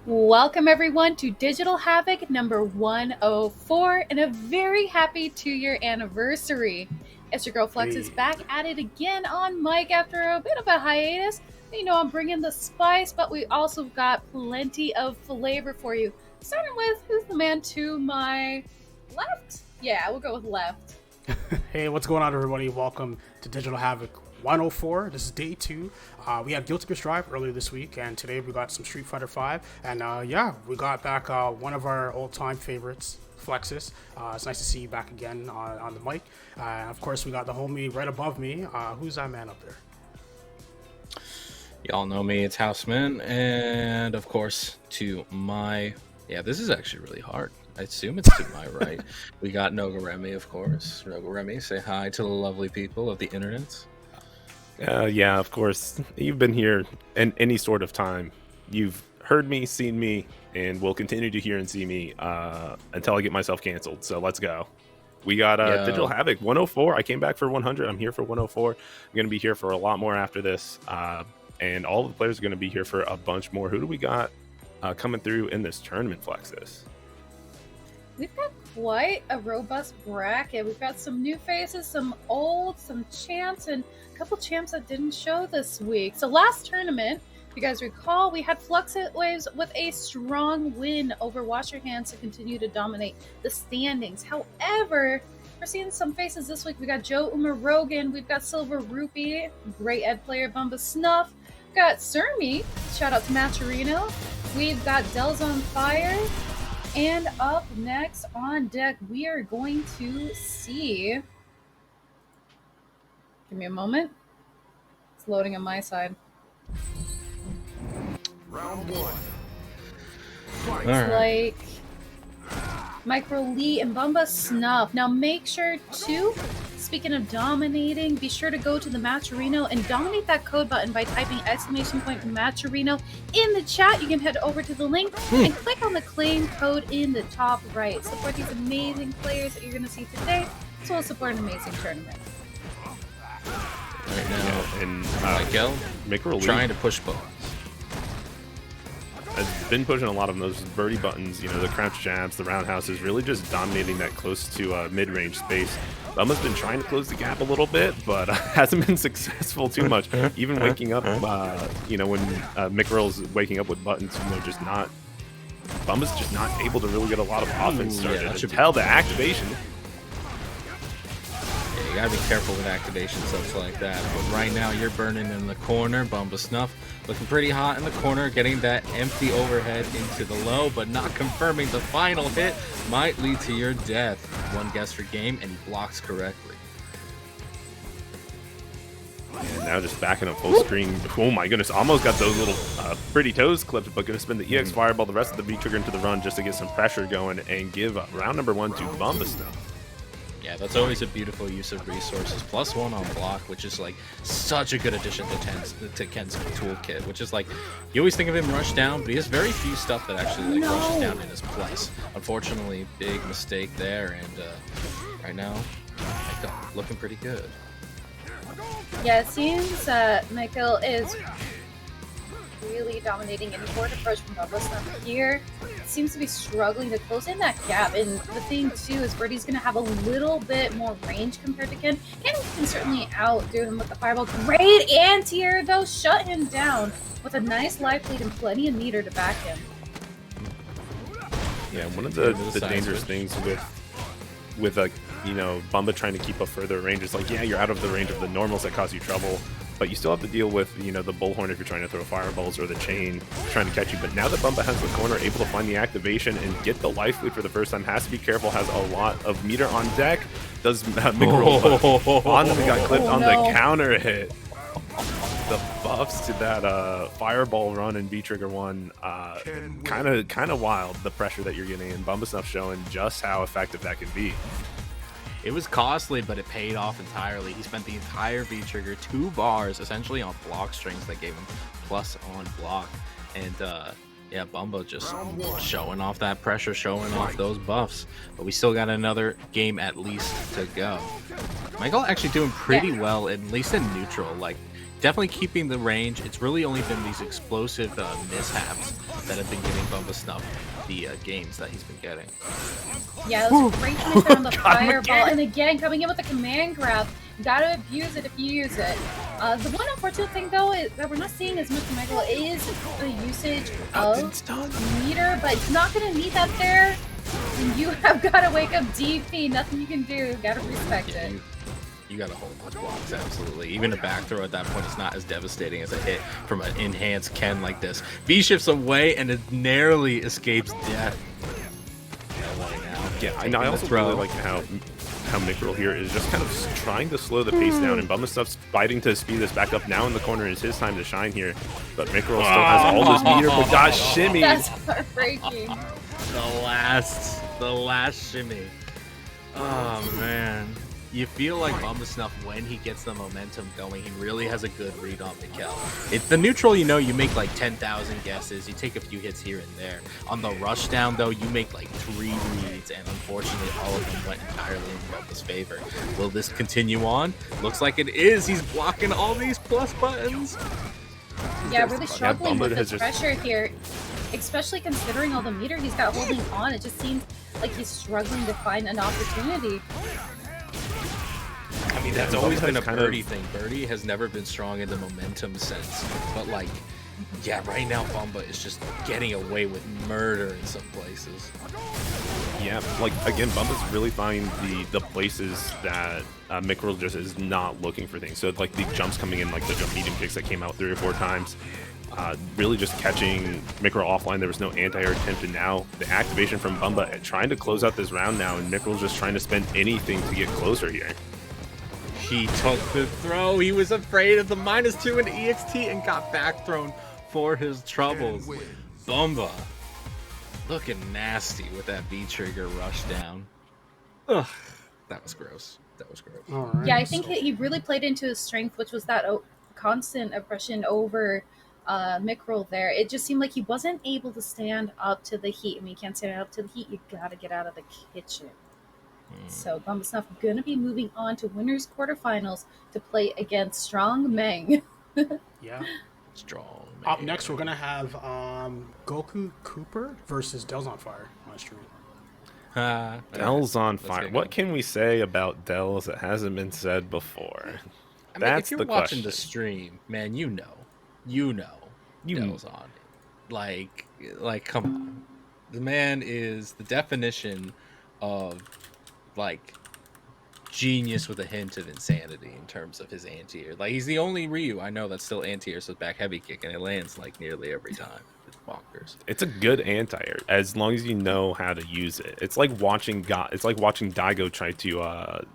Welcome everyone to Digital Havoc number 104 and a very happy 2-year anniversary. It's your girl Flex is Hey, back at it again on mic after a bit of a hiatus. You know I'm bringing the spice, but we also got plenty of flavor for you. Starting with who's the man to my left? Yeah, we'll go with left. hey, what's going on, everybody? Welcome to Digital Havoc 104. This is day two. We had Guilty Gear Strive earlier this week, and today we got some Street Fighter 5. And yeah, we got back one of our old-time favorites, Flexus. It's nice to see you back again on the mic. And of course, we got the homie right above me. Who's that man up there? Y'all know me, it's Houseman, and of course, to my... Yeah, this is actually really hard. I assume it's to my right. We got Nogoremi, of course. Nogoremi, say hi to the lovely people of the internet. Yeah, of course. You've been here in any sort of time. You've heard me, seen me, and will continue to hear and see me until I get myself canceled. So let's go. We got Digital Havoc 104. I came back for 100. I'm here for 104. I'm going to be here for a lot more after this. And all the players are going to be here for a bunch more. Who do we got coming through in this tournament, Flexus? We've got quite a robust bracket. We've got some new faces, some old, some champs, and a couple champs that didn't show this week. So last tournament, if you guys recall, we had Fluxit Waves with a strong win over Wash Your Hands to continue to dominate the standings. However, we're seeing some faces this week. We got Joe Uma Rogan, we've got Silver Rupee, great Ed player Bumba Snuff, we've got Surmi, shout out to Maturino, we've got Del's on Fire. And up next on deck, we are going to see. Give me a moment. It's loading on my side. Round one. It's like Micro Lee and Bumba Snuff. Now make sure to, speaking of dominating, be sure to go to the Matcherino and dominate that code button by typing !Matcherino in the chat. You can head over to the link and click on the claim code in the top right. Support these amazing players that you're going to see today, as well as support an amazing tournament. Right now, And Miguel, trying to push buttons. I've been pushing a lot of those birdie buttons, the crouch jabs, the roundhouses, really just dominating that close to mid-range space. Bumba's been trying to close the gap a little bit, but hasn't been successful too much. Even waking up, when Mickrell's waking up with buttons, Bumba's just not able to really get a lot of offense started until the activation. Yeah, you gotta be careful with activation stuff like that. But right now, you're burning in the corner. Bumba Snuff looking pretty hot in the corner, getting that empty overhead into the low, but not confirming the final hit might lead to your death. One guess per game, and he blocks correctly. And now just backing up full screen. Oh my goodness, almost got those little pretty toes clipped, but gonna spin the EX Fireball, the rest of the B trigger into the run just to get some pressure going and give round number one to Bumba Snuff. Yeah, that's always a beautiful use of resources. +1 on block, which is like such a good addition to Ken's toolkit, which is like, you always think of him rush down, but he has very few stuff that actually rushes down in his plus. Unfortunately, big mistake there, and right now, looking pretty good. Yeah, it seems Michael is really dominating any board approach from Bumba Snuff here. Seems to be struggling to close in that gap, and the thing too is Birdie's going to have a little bit more range compared to Ken. Ken can certainly outdo him with the fireball. Great anti-air though, shut him down with a nice life lead and plenty of meter to back him. Yeah, one of the dangerous things with Bumba trying to keep a further range is like, yeah, you're out of the range of the normals that cause you trouble, but you still have to deal with, the bullhorn if you're trying to throw fireballs, or the chain trying to catch you. But now that Bumba has the corner, able to find the activation and get the life lead for the first time, has to be careful, has a lot of meter on deck. Does Mickrell got clipped on the counter hit. The buffs to that fireball run in B trigger one, kind of wild, the pressure that you're getting, and Bumba Snuff showing just how effective that can be. It was costly, but it paid off entirely. He spent the entire V-trigger 2 bars essentially on block strings that gave him plus on block. And yeah, Bumba just showing off that pressure, showing off those buffs. But we still got another game at least to go. Michael actually doing pretty well, at least in neutral. Like, definitely keeping the range. It's really only been these explosive mishaps that have been getting Bumba Snuff the games that he's been getting. Yeah, it was great finish there on the fireball. And again, coming in with the command grab. You gotta abuse it if you use it. The one unfortunate thing, though, is that we're not seeing as much Michael is the usage of meter, but it's not gonna need that there. And you have got to wake up DP. Nothing you can do. Got to respect it. You got to hold those blocks, absolutely. Even a back throw at that point is not as devastating as a hit from an enhanced Ken like this. V shifts away and it narrowly escapes death. Yeah, I also really like how Mikroll here is just kind of trying to slow the pace down, and Bumba Stuff's fighting to speed this back up. Now in the corner is his time to shine here, but Mikroll still has all this meter, but got shimmy. That's heartbreaking. The last shimmy. Oh man. You feel like Bumba Snuff, when he gets the momentum going, he really has a good read on Mikkel. It's the neutral, you know, you make like 10,000 guesses, you take a few hits here and there. On the rush down, though, you make like 3 reads, and unfortunately, all of them went entirely in Bumba's favor. Will this continue on? Looks like it is. He's blocking all these plus buttons. Yeah, really struggling with the pressure here, especially considering all the meter he's got holding on. It just seems like he's struggling to find an opportunity. I mean, that's always been a Birdie thing. Birdie has never been strong in the momentum sense. But, like, yeah, right now Bumba is just getting away with murder in some places. Yeah, like, again, Bumba's really finding the places that Mikroll just is not looking for things. So, like, the jumps coming in, like the jump medium kicks that came out 3 or 4 times, really just catching Mikroll offline. There was no anti-air attempt, and now the activation from Bumba trying to close out this round now, and Mikroll's just trying to spend anything to get closer here. He took the throw. He was afraid of the -2 in EXT and got back thrown for his troubles. Bumba looking nasty with that V-trigger rush down. Ugh, that was gross. That was gross. Right, yeah, I think he really played into his strength, which was that constant aggression over Mikroll there. It just seemed like he wasn't able to stand up to the heat. I mean, you can't stand up to the heat. You gotta get out of the kitchen. So Bumba Snuff gonna be moving on to winners quarterfinals to play against Strong Meng. Yeah. Strong Meng. Up next, we're gonna have Goku Cooper versus Del's on Fire on stream. Del's on fire. What can we say about Del's that hasn't been said before? I mean, That's if you're the watching question. the stream, man, you know Del's on. Like, come on. The man is the definition of, like, genius with a hint of insanity in terms of his anti-air. Like, he's the only Ryu I know that's still anti-air, so back heavy kick, and it lands like nearly every time. It's bonkers. It's a good anti-air as long as you know how to use it. It's like watching Daigo try to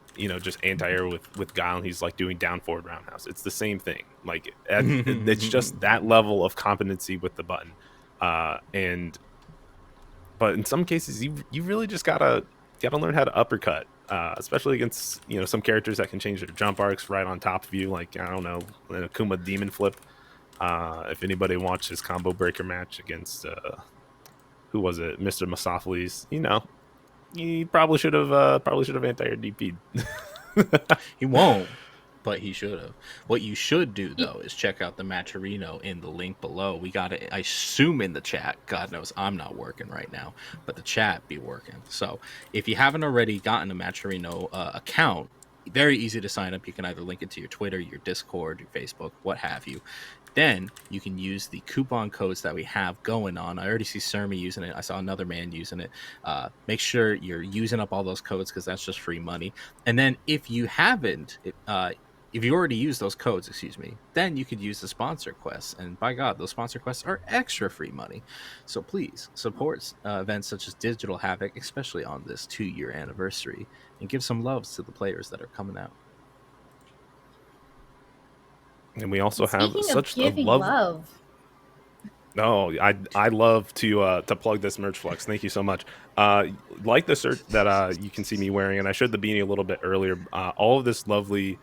just anti-air with Guile, and he's like doing down forward roundhouse. It's the same thing. Like, it's just that level of competency with the button. But in some cases, you really just gotta learn how to uppercut, especially against some characters that can change their jump arcs right on top of you, like, I don't know, an Akuma Demon Flip. If anybody watched his combo breaker match against who was it, Mr. Masopheles, he probably should have anti-air DP'd. He won't, but he should have. What you should do, though, is check out the Matcherino in the link below. We got it, I assume, in the chat. God knows I'm not working right now, but the chat be working. So if you haven't already gotten a Matcherino account, very easy to sign up. You can either link it to your Twitter, your Discord, your Facebook, what have you. Then you can use the coupon codes that we have going on. I already see Sermi using it. I saw another man using it. Make sure you're using up all those codes, because that's just free money. And then if you haven't, if you already used those codes, then you could use the sponsor quests. And by God, those sponsor quests are extra free money. So please support events such as Digital Havoc, especially on this 2-year anniversary, and give some loves to the players that are coming out. And we also have Speaking such of giving love. No, I love to plug this merch flex. Thank you so much. Like the shirt that you can see me wearing, and I showed the beanie a little bit earlier. All of this lovely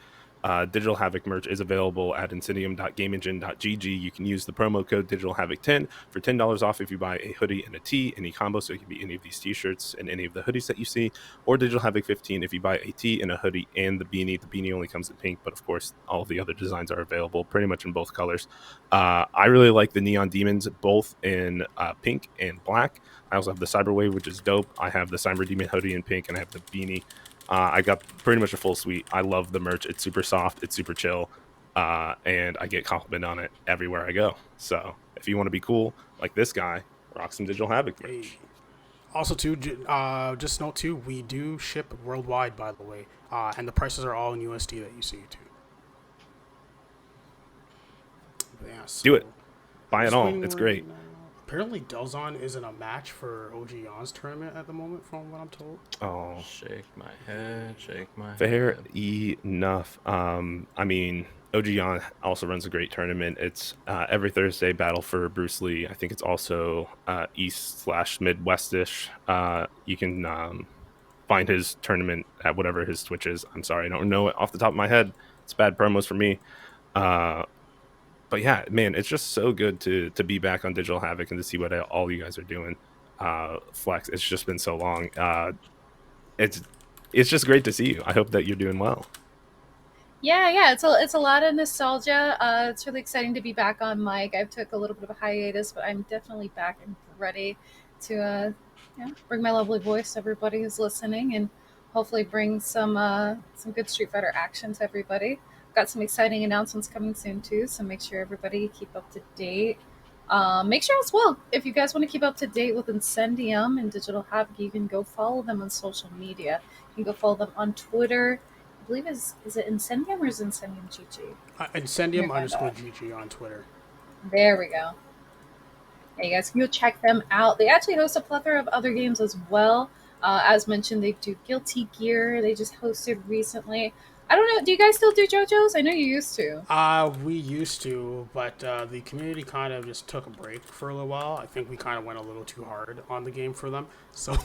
Digital Havoc merch is available at incendium.gameengine.gg. You can use the promo code Digital Havoc 10 for $10 off if you buy a hoodie and a tee, any combo. So it can be any of these t-shirts and any of the hoodies that you see, or Digital Havoc 15 if you buy a tee and a hoodie and the beanie. The beanie only comes in pink, but of course all the other designs are available pretty much in both colors. I really like the Neon Demons, both in pink and black. I also have the Cyberwave, which is dope. I have the Cyber Demon hoodie in pink, and I have the beanie. I got pretty much a full suite. I love the merch. It's super soft. It's super chill. And I get complimented on it everywhere I go. So if you want to be cool like this guy, rock some Digital Havoc merch. Hey. Also, too, just note too, we do ship worldwide, by the way, and the prices are all in USD that you see too. But yeah, so Do it. Buy it all. It's great. Apparently, Delzon isn't a match for OG Yon's tournament at the moment, from what I'm told. Oh, Shake my head, shake my fair head. enough. I mean, OG Yon also runs a great tournament. It's every Thursday, Battle for Bruce Lee. I think it's also East/Midwestish. You can find his tournament at whatever his Twitch is. I'm sorry, I don't know it off the top of my head. It's bad promos for me. But yeah, man, it's just so good to be back on Digital Havoc and to see what all you guys are doing. Flex, it's just been so long. It's just great to see you. I hope that you're doing well. Yeah, it's a lot of nostalgia. It's really exciting to be back on mic. I took a little bit of a hiatus, but I'm definitely back and ready to bring my lovely voice to everybody who's listening, and hopefully bring some good Street Fighter action to everybody. Got some exciting announcements coming soon too, so make sure everybody keep up to date. Make sure as well, if you guys want to keep up to date with Incendium and Digital Havoc, you can go follow them on social media. You can go follow them on Twitter. I believe is it Incendium or is it Incendium GG? Incendium_GG on Twitter. There we go. Yeah, you guys can go check them out. They actually host a plethora of other games as well. As mentioned, they do Guilty Gear. They just hosted recently. I don't know. Do you guys still do JoJo's? I know you used to. We used to, but the community kind of just took a break for a little while. I think we kind of went a little too hard on the game for them. So,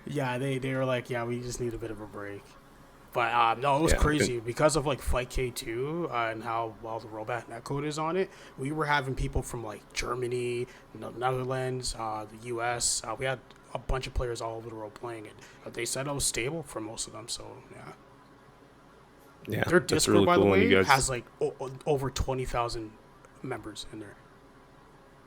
yeah, they were like, yeah, we just need a bit of a break. But no, it was crazy because of like Fight K2 and how well the robot netcode is on it. We were having people from like Germany, the Netherlands, the US. We had a bunch of players all over the world playing it. They said it was stable for most of them. So yeah. Yeah, Their Discord, really by cool. the way, Guys... has like over 20,000 members in there.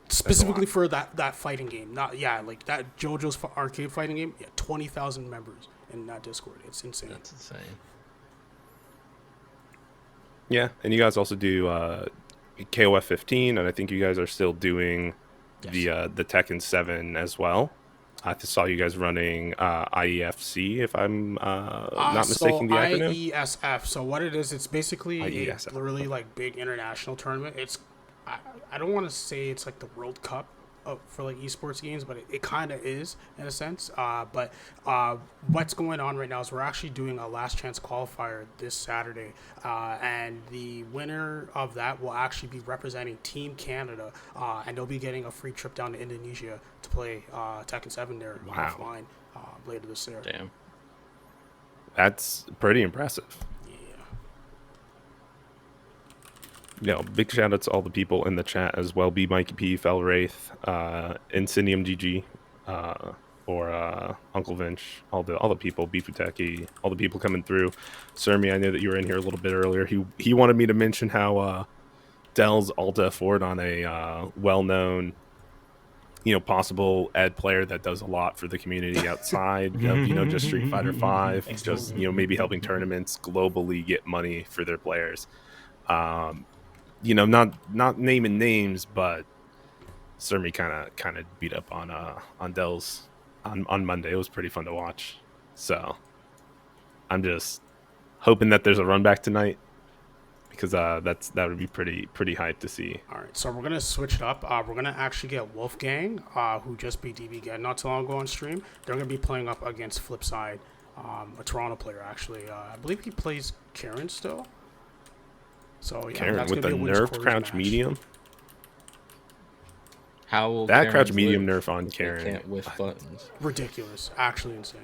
Specifically for that fighting game. Not like that JoJo's arcade fighting game. Yeah, 20,000 members in that Discord. It's insane. That's insane. Yeah, and you guys also do KOF 15, and I think you guys are still doing the Tekken 7 as well. I saw you guys running IEFC, if I'm not mistaken the acronym. IESF. So what it is, it's basically IESF. a really like big international tournament. I don't want to say it's like the World Cup for like esports games, but it kind of is in a sense. But what's going on right now is we're actually doing a last chance qualifier this Saturday, and the winner of that will actually be representing Team Canada, and they'll be getting a free trip down to Indonesia to play Tekken 7 there offline later this year. Damn. That's pretty impressive. Big shout out to all the people in the chat as well. B Mikey P, Fel Wraith, Incendium GG, or Uncle Vinch, all the people, Bifuteki, all the people coming through. Sermi, I know that you were in here a little bit earlier. He wanted me to mention how Dell's Alta Ford on a well-known, possible ed player that does a lot for the community outside of, just Street Fighter 5, just, maybe helping tournaments globally get money for their players. Not naming names, but Sermi kind of beat up on Dell's on Monday. It was pretty fun to watch. So I'm just hoping that there's a run back tonight, because that would be pretty hyped to see. All right, so we're gonna switch it up. We're gonna actually get Wolfgang, who just beat DB again not too long ago on stream. They're gonna be playing up against Flipside, a Toronto player actually. I believe he plays Karen still. So yeah, Karen that's with the gonna be a nerf crouch medium. How will that Karens crouch medium live nerf on if they Karen? can't whiff buttons. Ridiculous, actually insane.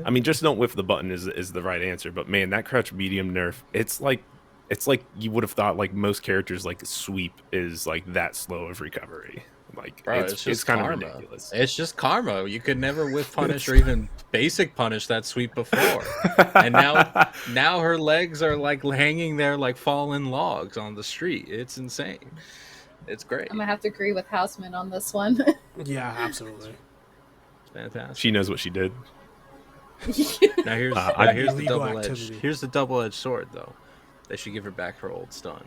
I mean, just don't whiff the button is the right answer. But man, that crouch medium nerf, it's like you would have thought like most characters like sweep is like that slow of recovery. Like Bro, it's kind of ridiculous. It's just karma. You could never whiff punish or even basic punish that sweep before. And now her legs are like hanging there like fallen logs on the street. It's insane. It's great. I'm gonna have to agree with Houseman on this one. Yeah, absolutely. It's fantastic. She knows what she did. Now here's illegal activity. here's the double-edged sword though. They should give her back her old stun.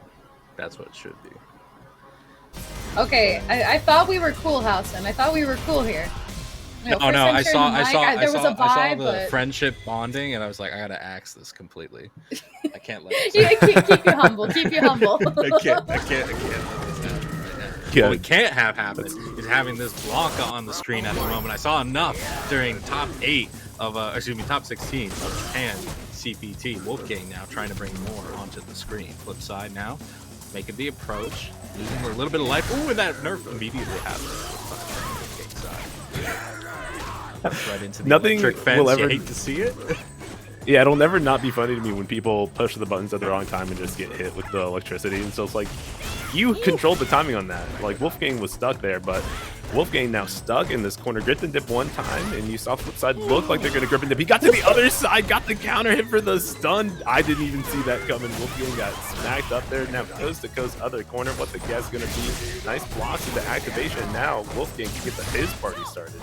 That's what it should be. Okay, I thought we were cool, Houseman. I thought we were cool here. You know, Oh no, I first saw entering the mic, there was a I saw vibe, the but friendship bonding, and I was like, I gotta axe this completely. I can't let this yeah, keep you humble. Keep you humble. I can't let this happen right now. Yeah. What we can't have happen is having this Blanca on the screen at the moment. I saw enough during top 8 of top 16 of Japan CPT. Wolfgang now trying to bring more onto the screen. Flip side now, making the approach, losing a little bit of life. Ooh, and that nerf immediately happened. Right into the Nothing electric fence. will ever. You hate to see it. Yeah, it'll never not be funny to me when people push the buttons at the wrong time and just get hit with the electricity. And so it's like, you controlled the timing on that. Like, Wolfgang was stuck there, but Wolfgang now stuck in this corner. Grip and dip one time, and you saw flip side look like they're going to grip and dip. He got to the other side, got the counter hit for the stun. I didn't even see that coming. Wolfgang got smacked up there. Now coast to coast, other corner. What the guess going to be? Nice blocks into activation. Now Wolfgang can get his party started.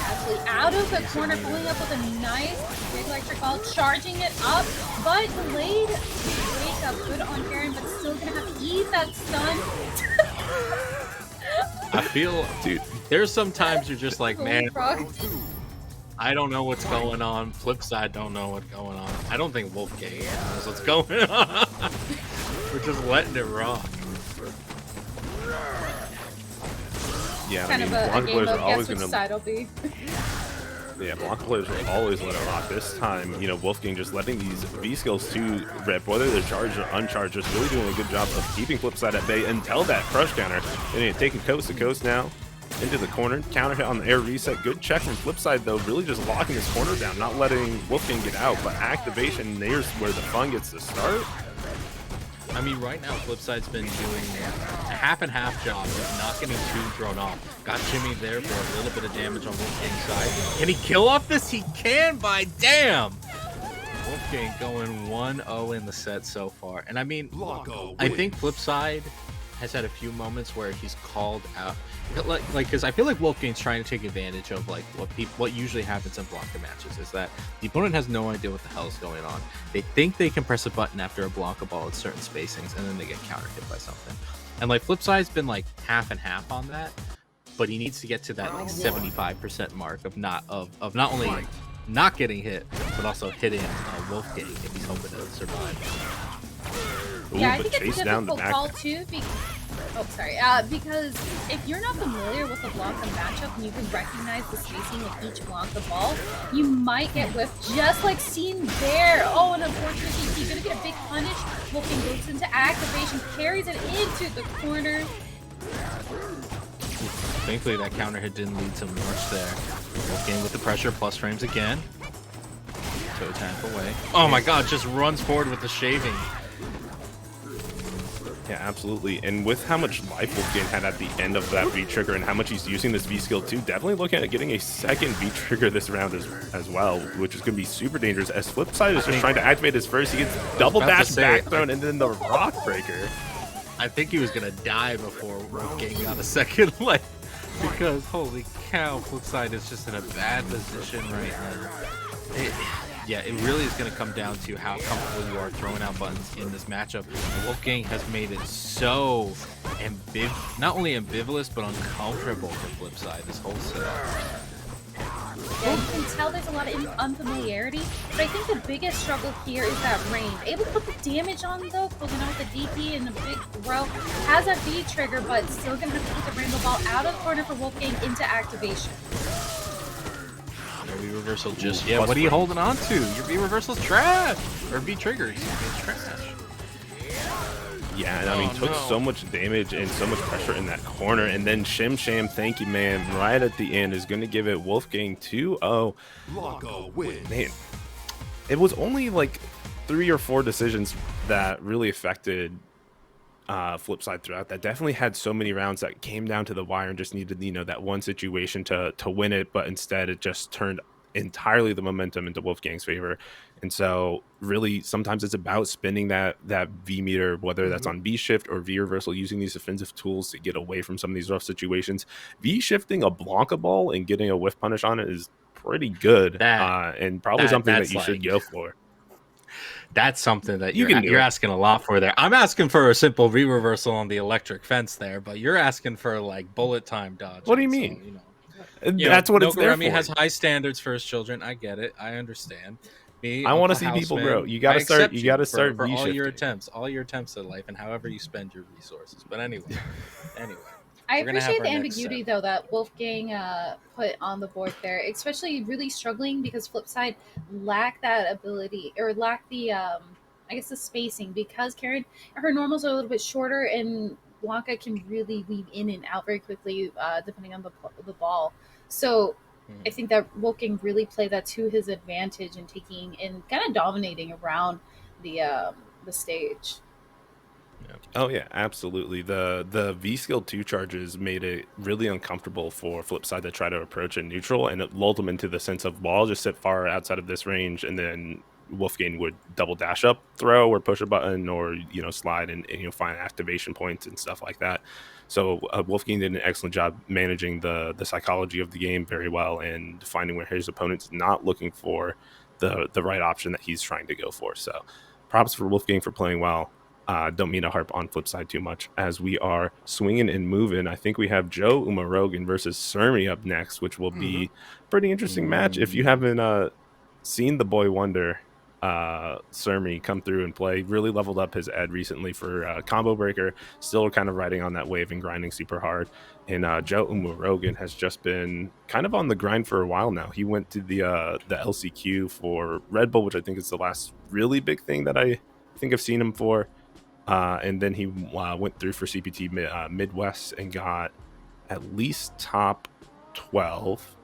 Actually, out of the corner, pulling up with a nice big electric ball, charging it up, but delayed wake up. Good on Karen, but still gonna have to eat that stun. I feel, dude, there's sometimes you're just like, man, I don't know what's going on. Flip side don't know what's going on. I don't think Wolfgang knows what's going on. We're just letting it rock. Yeah, Kind I mean, of a Blanca game players are of always guess which going side it'll be. Yeah, Blanca players will always let it rock. This time, you know, Wolfgang just letting these V skills to rip, whether they're charged or uncharged, just really doing a good job of keeping Flipside at bay until that crush counter. And taking coast to coast now into the corner, counter hit on the air reset. Good check from Flipside though, really just locking his corner down, not letting Wolfgang get out. But activation, there's where the fun gets to start. I mean, right now, Flipside's been doing a half and half job of not getting too thrown off. Got Jimmy there for a little bit of damage on Wolfgang's side. Can he kill off this? He can, by damn! Wolfgang going 1-0 in the set so far. And I mean, I think Flipside has had a few moments where he's called out. Because I feel like Wolfgang's trying to take advantage of like what usually happens in Blanca matches is that the opponent has no idea what the hell is going on. They think they can press a button after a Blanca ball at certain spacings, and then they get counter hit by something. And like Flipside's been like half and half on that, but he needs to get to that like 75% mark of not only not getting hit, but also hitting Wolfgang if he's hoping to survive. Ooh, Yeah, I but think it's chase a down the difficult back. call too. Because if you're not familiar with the Blanca matchup and you can recognize the spacing of each Blanca ball, you might get whiffed, just like seen there. Oh, and unfortunately, he's gonna get a big punish. Wolfgang goes into activation, carries it into the corner. Thankfully, that counter hit didn't lead to much there. Wolfgang with the pressure, plus frames again. Toe tap away. Oh my god, just runs forward with the shaving. Yeah, absolutely. And with how much life Wolfgang had at the end of that V-trigger and how much he's using this V-skill too, definitely looking at getting a second V-trigger this round as well, which is going to be super dangerous. As Flipside is just trying to activate his first, he gets double dash back thrown and then the rock breaker. I think he was going to die before Wolfgang got a second life. Because, holy cow, Flipside is just in a bad position right now. Yeah, it really is going to come down to how comfortable you are throwing out buttons in this matchup. And Wolfgang has made it so not only ambivalent, but uncomfortable for Flipside this whole setup. Yeah, you can tell there's a lot of unfamiliarity, but I think the biggest struggle here is that range. Able to put the damage on though, closing out with the DP and a big throw. Has a V trigger, but still going to have to put the rainbow ball out of the corner for Wolfgang into activation. No V reversal just yet. What are you holding on to? Your V reversal's trash! Or V triggers. It's trash. Yeah, and I mean, took so much damage and so much pressure in that corner. And then Shim Sham, thank you, man, right at the end is going to give it Wolfgang 2-0. Man, it was only like 3 or 4 decisions that really affected Flipside throughout. That definitely had so many rounds that came down to the wire and just needed, that one situation to win it. But instead, it just turned entirely the momentum into Wolfgang's favor. And so really sometimes it's about spinning that V meter, whether that's on V shift or V reversal, using these offensive tools to get away from some of these rough situations. V shifting a Blanca ball and getting a whiff punish on it is pretty good, and probably something that you should go for. That's something that You you're asking a lot for there. I'm asking for a simple V reversal on the electric fence there, but you're asking for like bullet time dodge. What do you mean? So, that's what it's there for. Remy has high standards for his children. I get it. I understand. Me, I want to see people grow. You got to start. You got to start for all your attempts at life, and however you spend your resources. But anyway. I appreciate the ambiguity though that Wolfgang put on the board there, especially really struggling because Flipside lacked that ability or lacked the I guess the spacing, because Karen, her normals are a little bit shorter and Blanca can really weave in and out very quickly depending on the ball. So I think that Wolfgang really played that to his advantage in taking and kind of dominating around the stage. Oh yeah, absolutely. The V skill 2 charges made it really uncomfortable for Flipside to try to approach in neutral, and it lulled them into the sense of, well, I'll just sit far outside of this range, and then Wolfgang would double dash up, throw, or push a button, or slide and find activation points and stuff like that. So Wolfgang did an excellent job managing the psychology of the game very well, and finding where his opponent's not looking for the right option that he's trying to go for. So props for Wolfgang for playing well. Don't mean to harp on Flipside too much as we are swinging and moving. I think we have Joe Umarogan versus Sermi up next, which will be a pretty interesting match. If you haven't seen the boy wonder Sermi come through and play, really leveled up his ed recently for Combo Breaker, still kind of riding on that wave and grinding super hard. And Joe Umarogan has just been kind of on the grind for a while now. He went to the LCQ for Red Bull, which I think is the last really big thing that I think I've seen him for. And then he went through for CPT Midwest and got at least top 12,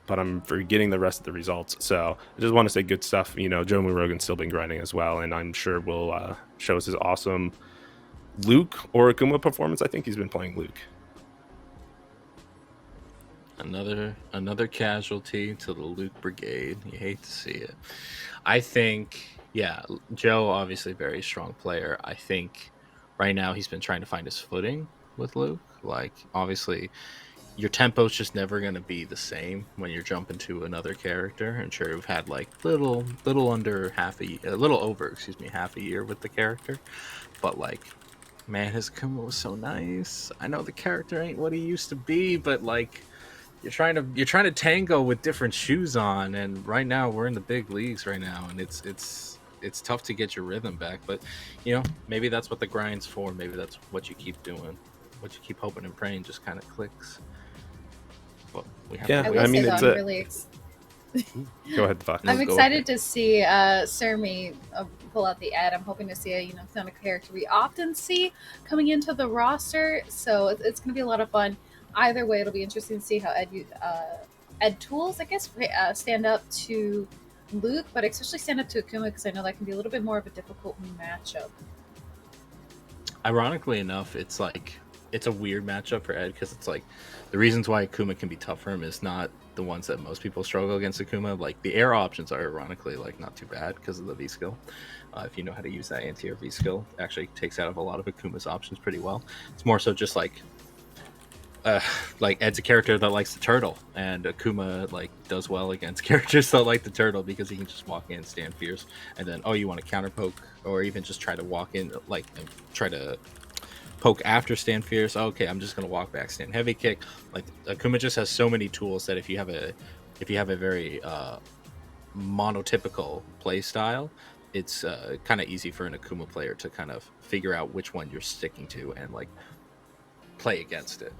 but I'm forgetting the rest of the results. So I just want to say good stuff. Joe Murogan's still been grinding as well, and I'm sure will show us his awesome Luke or Akuma performance. I think he's been playing Luke. Another casualty to the Luke Brigade. You hate to see it. I think... Yeah, Joe, obviously very strong player. I think right now he's been trying to find his footing with Luke. Like, obviously, your tempo's just never going to be the same when you're jumping to another character. I'm sure we've had like little over half a year with the character. But like, man, his Kuma was so nice. I know the character ain't what he used to be, but like, you're trying to tango with different shoes on, and right now we're in the big leagues right now, and it's tough to get your rhythm back. But maybe that's what the grind's for. Maybe that's what you keep doing, what you keep hoping and praying just kind of clicks. But we have Go ahead, Fox. I'm excited to see Sermi pull out the ad. I'm hoping to see it's not a character we often see coming into the roster, so it's going to be a lot of fun. Either way, it'll be interesting to see how Ed tools, I guess, stand up to Luke, but especially stand up to Akuma, because I know that can be a little bit more of a difficult matchup. Ironically enough, it's a weird matchup for Ed, because it's like the reasons why Akuma can be tough for him is not the ones that most people struggle against Akuma. Like the air options are ironically like not too bad because of the V skill. If you know how to use that anti-air V skill, it actually takes out of a lot of Akuma's options pretty well. It's more so just like Ed's a character that likes the turtle, and Akuma does well against characters that like the turtle because he can just walk in, stand fierce, and then you want to counter poke, or even just try to walk in and try to poke after stand fierce. Okay, I'm just gonna walk back, stand heavy kick. Like Akuma just has so many tools that if you have a very monotypical play style, it's kind of easy for an Akuma player to kind of figure out which one you're sticking to and play against it.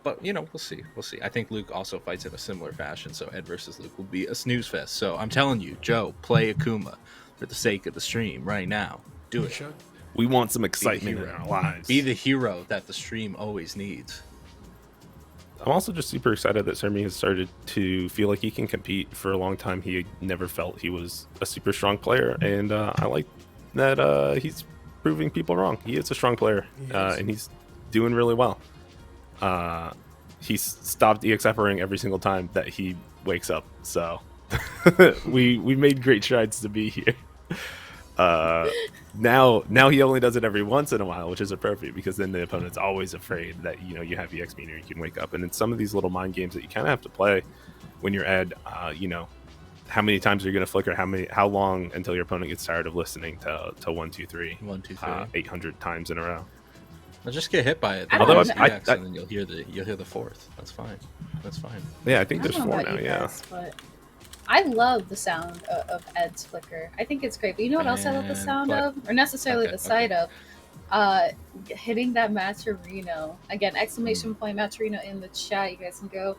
But we'll see. I think Luke also fights in a similar fashion, so Ed versus Luke will be a snooze fest. So I'm telling you, Joe, play Akuma for the sake of the stream right now. Do it. We want some excitement in our lives. Be the hero that the stream always needs. I'm also just super excited that Sermi has started to feel like he can compete. For a long time, he never felt he was a super strong player, and I like that he's proving people wrong. He is a strong player, and he's doing really well. He's stopped EXFering every single time that he wakes up, so we made great strides to be here. Now he only does it every once in a while, which is perfect, because then the opponent's always afraid that you have EX meter, you can wake up. And it's some of these little mind games that you kind of have to play when you're at how many times are you going to flicker, how long until your opponent gets tired of listening to 1 2 3 800 times in a row. I'll just get hit by it. Although and then you'll hear the fourth. That's fine. Yeah, I think there's don't know 4 about now. you Yeah. guys, but I love the sound of Ed's flicker. I think it's great. But you know what else I love the sound of? Or necessarily the sight of? Hitting that Maturino. Again, exclamation point Maturino in the chat. You guys can go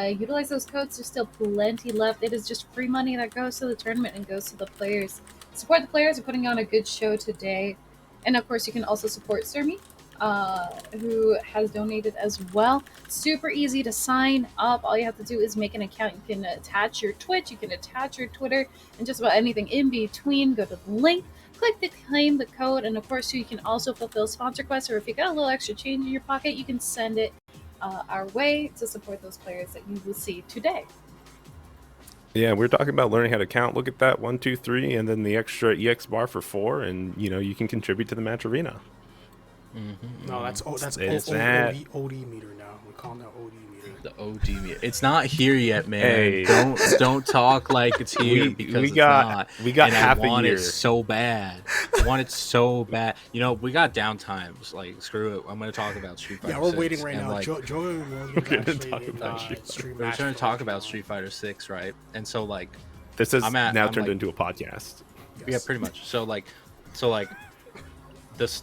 utilize those codes. There's still plenty left. It is just free money that goes to the tournament and goes to the players. Support the players. Are putting on a good show today. And of course, you can also support Sermi, who has donated as well. Super easy to sign up. All you have to do is make an account. You can attach your Twitch, you can attach your Twitter, and just about anything in between. Go to the link, click to claim the code, and of course you can also fulfill sponsor requests, or if you got a little extra change in your pocket, you can send it our way to support those players that you will see today. Yeah, we're talking about learning how to count. Look at that, 1 2 3, and then the extra EX bar for 4, and you can contribute to the match arena. No, that's OD meter now. We're calling that OD meter. The OD meter. It's not here yet, man. Hey. Don't talk like it's here because we it's got not. and I half a want year. it so bad. I want it so bad. We got downtimes. Like, screw it. I'm gonna talk about Street Fighter. Yeah, we're 6, waiting right and, now. like, Joe We're gonna talk about stream. we're trying to talk about Street Fighter 6, right? And so, like, This has now turned like, into a podcast. yeah, pretty much. So like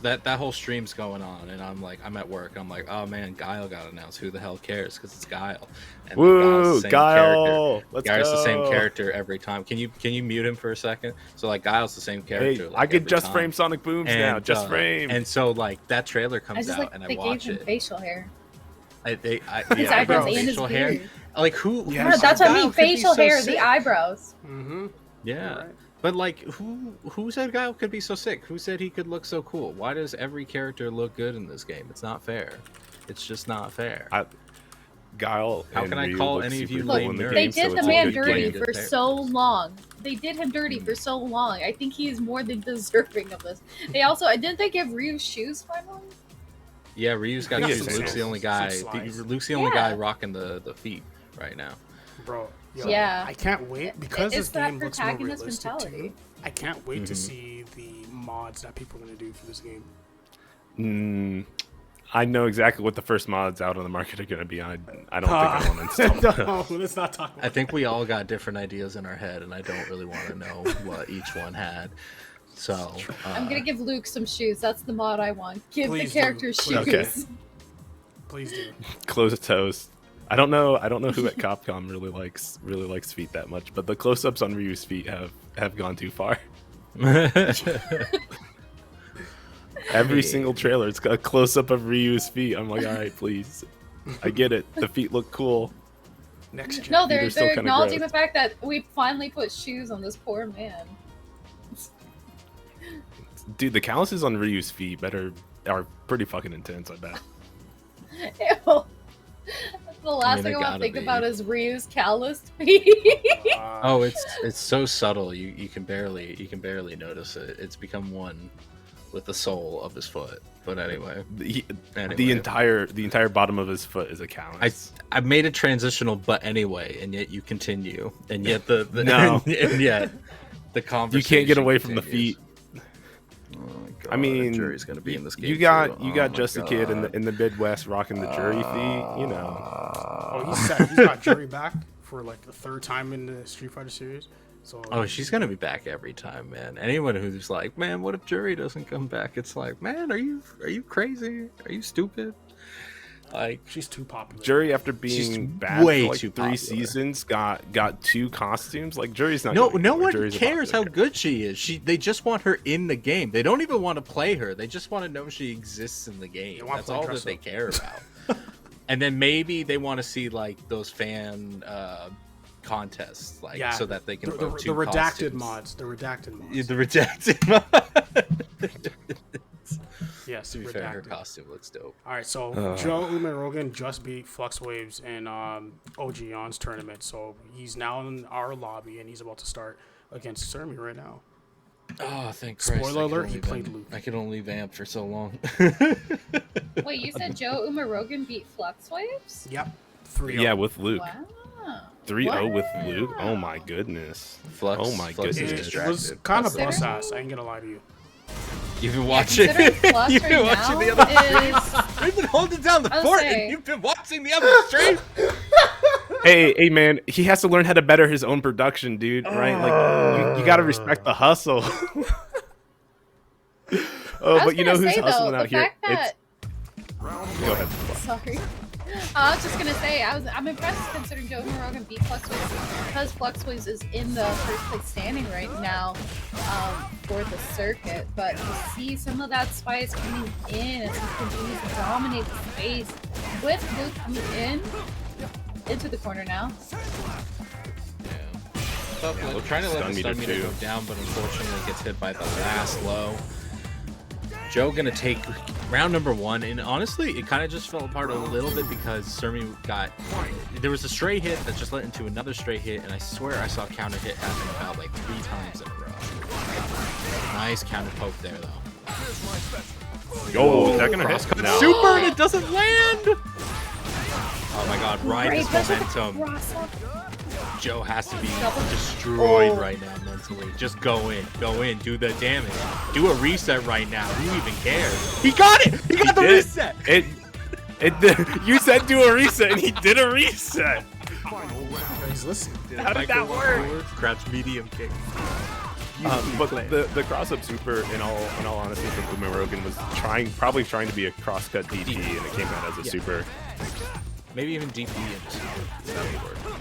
that whole stream's going on, and I'm at work. I'm like, oh man, Guile got announced. Who the hell cares? Because it's Guile. And Woo, like, Guile! Let's Guile's go. the same character every time. Can you mute him for a second? So like, Guile's the same character. Hey, like, I could every just time. frame Sonic Booms now. Just frame. And so like that trailer I comes just out, like and I they gave watch him it. facial hair. His His yeah, eyebrows bro, and his facial hair. beard. Like who? Yeah, No, that's what I Guile mean. could be Facial so hair, sick. the eyebrows. Mm-hmm. Yeah. Right. But like, who said Guile could be so sick? Who said he could look so cool? Why does every character look good in this game? It's not fair. It's just not fair. Guile. How and can I Ryu call look any of super you cool lame in the nerds? They game, so did the it's a man good dirty game. for so long. They did him dirty for so long. I think he is more than deserving of this. They also, didn't they give Ryu shoes finally? Yeah, Ryu's got Yeah, shoes. some Luke's the only guy. Luke's the only Yeah. guy rocking the feet right now. Bro, yo, Yeah. I can't wait because It's this that game looks more protagonist realistic mentality. too. I can't wait to Mhm. see the mods that people are gonna do for this game. I know exactly what the first mods out on the market are going to be. I don't think I want to install them. No, let's not talk about I think we all got different ideas in our head, and I don't really want to know what each one had. So I'm gonna give Luke some shoes. That's the mod I want. Give Please the do. character Please. shoes. Okay. Please do. Close toes. I don't know who at Capcom really likes feet that much, but the close-ups on Ryu's feet have gone too far. Every single trailer, it's got a close-up of Ryu's feet. I'm like, all right, please. I get it. The feet look cool. Next gen. No, They're they're still kinda acknowledging gross. the fact that we finally put shoes on this poor man. Dude, the calluses on Ryu's feet are pretty fucking intense, I bet. Ew. The last thing I they want to gotta think be. about is Ryu's calloused feet. Oh, it's so subtle. You can barely notice it. It's become one with the sole of his foot. But anyway, The entire bottom of his foot is a callus. I made a transitional but anyway, and yet you continue, and yet the No. and yet the You conversation can't get away from the continues. feet. Oh my God, I mean, Jury's gonna be in this game. you got too. Oh got my just a kid God. in the Midwest rocking the jury feet, you know. Oh, he's got Jury back for like the third time in the Street Fighter series. So Oh, she's gonna be back every time, man. Anyone who's like, man, what if Jury doesn't come back? It's like, man, are you crazy? Are you stupid? Like, She's too popular. Jury, after She's being bad way for like too 3 popular. seasons, got 2 costumes. Like Jury's not. no going no anywhere. one Jury's a cares how popular good she is. They just want her in the game. They don't even want to play her. They just want to know she exists in the game. want That's play all dress that they up. care about. And then maybe they want to see like those fan contests, like Yeah, so that they can the vote two redacted costumes. mods. The redacted mods. Yeah, the redacted mod. Yes, To be fair, her redacted. costume looks dope. All right, so Joe Umarogan just beat Flux Waves in OG On's tournament, so he's now in our lobby and he's about to start against Sermi right now. Oh, thank Christ. Spoiler I could alert, he only played vamp- Luke. I could only vamp for so long. Wait, you said Joe Umarogan beat Flux Waves? Yep, 3-0. Yeah, with Luke. Wow. 3-0 with Wow. Luke. Oh my goodness. Flux, Oh my Flux goodness. is It was distracted. kind of Considering- bust ass. I ain't gonna lie to you. You've been Yeah, watching. considering Flux You've been right watching now the other. is... We've been holding down the I was fort, saying- and you've been watching the other stream. Hey, man, he has to learn how to better his own production, dude. Right? Like you got to respect the hustle. Oh, I was but you know gonna who's say, though, hustling the out here? fact that... Go ahead. Sorry. I was just gonna say I'm impressed considering Joe Umarogan beat Flux Waves because Flux Waves is in the first place standing right now for the circuit. But to see some of that spice coming in as he continues to dominate the space with Luke coming into the corner now. Yeah, Luke trying to let stun the meter stun meter too. go down, but unfortunately gets hit by the last low. Joe gonna take round number 1, and honestly, it kind of just fell apart a little bit because Sermi there was a stray hit that just led into another stray hit, and I swear I saw counter hit happen about like 3 times in a row. Nice counter poke there though. Yo, is that gonna hit? Crosscut No. super, and it doesn't land. Oh my god, ride Great this push with the momentum. cross-up. Joe has to be Double- destroyed Oh. right now mentally. Just go in, do the damage. Do a reset right now. Who even cares? He got it! He got the did. reset! It did. You said do a reset, and he did a reset. He's listening. How did that work? Crouch medium kick. But the cross up super, in all honesty, from Umarogan was probably trying to be a crosscut DP, and it came out as a Yeah. super. Maybe even DP and super. That would work.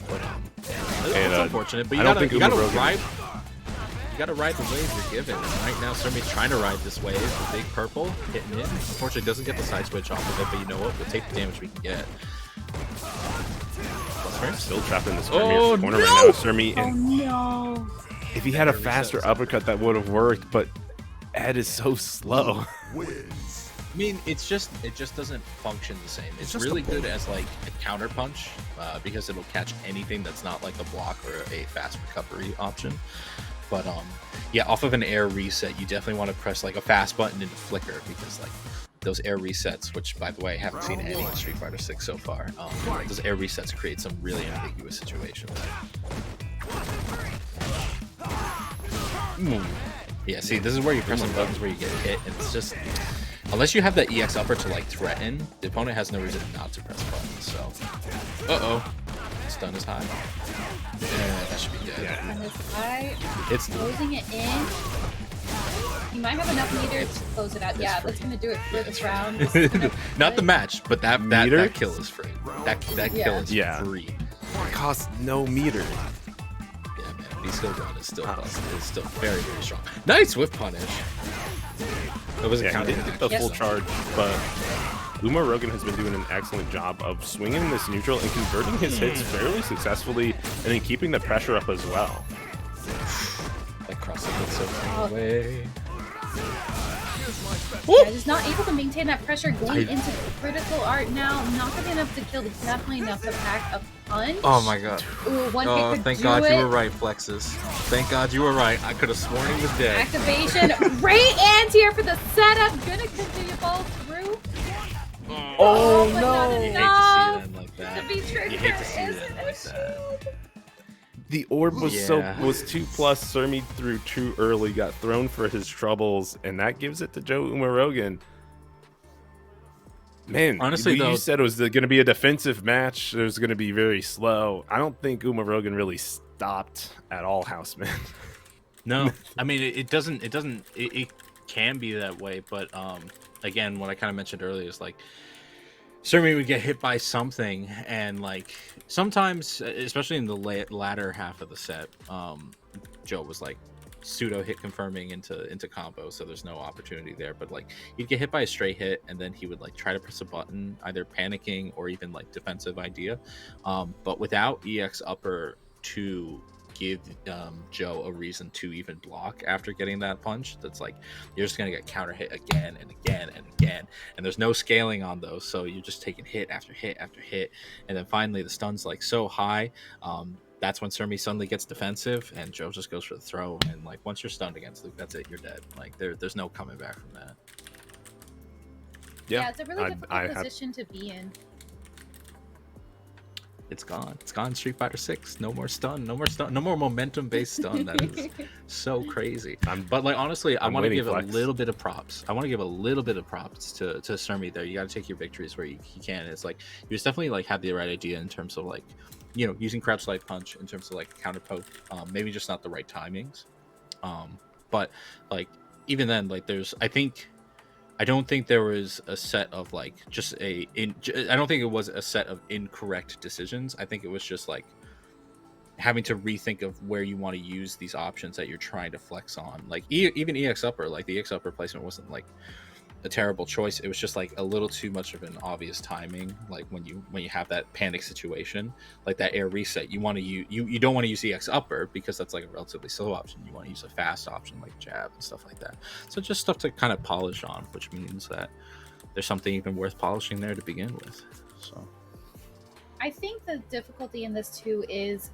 But it's And, unfortunate. But I don't think you gotta Umarogan- ride. You gotta ride the wave you're given. And right now, Sermi's trying to ride this wave. The big purple hitting in. Unfortunately, doesn't get the side switch off of it. But you know what? We'll take the damage we can get. Plus frame. Still trapped in this Oh, corner no! right now. Sermi, Oh and no. if he had a Reset. faster uppercut, that would have worked. But Ed is so slow. I mean, it just doesn't function the same. It's just really a good as like a counter punch because it'll catch anything that's not like a block or a fast recovery option. But yeah, off of an air reset, you definitely want to press like a fast button into flicker because like those air resets, which by the way, I haven't seen any in Street Fighter 6 so far. Those air resets create some really ambiguous situations. Yeah, see, this is where you're pressing buttons where you get hit, and it's just unless you have that EX upper to like threaten, the opponent has no reason not to press buttons. So, stun is high. Yeah, that should be good. And this guy It's closing it in. He might have enough meters to close it out. Yeah, that's gonna do it for this round. This is gonna- not the match, but that Meter? kill is free. That Yeah. kill is Yeah. free. It costs no meter. Yeah, man, the skill gun is still very very strong. Nice whip punish. That was a Yeah, he counter. didn't get the Yes. full charge, but Umarogan has been doing an excellent job of swinging this neutral and converting his hits fairly successfully, and then keeping the pressure up as well. That cross up so far away. Yeah, he's not able to maintain that pressure going into the critical art now. Not gonna be enough to kill, but definitely enough to pack a punch. Oh my god. Ooh, one Oh, hit could thank do God it. you were right, Flexus. Thank God you were right. I could have sworn he was dead. Activation. Great anti-air for the setup. Gonna continue ball through. Oh, but no. not You hate to see it enough end like that. to be triggered. You hate to see Is it end it like a that. shield? The orb was Yeah. was 2+. Sermi threw too early, got thrown for his troubles, and that gives it to Joe Umarogan. Man, Honestly, though- you said it was going to be a defensive match. It was going to be very slow. I don't think Umarogan really stopped at all, Houseman. No, I mean it doesn't. It can be that way, but again, what I kind of mentioned earlier is like Certainly would get hit by something, and like sometimes, especially in the latter half of the set, Joe was like pseudo hit confirming into combo, so there's no opportunity there. But like he'd get hit by a straight hit, and then he would like try to press a button, either panicking or even like defensive idea. But without EX upper to give Joe a reason to even block after getting that punch, that's like you're just gonna get counter hit again and again and again, and there's no scaling on those, so you're just taking hit after hit after hit, and then finally the stun's like so high. That's when Surmi suddenly gets defensive, and Joe just goes for the throw, and like once you're stunned against Luke, that's it, you're dead. Like there's no coming back from that. Yeah, it's a really difficult position to be in. It's gone. It's gone. Street Fighter 6. No more stun. No more stun. No more momentum-based stun. That is so crazy. But like honestly, I want to give a little bit of props. I want to give a little bit of props to Surmi there. You got to take your victories where you can. It's like you just definitely like had the right idea in terms of like, you know, using crouch slide punch in terms of like counter poke. Maybe just not the right timings. But like even then, like I don't think there was a set of like I don't think it was a set of incorrect decisions. I think it was just like having to rethink of where you want to use these options that you're trying to flex on. Like even EX upper, like the EX upper placement wasn't like a terrible choice. It was just like a little too much of an obvious timing. Like when you have that panic situation, like that air reset, you want to you don't want to use EX upper because that's like a relatively slow option. You want to use a fast option like jab and stuff like that. So just stuff to kind of polish on, which means that there's something even worth polishing there to begin with. So I think the difficulty in this too is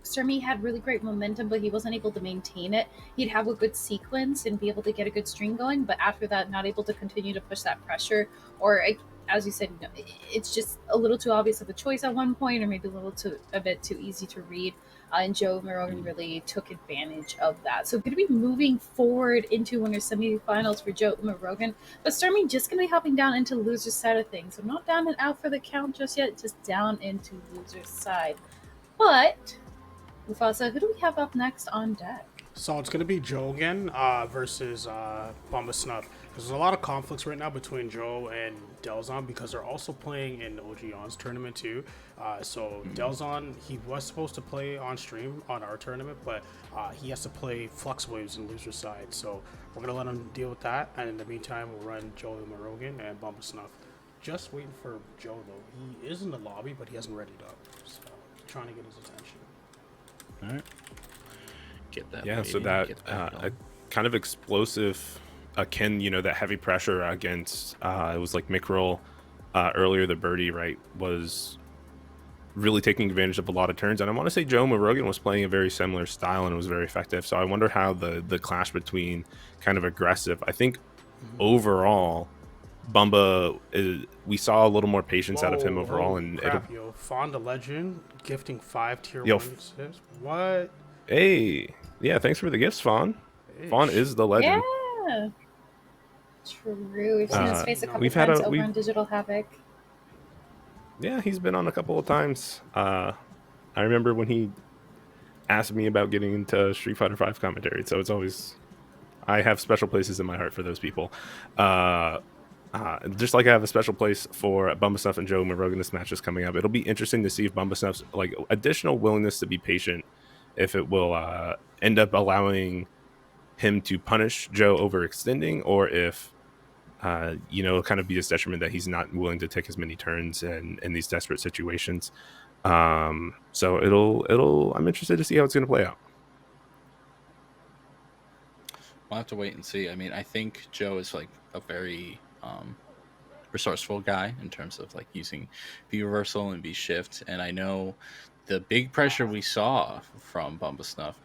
Surmi had really great momentum, but he wasn't able to maintain it. He'd have a good sequence and be able to get a good string going, but after that, not able to continue to push that pressure. Or, as you said, it's just a little too obvious of a choice at one point, or maybe a bit too easy to read. And Joe Morogan really took advantage of that. So, going to be moving forward into winter semifinals for Joe Morogan, but Surmi just going to be hopping down into loser's side of things. So, not down and out for the count just yet, just down into loser's side. But Mufasa, who do we have up next on deck? So it's going to be Joe again versus Bomba Snuff. There's a lot of conflicts right now between Joe and Delzon because they're also playing in OGON's tournament too. Delzon, he was supposed to play on stream on our tournament, but he has to play Flux Waves in loser side. So we're going to let him deal with that. And in the meantime, we'll run Joe Morogan and Bomba Snuff. Just waiting for Joe though. He is in the lobby, but he hasn't readied up. So trying to get his attention. All right. Get that. Yeah, so that a kind of explosive, akin, that heavy pressure against, it was like Mikroll earlier, the birdie, right, was really taking advantage of a lot of turns. And I want to say Joe Morogan was playing a very similar style and it was very effective. So I wonder how the clash between kind of aggressive, I think overall, Bumba, we saw a little more patience out of him overall. And crap, Fawn the Legend gifting 5 tier 1 assists. What? Hey, yeah, thanks for the gifts, Fawn. Fawn is the legend. Yeah, true. We've seen his face a couple times over on Digital Havoc. Yeah, he's been on a couple of times. I remember when he asked me about getting into Street Fighter 5 commentary, so it's always, I have special places in my heart for those people. Just like I have a special place for Bumba Snuff and Joe Morogan. This match is coming up. It'll be interesting to see if Bumba Snuff's like additional willingness to be patient, if it will end up allowing him to punish Joe overextending, or if kind of be his detriment that he's not willing to take as many turns in these desperate situations. So I'm interested to see how it's going to play out. We'll have to wait and see. I mean, I think Joe is like a very resourceful guy in terms of like using V reversal and V shift, and I know the big pressure we saw from Bumba Snuff.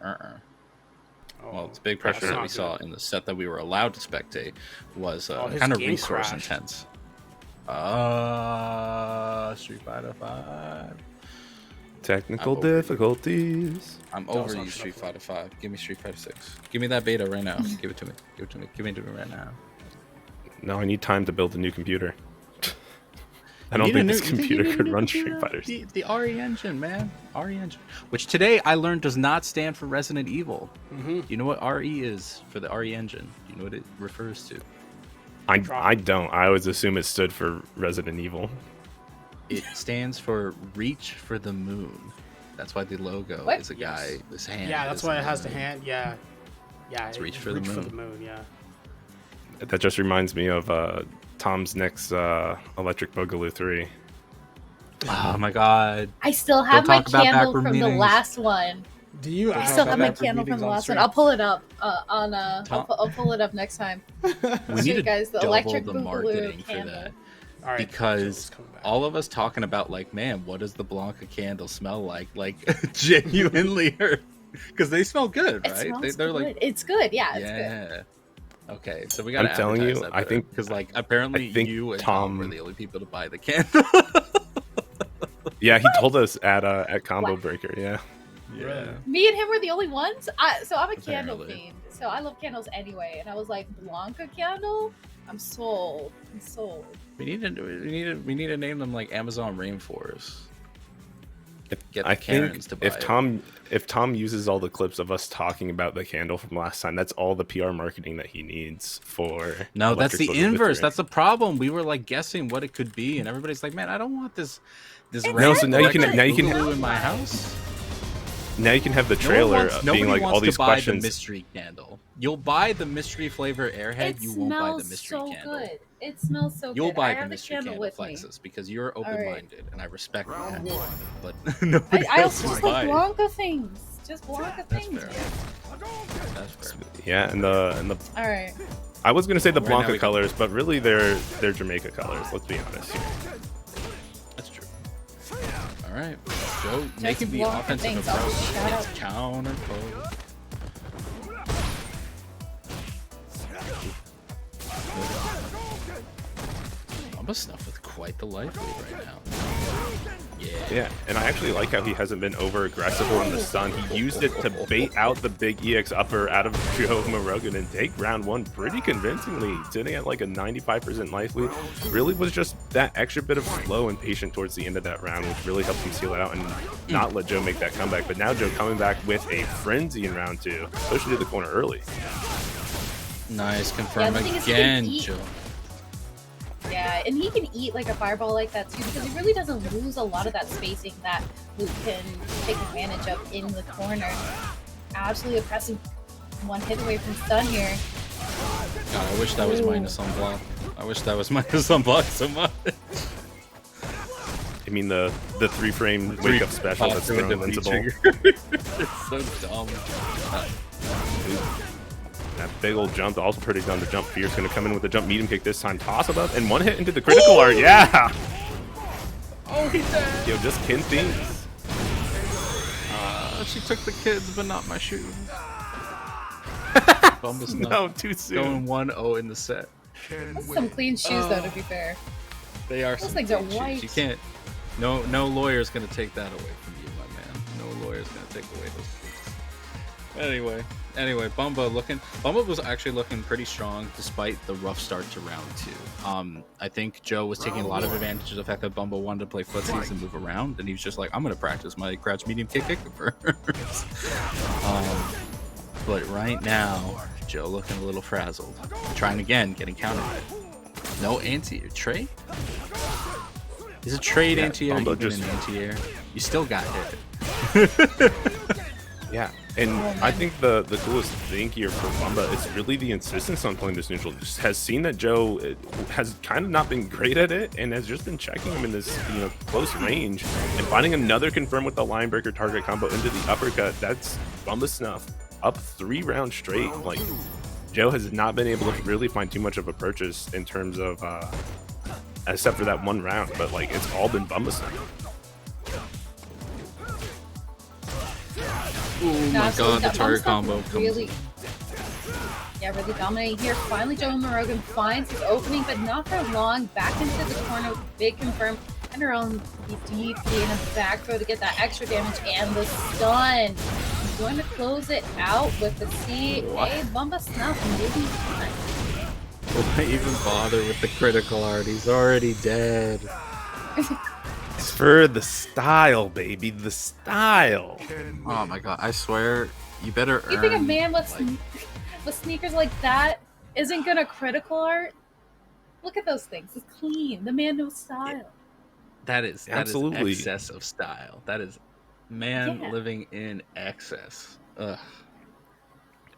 Well, the big pressure that we saw in the set that we were allowed to spectate was kind of resource intense. Street Fighter 5. Technical difficulties. I'm over you, Street Fighter 5. Give me Street Fighter 6. Give me that beta right now. Give it to me. Give it to me. Give it to me right now. No, I need time to build a new computer. I don't think this computer could run Street Fighters. The RE engine, man. RE engine. Which today I learned does not stand for Resident Evil. Mm-hmm. You know what RE is for the RE engine? You know what it refers to? I don't. I always assume it stood for Resident Evil. It stands for Reach for the Moon. That's why the logo What? is a guy. This hand. Yeah, that's is why the it has the moon. hand. Yeah, yeah. It's Reach for the Moon. Yeah. That just reminds me of Tom's next Electric Boogaloo 3. Oh my god. I still have Don't my talk about candle backroom from the meetings. last one. Do you? I still have my candle from the last one. I'll pull it up I'll pull it up next time. We Show need you to guys the double electric the boogaloo marketing for candle. that. All right, Because Joe's coming back. all of us talking about like, man, what does the Blanca candle smell like? Like genuinely hurt. Because they smell good, It right? smells They're good. like, It's good. Yeah, it's good. yeah. Okay, so we gotta. I'm telling you, that I think- because like apparently I think you and Tom were Tom- the only people to buy the candle. Yeah, he told us at Combo What? Breaker. Yeah. Yeah. Me and him were the only ones. So I'm a candle Apparently. fiend. So I love candles anyway. And I was like, Blanca candle? I'm sold. I'm sold. We need to name them like Amazon Rainforest. Get the I Karens think to buy it. if Tom uses all the clips of us talking about the candle from last time, that's all the PR marketing that he needs for. No, that's Electric the Boogaloo inverse. 3. That's the problem. We were like guessing what it could be, and everybody's like, "Man, I don't want this No, so now you can- electric now you can- boogaloo in my house." Now you can have the No trailer one wants, nobody being like wants all these to buy questions. the mystery candle. You'll buy the mystery flavor airhead. It You won't buy the smells mystery so candle. good. It smells so You'll good. buy I the have mystery candle candle, with me. Flexus, because you're right. open-minded, and I respect that. But nobody I else also will just buy like it. Blanca things. Just Blanca That's things. fair. That's fair. Yeah, and the All right. I was gonna say the Right now Blanca we can- colors, but really they're Jamaica colors. Let's be honest here. That's true. All right, Joe, making the Blanca offensive things. I'll approach. just shout It's out. counter pose. Bumba Snuff with quite the life lead right now. Yeah, and I actually like how he hasn't been over aggressive on the stun. He used it to bait out the big EX upper out of Joe Morogan and take round one pretty convincingly, sitting at like a 95% life lead. Really was just that extra bit of slow and patient towards the end of that round, which really helped him seal it out and not let Joe make that comeback. But now Joe coming back with a frenzy in round two, especially to the corner early. Nice, confirm the thing is he can again, eat. Joe. Yeah, and he can eat like a fireball like that too because he really doesn't lose a lot of that spacing that Luke can take advantage of in the corner. Absolutely oppressive. One hit away from stun here. God, I wish that was minus on block. I wish that was minus on block so much. I mean, the 3-frame wake up special that's still invincible. It's so dumb. That big old jump, also pretty done. The jump fierce going to come in with the jump medium kick this time. Toss it up and one hit into the critical art. Yeah. Oh, he died. Yo, just Ken things. She took the kids, but not my shoes. Bumba's No, too soon. going 1-0 in the set. That's some clean shoes though, to be fair. They are Those some things are great shoes. white. You can't. No lawyer's gonna take that away from you, my man. No lawyer's gonna take away those shoes. Anyway, Bumba was actually looking pretty strong despite the rough start to round two. I think Joe was taking a lot of advantage of the fact that Bumba wanted to play footsies and move around, and he was just like, I'm gonna practice my crouch medium kick first. But right now, Joe looking a little frazzled. Trying again, getting countered. No anti-air. Trade? Is a trade Yeah, anti-air Bumba even just- an anti-air? You still got hit. Yeah, and I think the coolest thing here for Bumba is really the insistence on playing this neutral. Just has seen that Joe has kind of not been great at it and has just been checking him in this close range and finding another confirm with the line breaker target combo into the uppercut. That's Bumba Snuff up 3 rounds straight. Like Joe has not been able to really find too much of a purchase in terms of except for that one round, but like it's all been Bumba Snuff. Oh my god, the target combo comes really dominating here. Finally, Joe Morogan finds his opening, but not for long. Back into the corner, big confirm, and her own DP in a back throw to get that extra damage and the stun. He's going to close it out with the CA Bumba Snuff maybe fine. Why even bother with the critical art? He's already dead. It's for the style, baby, the style. Oh my god, I swear, you better You think a earn, man with like, with sneakers like that isn't gonna critical art? Look at those things. It's clean. The man knows style. that is Absolutely. excess of style. That is man Yeah. living in excess. Ugh.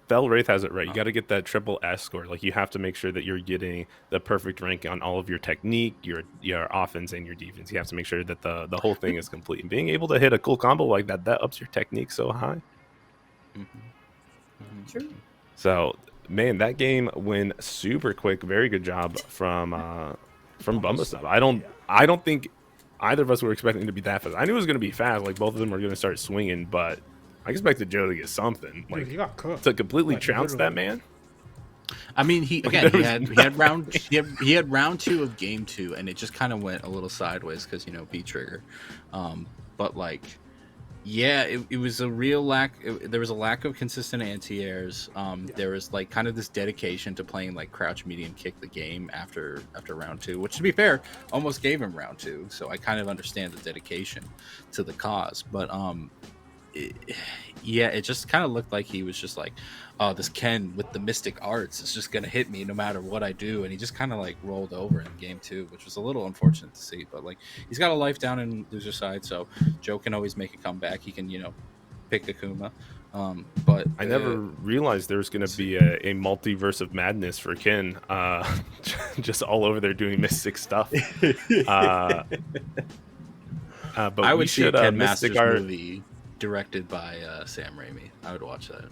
Bell Wraith has it right. You got to get that triple S score. Like, you have to make sure that you're getting the perfect rank on all of your technique, your offense, and your defense. You have to make sure that the whole thing is complete. And being able to hit a cool combo like that ups your technique so high. True. So, man, that game went super quick. Very good job from Bumba Sub. I don't think either of us were expecting it to be that fast. I knew it was going to be fast. Like, both of them were going to start swinging, but I expected Joe to get something. Like, Dude, he got cooked. to completely Like, trounce that literally. man. I mean, he had round 2 of game 2, and it just kind of went a little sideways because B trigger, but like, yeah, it was a real lack. There was a lack of consistent anti-airs. There was like kind of this dedication to playing like crouch medium kick the game after round 2, which to be fair, almost gave him round 2. So I kind of understand the dedication to the cause, but it just kind of looked like he was just like, oh, this Ken with the mystic arts is just gonna hit me no matter what I do, and he just kind of like rolled over in game 2, which was a little unfortunate to see. But like, he's got a life down in loser side, so Joe can always make a comeback. He can pick Akuma. But I never realized there was going to be a multiverse of madness for Ken, just all over there doing mystic stuff. But I we would see a should Ken mystic Masters art. movie directed by Sam Raimi. I would watch that.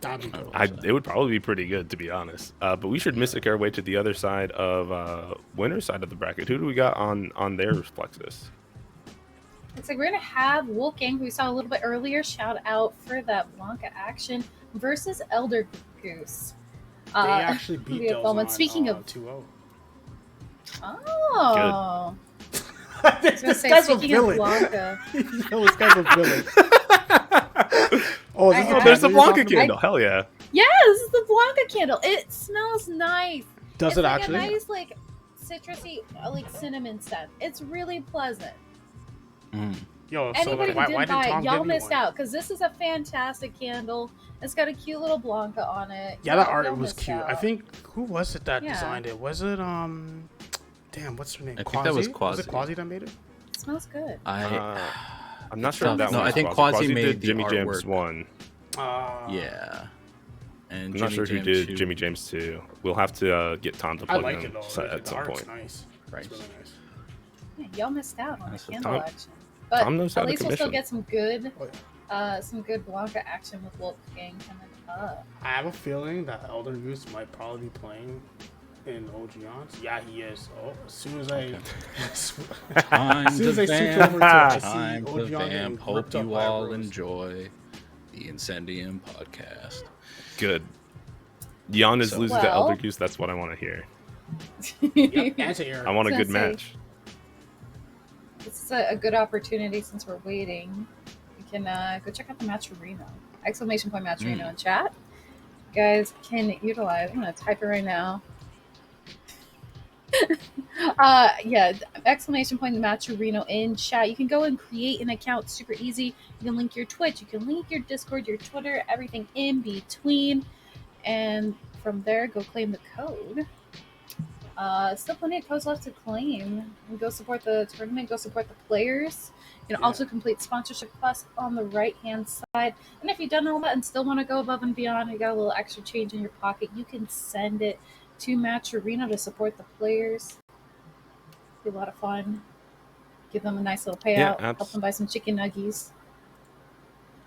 That'd be cool. It would probably be pretty good, to be honest. But we should mystic our way to the other side of winner's side of the bracket. Who do we got on their Plexus? Looks like we're gonna have Wolfgang, who we saw a little bit earlier. Shout out for that Blanca action versus Elder Goose. They actually beat those on Speaking of 2-0. Oh, this I was gonna say, guy's a speaking of villain. Blanca, Yo, this guy's a villain. Oh, is this I- There's the candle you're Blanca talking about? candle. Hell yeah. yeah, this is the Blanca candle. It smells nice. Does It's it like actually? a nice, like citrusy, like cinnamon scent. It's really pleasant. Yo, so Anybody why who didn't didn't buy Tom it, y'all give me missed one? out because this is a fantastic candle. It's got a cute little Blanca on it. Yeah, that Y'all art was missed cute. I out. think who was it that Yeah. designed it? Was it damn, what's her name? I think that was Was Quasi. it Quasi that made it? It smells good. I'm not sure if that No, one I was think Quasi. Quasi Quasi made did the Jimmy James artwork. 1. Yeah. And I'm not sure who Jam did 2. Jimmy James 2. We'll have to get Tom to I plug like in it though. at The some art's point. nice. Right. It's really nice. Yeah, y'all missed out on Nice. the candle Tom- action. But Tom knows how at to least we'll still commission. get Oh, some good Blanca action with Wolfgang coming up. I have a feeling that Elder Goose might probably be playing in OGons. Yeah, he is. Oh, as soon as I Time as soon to as I switch vamp. over to it, I see Time to OGon getting vamp. Hope ripped up you by a all rose. enjoy the Incendium podcast. Good. Jan is So- losing to Well- Elder Goose. That's what I want to hear. Yep, anti-air. I want a I was good gonna say- match. This is a good opportunity since we're waiting. You can go check out the Matcherino. Exclamation point Matcherino in chat. You guys can utilize. I'm gonna type it right now. Yeah, exclamation point Matcherino in chat. You can go and create an account super easy. You can link your Twitch, you can link your Discord, your Twitter, everything in between. And from there, go claim the code. Still plenty of codes left to claim. And go support the tournament, go support the players. You can also complete sponsorship quests on the right hand side. And if you've done all that and still want to go above and beyond, you got a little extra change in your pocket, you can send it to Match Arena to support the players. Be a lot of fun. Give them a nice little payout. Help them buy some chicken nuggies.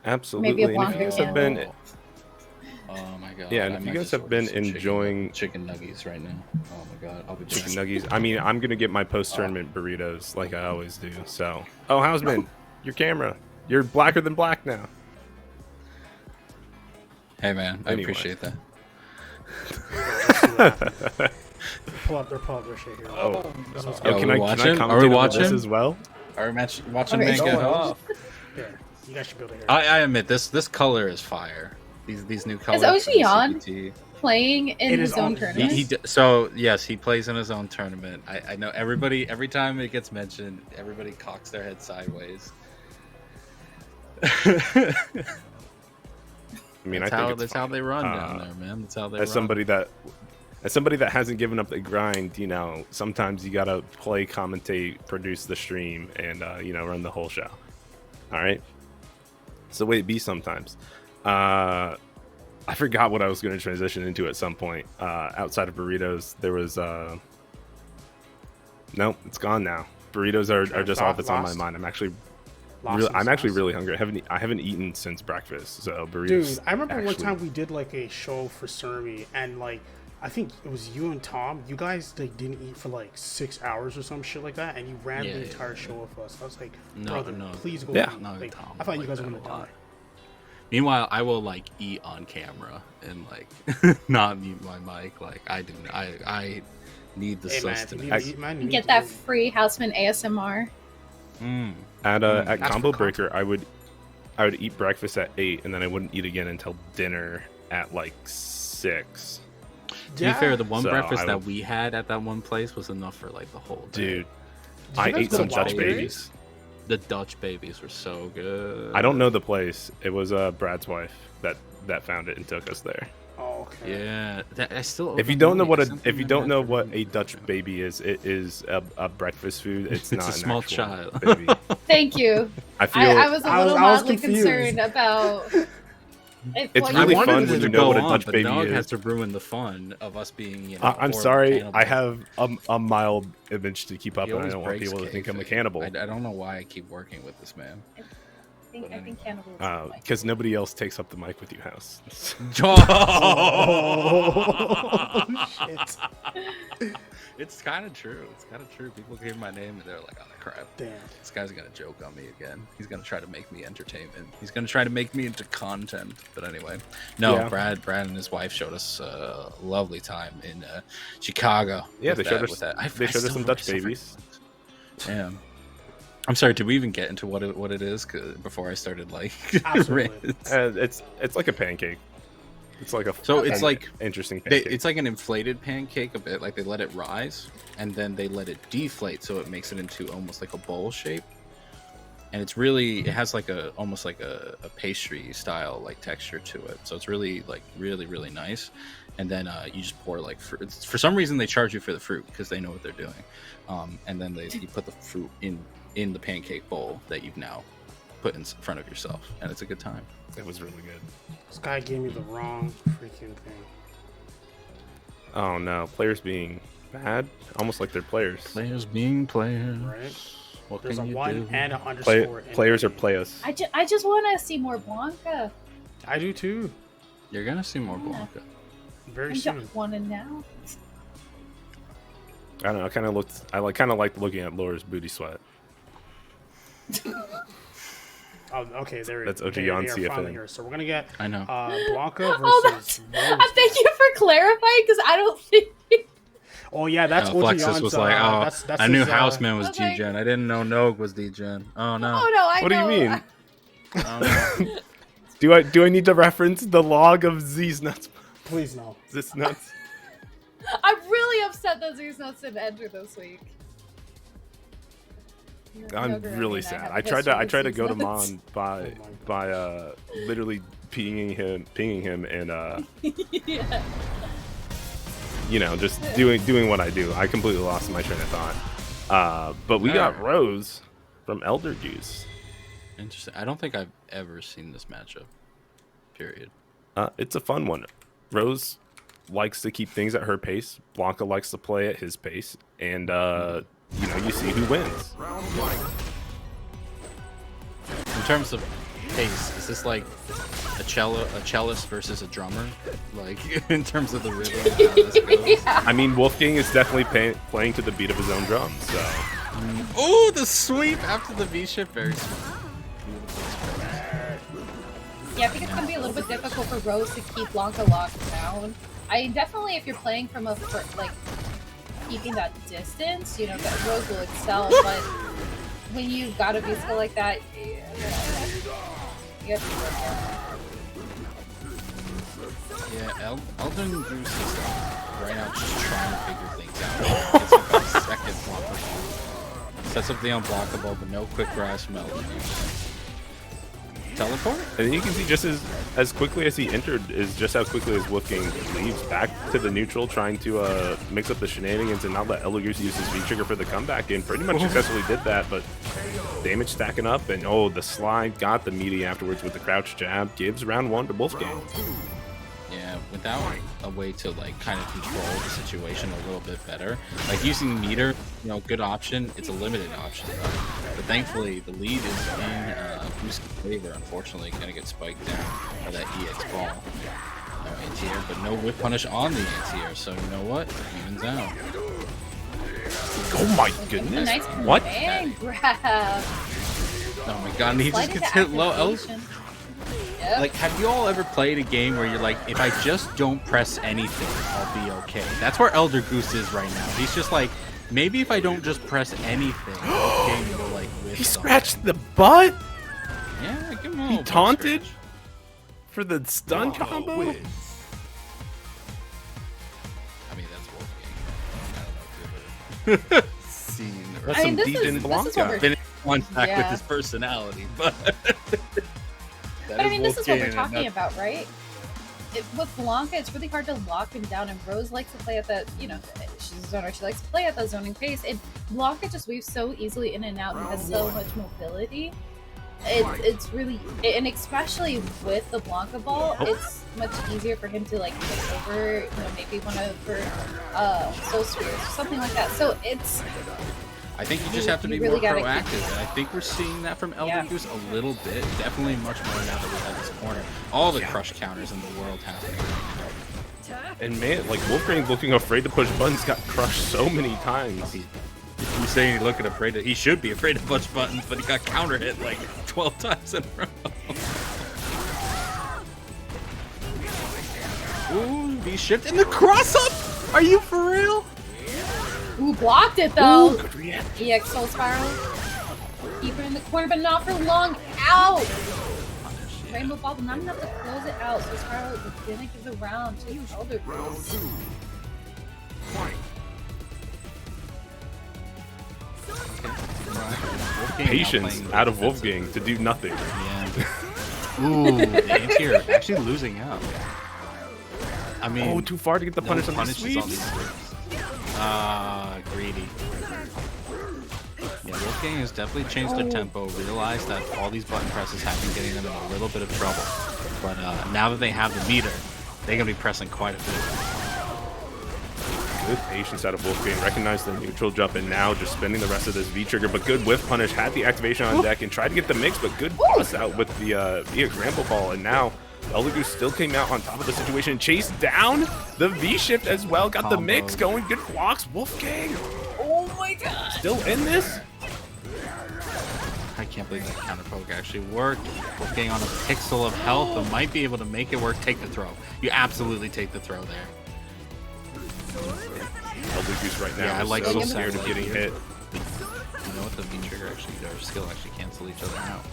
Absolutely. Maybe a And if you Blanca guys have been, candle. Oh my god. Yeah, and I if you might guys just have order been some enjoying- chicken nuggies right now. Oh my god. I'll be chicken nuggies. I mean, I'm gonna get my post-tournament burritos like I always do. So, oh, Houseman, your camera. You're blacker than black now. Hey man, I Anyway. appreciate that. Pull up their shit here. Oh, This one's Yo, good. can we I watching? commentate Are we over watching? this as well? Are we watching Okay, Manga? go Oh. Here, you guys should be able to hear. I admit this color is fire. These new colors. OG from the on? CPT. Playing in It his is own on- tournament. So yes, he plays in his own tournament. I know everybody. Every time it gets mentioned, everybody cocks their head sideways. I mean, That's I think how it's that's how fine. they run down there, man. That's how they run. As somebody that as somebody that hasn't given up the grind, you know, sometimes you gotta play, commentate, produce the stream, and you know, run the whole show. All right. It's the way it be sometimes. I forgot what I was going to transition into at some point. Outside of burritos, there was no, it's gone now. Burritos are just all that's on my mind. I'm actually really hungry. I haven't eaten since breakfast, so burritos. Dude, I remember one time we did like a show for Surmy, and like I think it was you and Tom. You guys like didn't eat for like 6 hours or some shit like that, and you ran the entire show with us. I was like, brother, please go eat. No, like, Tom, I thought you like guys were that gonna a lot. die. Meanwhile, I will like eat on camera and like not mute my mic. Like I need the sustenance. You get that free Houseman ASMR. At Combo Breaker, I would eat breakfast at 8, and then I wouldn't eat again until dinner at like 6. To be fair, the one breakfast that we had at that one place was enough for like the whole day. Dude, I ate some Dutch babies. The Dutch babies were so good. I don't know the place. It was Brad's wife that found it and took us there. Oh, okay. Yeah, I still. If you don't know what a Dutch baby is, it is a breakfast food. It's not a an small actual child. baby. Thank you. I was a little mildly confused. concerned about. It's really fun when you know what a Dutch baby is. is. Has to ruin the fun of us being. You know, I'm sorry. cannibals. I have a mild image to keep up, and I don't want people to think I'm a cannibal. I don't know why I keep working with this man. I think cannibalism. Because nobody else takes up the mic with you, House. Shit. It's kind of true. It's kind of true. People hear my name and they're like, "Oh, crap! Damn. This guy's gonna joke on me again. He's gonna try to make me entertainment. He's gonna try to make me into content." But anyway, no. Yeah. Brad and his wife showed us a lovely time in Chicago. Yeah, they showed us some Dutch babies. Yeah. I'm sorry. Did we even get into what it is? 'Cause before I started like, it's like a pancake. It's like it's like interesting pancake. It's like an inflated pancake a bit. Like they let it rise and then they let it deflate, so it makes it into almost like a bowl shape. And it has like almost like a pastry style like texture to it. So it's really really nice. And then you just pour like fruit. For some reason they charge you for the fruit because they know what they're doing. And then you put the fruit in the pancake bowl that you've now put in front of yourself, and it's a good time. It was really good. This guy gave me the wrong freaking thing. Oh no, players being bad, almost like they're players. Players being players. Right. What There's can a you 1 do? and a underscore. Players are players. I just want to see more Blanca. I do too. You're gonna see more Blanca. Very I soon. don't want to now. I don't know. I kind of liked looking at Laura's booty sweat. Oh, okay, there. That's OG they on are CFN. finally here. So we're gonna get. I know. Blanca Oh, versus. thank you for clarifying, because I don't think. Oh yeah, that's OG Flexus was like, "Oh, that's I knew his, Houseman was Okay. G-Gen. I didn't know Nogue was D-Gen. Oh no. Oh no, I What do know. you mean? Oh, Do I need to reference the log of Z's nuts? Please no. This nuts. I'm really upset that Zeus Nuts didn't enter this week. I'm really sad. I tried to go to Mon by literally pinging him and Yeah. you know, just doing what I do. I completely lost my train of thought. But we got Rose from Elder Juice. interesting. I don't think I've ever seen this matchup. Period. It's a fun one. Rose likes to keep things at her pace. Blanca likes to play at his pace, and you know, you see who wins. In terms of pace, is this like a cellist versus a drummer? Like in terms of the rhythm, how this goes? Yeah. I mean, Wolfgang is definitely playing to the beat of his own drum. So, Oh, the sweep after the V-shift, very smart. Yeah, I think it's gonna be a little bit difficult for Rose to keep Blanca locked down. I definitely, if you're playing from like keeping that distance, you know, that Rose will excel. But when you've got a V-skill like that, you have to work hard. Yeah, Elden Juice is right now just trying to figure things out. It's like a second blocker. Sets up the unblockable, but no quick grass from Elden Juice. teleport. And then you can see just as quickly as he entered is just how quickly as Wolfgang leaves back to the neutral, trying to mix up the shenanigans and not let Eldergoose use his V-trigger for the comeback, and pretty much successfully did that, but damage stacking up, and oh, the slide got the meaty afterwards with the crouch jab, gives round 1 to Wolfgang. Yeah, without a way to like kind of control the situation a little bit better, like using meter, you know, good option. It's a limited option, but thankfully the lead is in Goose's favor. Unfortunately, gonna get spiked down by that EX ball. No anti-air, but no whip punish on the anti-air. So you know what? Evens out. Oh my goodness! Nice What? grab. Oh my god! And he just gets hit low. Yep. Like, have you all ever played a game where you're like, if I just don't press anything, I'll be okay? That's where Elder Goose is right now. He's just like, maybe if I don't just press anything, the game will like whip. He scratched the butt. Yeah, give him a He little taunted scratch. for the stun combo. I mean, that's Wolfgang. I don't know if you've ever seen or That's I some mean, Dejan this is what Blanca. we're- been in contact Yeah. with his personality, but. But I mean, this is what we're talking about, right? With Blanca, it's really hard to lock him down, and Rose likes to play at that, you know, she's a zoner, she likes to play at that zoning pace, and Blanca just weaves so easily in and out and has so much mobility. It's really, and especially with the Blanca ball, it's much easier for him to like take over, you know, maybe one of her soul spheres or something like that. So it's, I think you just have to be You really more gotta proactive, and I think we're seeing that from Elder Yeah. Goose a little bit. Definitely much more now that we have this corner. All the crush counters in the world happening right now. And man, like Wolfgang looking afraid to push buttons, got crushed so many times. He's saying he looking afraid to, he should be afraid to push buttons, but he got counter hit like 12 times in a row. Ooh, he shift in the cross up! Are you for real? ooh, blocked it though. Ooh, good react. EX Soul Spiral. Keep her in the corner, but not for long. Out! Rainbow Ball, but not enough to close it out. So Spiral is gonna give the round to Elder Goose. Wolfgang Patience now playing out of defensive. Wolfgang to do nothing. Yeah. Ooh, the anti-air actually losing out. I mean, Oh, too far to get the no punish on the punishes on sweeps. these sweeps. Greedy. Yeah, Wolfgang has definitely changed their tempo, realized that all these button presses have been getting them in a little bit of trouble. But now that they have the meter, they're going to be pressing quite a bit. Good patience out of Wolfgang. Recognized the neutral jump and now just spending the rest of this V-trigger. But good whiff punish. Had the activation on deck and tried to get the mix, but good bust out with the Rambo ball. And now Elder Goose still came out on top of the situation. Chased down the V-shift as well. Got the mix going. Good blocks. Wolfgang Oh my god! still in this. I can't believe that counter poke actually worked. Wolfgang on a pixel of health, but might be able to make it work. Take the throw. You absolutely take the throw there. Elder Goose right now Yeah, I is like so so scared of getting hit. You know what, the V-trigger actually, their skill actually cancel each other out.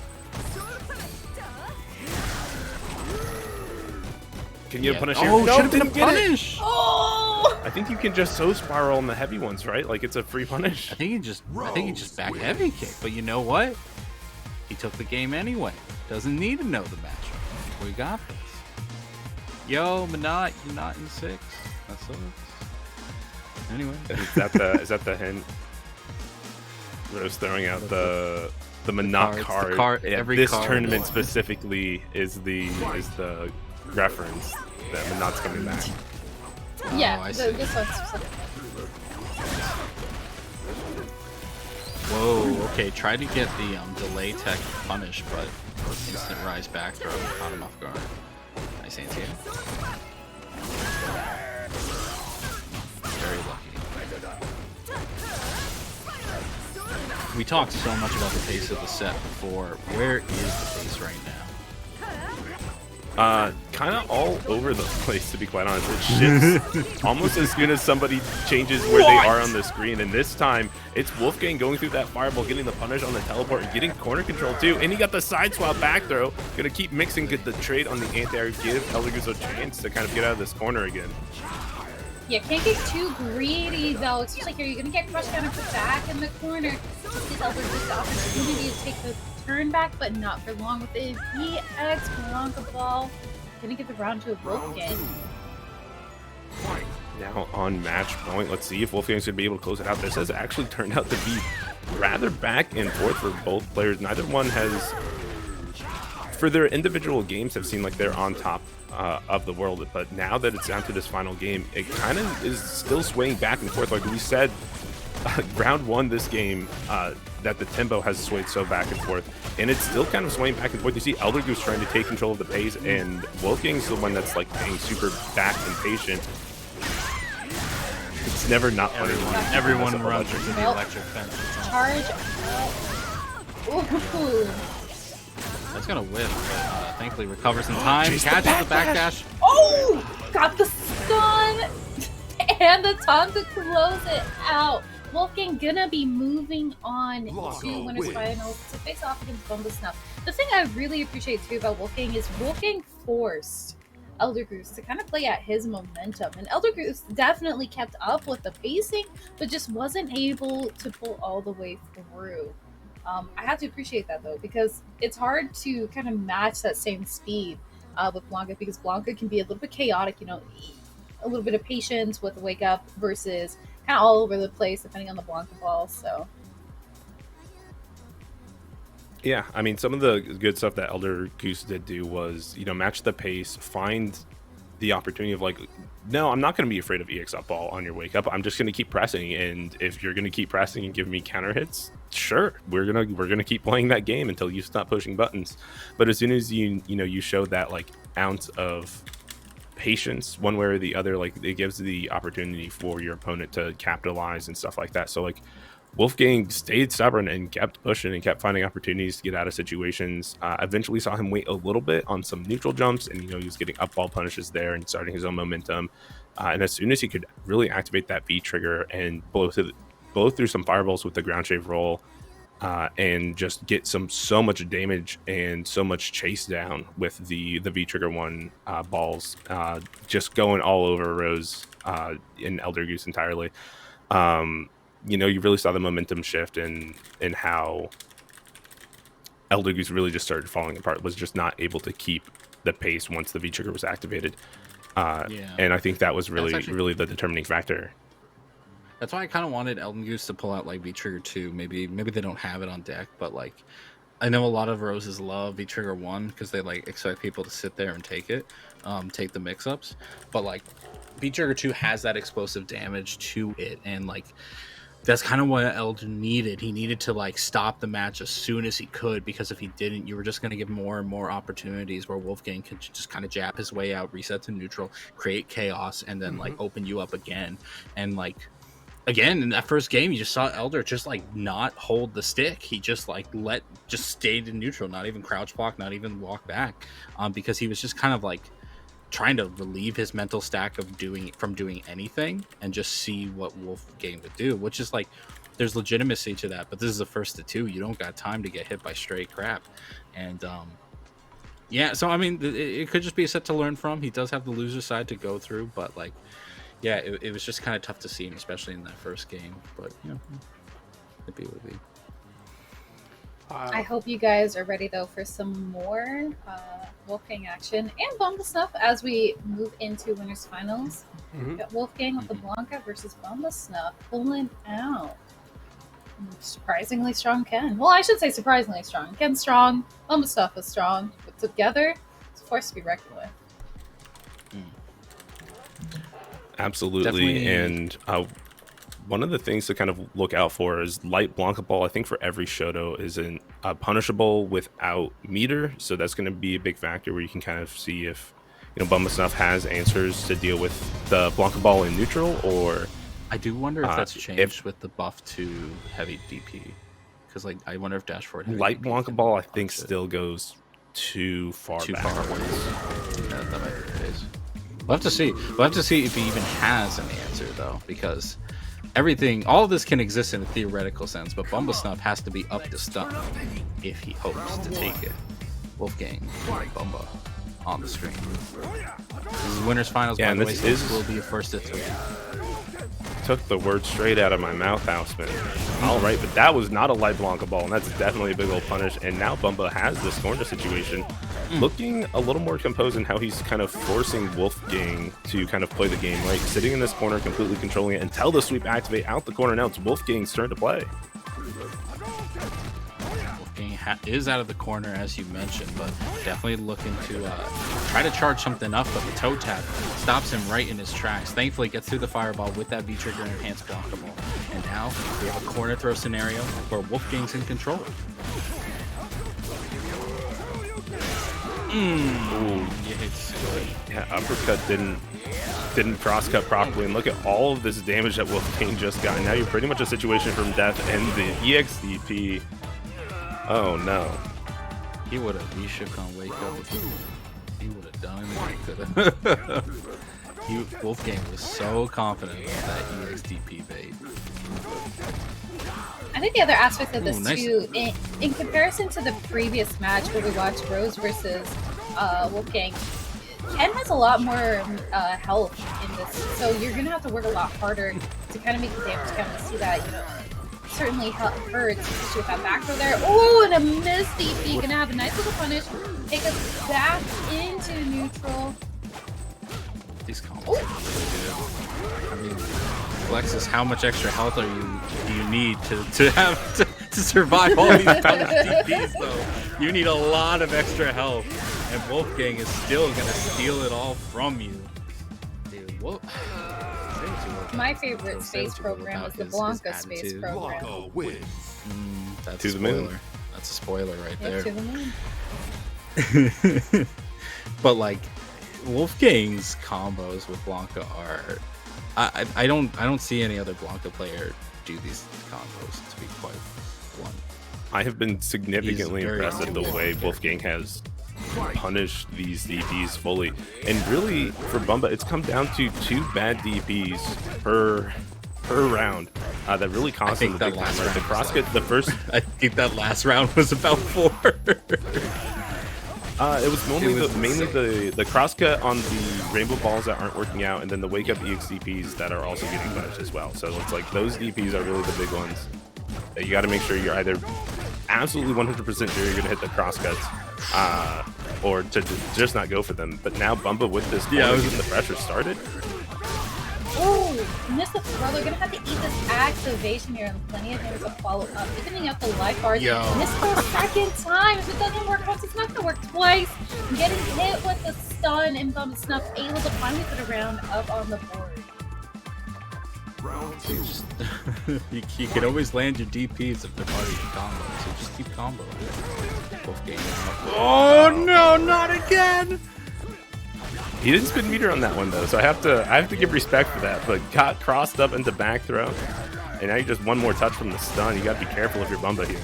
Can you punish here? Oh, No, should have been a didn't get it. punish! Oh! I think you can just so spiral on the heavy ones, right? Like it's a free punish. I think he just back heavy kick, but you know what? He took the game anyway. Doesn't need to know the matchup. We got this. Yo, Manat, you're not in 6. That sucks. Anyway. Is that the hint? Rose throwing out the Manat cards, card. Yeah, every this card. tournament specifically is the reference that Manat's coming back. Yeah, I see. this one's specific. Whoa, okay, tried to get the delay tech punish, but instant rise back throw caught him off guard. Nice anti. Very lucky. We talked so much about the pace of the set before. Where is the pace right now? Kind of all over the place, to be quite honest. It shifts almost as soon as somebody changes where they are on the screen. And this time, it's Wolfgang going through that fireball, getting the punish on the teleport, and getting corner control too. And he got the side swap back throw. Gonna keep mixing, get the trade on the anti-air, give Elder Goose a chance to kind of get out of this corner again. Yeah, can't get too greedy though, especially here. You're gonna get crushed down and put back in the corner. Just gives Elder Goose the opportunity to take the turn back, but not for long with the EX Blanca Ball. Gonna get the round to a Wolfgang. Now on match point, let's see if Wolfgang's going to be able to close it out. This has actually turned out to be rather back and forth for both players. Neither one has, for their individual games, have seemed like they're on top of the world. But now that it's down to this final game, it kind of is still swaying back and forth. Like we said, round one this game, that the tempo has swayed so back and forth, and it's still kind of swaying back and forth. You see Elder Goose trying to take control of the pace, and Wolfgang's the one that's like being super back and patient. It's never not funny. Everyone runs into the electric fence. Charge. Ooh. That's gonna whip. Thankfully recovers in time. Catches the backdash. Oh! Got the stun and the time to close it out. Wolfgang gonna be moving on to winners finals to face off against Bumble Snuff. The thing I really appreciate too about Wolfgang is Wolfgang forced Elder Goose to kind of play at his momentum, and Elder Goose definitely kept up with the pacing, but just wasn't able to pull all the way through. I have to appreciate that though, because it's hard to kind of match that same speed with Blanca, because Blanca can be a little bit chaotic, you know, a little bit of patience with the wake up versus kind of all over the place depending on the Blanca ball. So yeah, I mean, some of the good stuff that Elder Goose did do was, you know, match the pace, find the opportunity of like, no, I'm not going to be afraid of EX up ball on your wake up. I'm just going to keep pressing, and if you're going to keep pressing and give me counter hits, sure, we're gonna keep playing that game until you stop pushing buttons. But as soon as you show that like ounce of patience one way or the other, like it gives the opportunity for your opponent to capitalize and stuff like that. So like Wolfgang stayed stubborn and kept pushing and kept finding opportunities to get out of situations. Eventually saw him wait a little bit on some neutral jumps, and he was getting up ball punishes there and starting his own momentum. And as soon as he could really activate that V trigger and blow through some fireballs with the ground shave roll, and just get so much damage and so much chase down with the V trigger one balls, just going all over Rose in Elder Goose entirely. You really saw the momentum shift in how Elder Goose really just started falling apart, was just not able to keep the pace once the V trigger was activated. And I think that was really the determining factor. That's why I kind of wanted Elden Goose to pull out like V Trigger 2. Maybe they don't have it on deck, but like I know a lot of Roses love V Trigger 1 because they like expect people to sit there and take it, take the mix-ups. But like V Trigger 2 has that explosive damage to it, and like that's kind of what Elden needed. He needed to like stop the match as soon as he could, because if he didn't, you were just going to give more and more opportunities where Wolfgang could just kind of jab his way out, reset to neutral, create chaos, and then like open you up again. And like again, in that first game, you just saw Elder just like not hold the stick. He just like stayed in neutral, not even crouch block, not even walk back, because he was just kind of like trying to relieve his mental stack of doing anything and just see what Wolfgang would do, which is like, there's legitimacy to that. But this is the first of two. You don't got time to get hit by straight crap. And yeah, so I mean, it could just be a set to learn from. He does have the loser side to go through, but like, yeah, it was just kind of tough to see him, especially in that first game. But it'd be what it be. I hope you guys are ready though for some more Wolfgang action and Bumble Snuff as we move into winners finals. We've got Wolfgang with the Blanca versus Bumble Snuff pulling out surprisingly strong Ken. Well, I should say surprisingly strong. Ken's strong, Bumble Snuff is strong, but together it's a force to be reckoned with. Absolutely. Definitely. And one of the things to kind of look out for is light Blanca ball. I think for every Shoto is punishable without meter, so that's going to be a big factor where you can kind of see if Bumble Snuff has answers to deal with the Blanca ball in neutral, or I do wonder if that's changed with the buff to heavy DP, because like I wonder if dash forward light Blanca ball I think still goes too far back. That might be the case. We'll have to see. We'll have to see if he even has an answer though, because all of this can exist in a theoretical sense, but Bumble Snuff has to be up to stuff if he hopes to take it. Wolfgang and Bumba. on the screen. This is winners finals. Yeah, by and the way, this so is this will be a first to 3. Took the word straight out of my mouth, Houseman. All right, but that was not a light Blanca ball, and that's definitely a big old punish. And now Bumba has this corner situation, looking a little more composed in how he's kind of forcing Wolfgang to kind of play the game, right? Sitting in this corner, completely controlling it until the sweep activate out the corner. Now it's Wolfgang's turn to play. Is out of the corner, as you mentioned, but definitely looking to try to charge something up, but the toe tap stops him right in his tracks. Thankfully gets through the fireball with that V-trigger enhanced Blanca ball. And now we have a corner throw scenario where Wolfgang's in control. Yeah, uppercut didn't cross cut properly, and look at all of this damage that Wolfgang just got. Now you're pretty much a situation from death, and the EXDP. Oh no. He should come wake up. He would have done it. Wolfgang was so confident about that EXDP bait. I think the other aspect of this nice. too, in comparison to the previous match where we watched Rose versus Wolfgang, Ken has a lot more health in this, so you're gonna have to work a lot harder to kind of make the damage count. To see that, certainly hurts, especially with that back throw there. Oh, and a missed DP. Gonna have a nice little punish. Take us back into neutral. These combos are really good. I mean, Alexis, how much extra health do you need to survive all these punish DPs though? You need a lot of extra health, and Wolfgang is still gonna steal it all from you. Dude, what? My favorite space program is the Blanca space program. That's To a the moon. spoiler. That's a spoiler right Yeah, there. to the moon. But like Wolfgang's combos with Blanca are, I don't see any other Blanca player do these combos, to be quite blunt. I have been significantly He's very impressed at the way Wolfgang has punished these DPs fully. And really, for Bumba, it's come down to 2 bad DPs per round that really cost him the big time. Right? The crosscut, the first... I think that last round was about 4. It was mainly the crosscut on the rainbow balls that aren't working out, and then the wake up EXDPs that are also getting punished as well. So it's like those DPs are really the big ones. You got to make sure you're either absolutely 100% sure you're going to hit the crosscuts, or to just not go for them. But now Bumba with this, getting the pressure started. Oh, missed the throw. They're gonna have to eat this activation here, and plenty of damage to follow up. Evening out the life bars. Missed for a second time. If it doesn't work once, it's not gonna work twice. Getting hit with the stun, and Bumba Snuff able to finally put a round up on the board. You can always land your DPs if they're part of your combo, so just keep combo. Both games. Oh no, not again! He didn't spin meter on that one though, so I have to give respect for that. But got crossed up into back throw, and now you just one more touch from the stun. You got to be careful if you're Bumba here.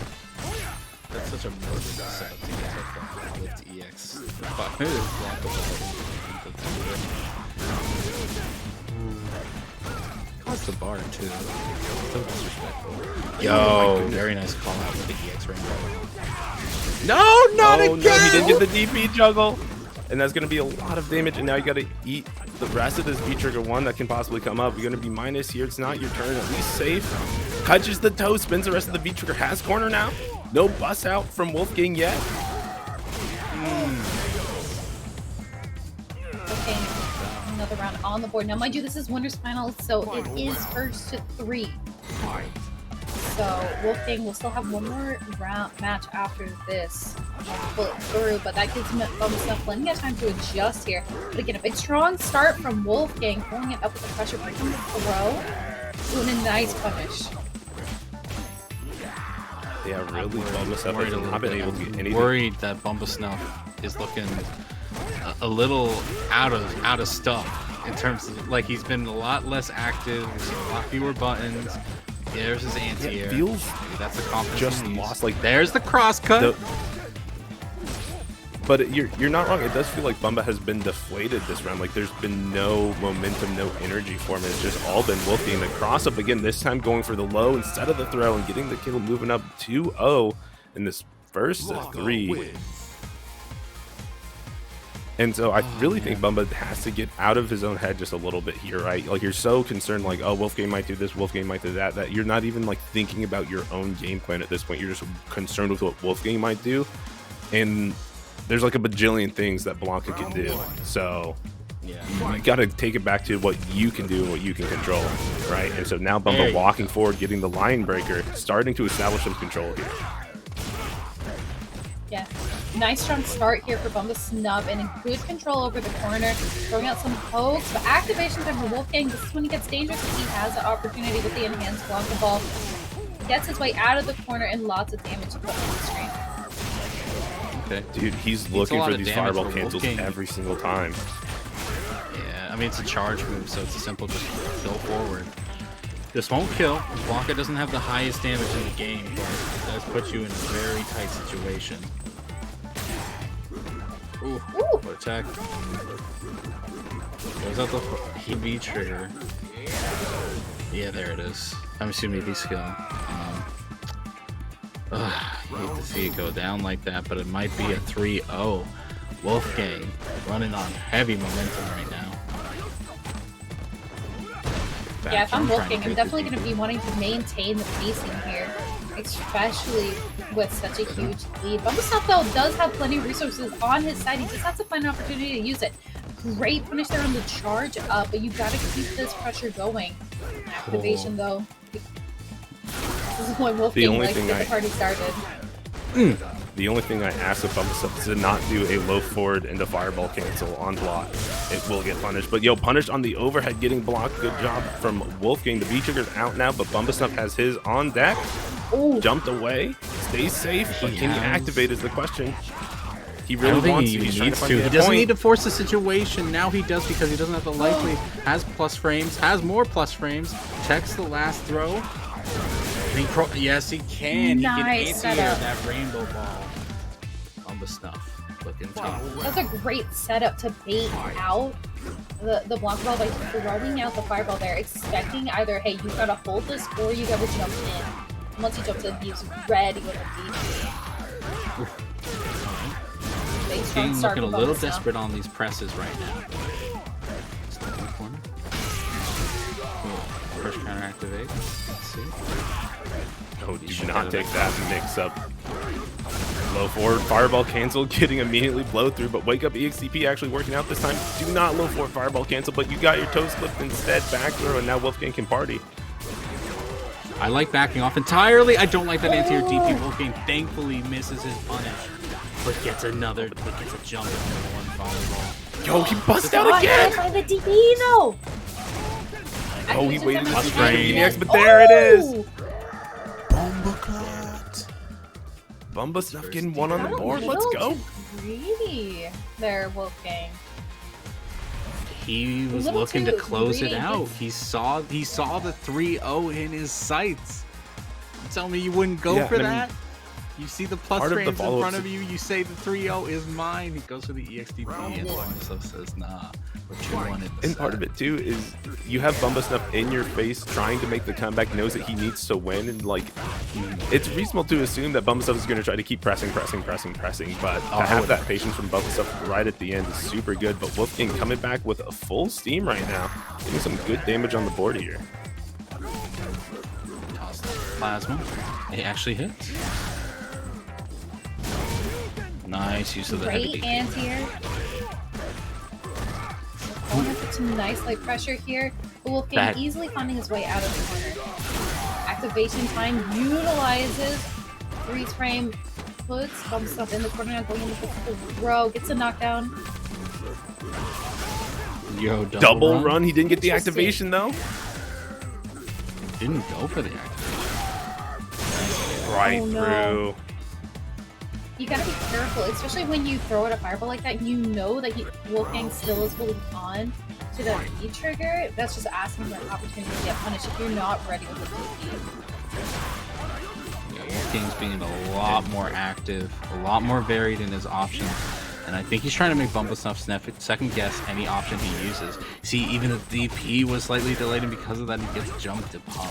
That's such a morbid setup to get from Lift EX. Caused the bar too. So disrespectful. Yo, very nice call out with the EX rainbow. No, not again! No, he didn't get the DP juggle. And that's going to be a lot of damage, and now you got to eat the rest of this V-Trigger 1 that can possibly come up. You're going to be minus here. It's not your turn. At least safe. Touches the toe, spins the rest of the V-Trigger. Has corner now. No bust out from Wolfgang yet. Okay, another round on the board. Now, mind you, this is winners finals, so it is first to 3. So Wolfgang will still have one more match after this pull it through, but that gives him plenty of time to adjust here. But again, a big strong start from Wolfgang, pulling it up with the pressure, breaking the throw, doing a nice punish. Yeah, really, Bumba Snuff has not been able to get anything. Worried that Bumba Snuff is looking a little out of stuff in terms of, like, he's been a lot less active, he's seen a lot fewer buttons. There's his anti-air. Feels maybe that's the confidence just lost. Like there's the cross cut. But you're not wrong. It does feel like Bumba has been deflated this round. Like there's been no momentum, no energy for him. It's just all been Wolfgang. The cross up again. This time going for the low instead of the throw and getting the kill, moving up 2-0 in this first 3. And so I really think Bumba has to get out of his own head just a little bit here, right? Like, you're so concerned, like, oh, Wolfgang might do this, Wolfgang might do that, that you're not even, like, thinking about your own game plan at this point. You're just concerned with what Wolfgang might do. And there's, like, a bajillion things that Blanka can do. So you got to take it back to what you can do and what you can control, right? And so now Bumba walking forward, getting the line breaker, starting to establish some control here. Yeah, nice strong start here for Bumba Snub and good control over the corner, throwing out some pokes, but activation time for Wolfgang. This is when he gets dangerous because he has the opportunity with the enhanced Blanka ball. Gets his way out of the corner and lots of damage to put on the screen. Okay. Dude, he's looking for these fireball cancels every single time. Yeah, I mean, it's a charge move, so it's a simple just go forward. This won't kill. Blanka doesn't have the highest damage in the game, but it does put you in a very tight situation. Ooh, what attack. Goes out the HB trigger. Yeah, there it is. I'm assuming HB skill. You hate to see it go down like that, but it might be a 3-0. Wolfgang running on heavy momentum right now. Yeah, if I'm Wolfgang, I'm definitely going to be wanting to maintain the pacing here, especially with such a huge lead. Bumba Snub, though, does have plenty of resources on his side. He just has to find an opportunity to use it. Great punish there on the charge up, but you got to keep this pressure going. Activation, though. This is when Wolfgang likes to get the party started. The only thing I ask of Bumba Snub is to not do a low forward into fireball cancel on block. It will get punished. But yo, punished on the overhead, getting blocked. Good job from Wolfgang. The V-trigger's out now, but Bumba Snub has his on deck. Ooh. Jumped away. Stays safe, but can he activate is the question. He really wants to. He's trying to find He doesn't need to force the situation. Now he does because he doesn't have the likely. Has plus frames. Has more plus frames. Checks the last throw. Yes, he can. Nice he can anti-air that rainbow ball. Bumba Snub looking tough. That's a great setup to bait out the Blanka ball by throwing out the fireball there, expecting either, hey, you gotta hold this or you gotta jump in. And once he jumps in, he's ready with a beat. King looking a little desperate on these presses right now. Step in the corner. First counter activate. Let's see. Oh, do not take that mix up. Low forward, fireball cancel, getting immediately blow through, but wake up EXTP actually working out this time. Do not low forward fireball cancel, but you got your toes slipped instead, back throw, and now Wolfgang can party. I like backing off entirely. I don't like that anti-air DP. Wolfgang thankfully misses his punish, but gets a jump in one volleyball. Yo, he busted out again! By the DP, though! Oh, he waited to see but there it is! Bumba Snub getting one on the board. Let's go. Greedy there, Wolfgang. He was looking to close it out. He saw the 3-0 in his sights. You tell me you wouldn't go for that? You see the plus frames in front of you. You say the 3-0 is mine. He goes for the EXDP, and Bumba Snub says, "Nah, we're 2-1 in the And part of it too is you have Bumba Snub in your face, trying to make the comeback. Knows that he needs to win, and like, it's reasonable to assume that Bumba Snub is going to try to keep pressing. But to have that patience from Bumba Snub right at the end is super good. But Wolfgang coming back with a full steam right now, getting some good damage on the board here. Toss the plasma. It actually hits. Nice use of the great anti-air. Going up with some nice light pressure here. Wolfgang easily finding his way out of the corner. Activation time utilizes freeze frame, puts Bumba Snub in the corner, now going in the throw, gets a knockdown. Yo, double run. He didn't get the activation though. Didn't go for the activation. Right through. You gotta be careful, especially when you throw out a fireball like that. You know that Wolfgang still is holding on to the V trigger. That's just asking for an opportunity to get punished if you're not ready with the V. Yeah, Wolfgang's being a lot more active, a lot more varied in his options. And I think he's trying to make Bumba Snub second guess any option he uses. See, even the DP was slightly delayed, and because of that, he gets jumped upon.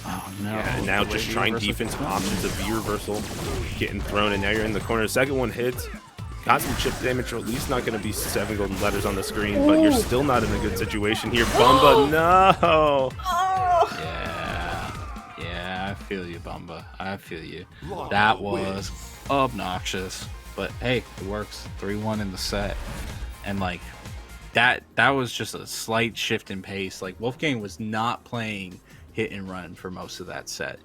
Oh no. Yeah, and now just trying defensive options of V reversal, getting thrown, and now you're in the corner. The second one hits. got some chip damage, or at least not going to be 7 golden letters on the screen, but you're still not in a good situation here. Bumba, no! Yeah, I feel you, Bumba. I feel you. That was obnoxious, but hey, it works. 3-1 in the set, and like that was just a slight shift in pace. Like Wolfgang was not playing hit and run for most of that set.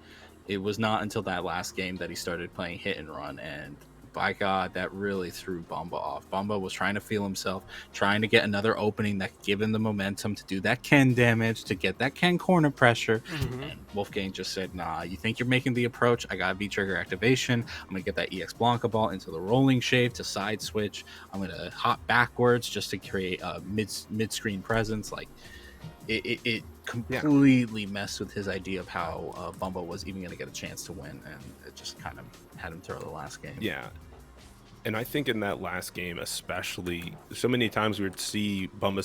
It was not until that last game that he started playing hit and run, and by God, that really threw Bumba off. Bumba was trying to feel himself, trying to get another opening that could give him the momentum to do that Ken damage, to get that Ken corner pressure. And Wolfgang just said, nah, you think you're making the approach? I got V-trigger activation. I'm going to get that EX Blanca ball into the rolling shave to side switch. I'm going to hop backwards just to create a mid-screen presence. Like, it completely messed with his idea of how Bumba was even going to get a chance to win, and it just kind of had him throw the last game. Yeah. And I think in that last game, especially, so many times we would see Bumba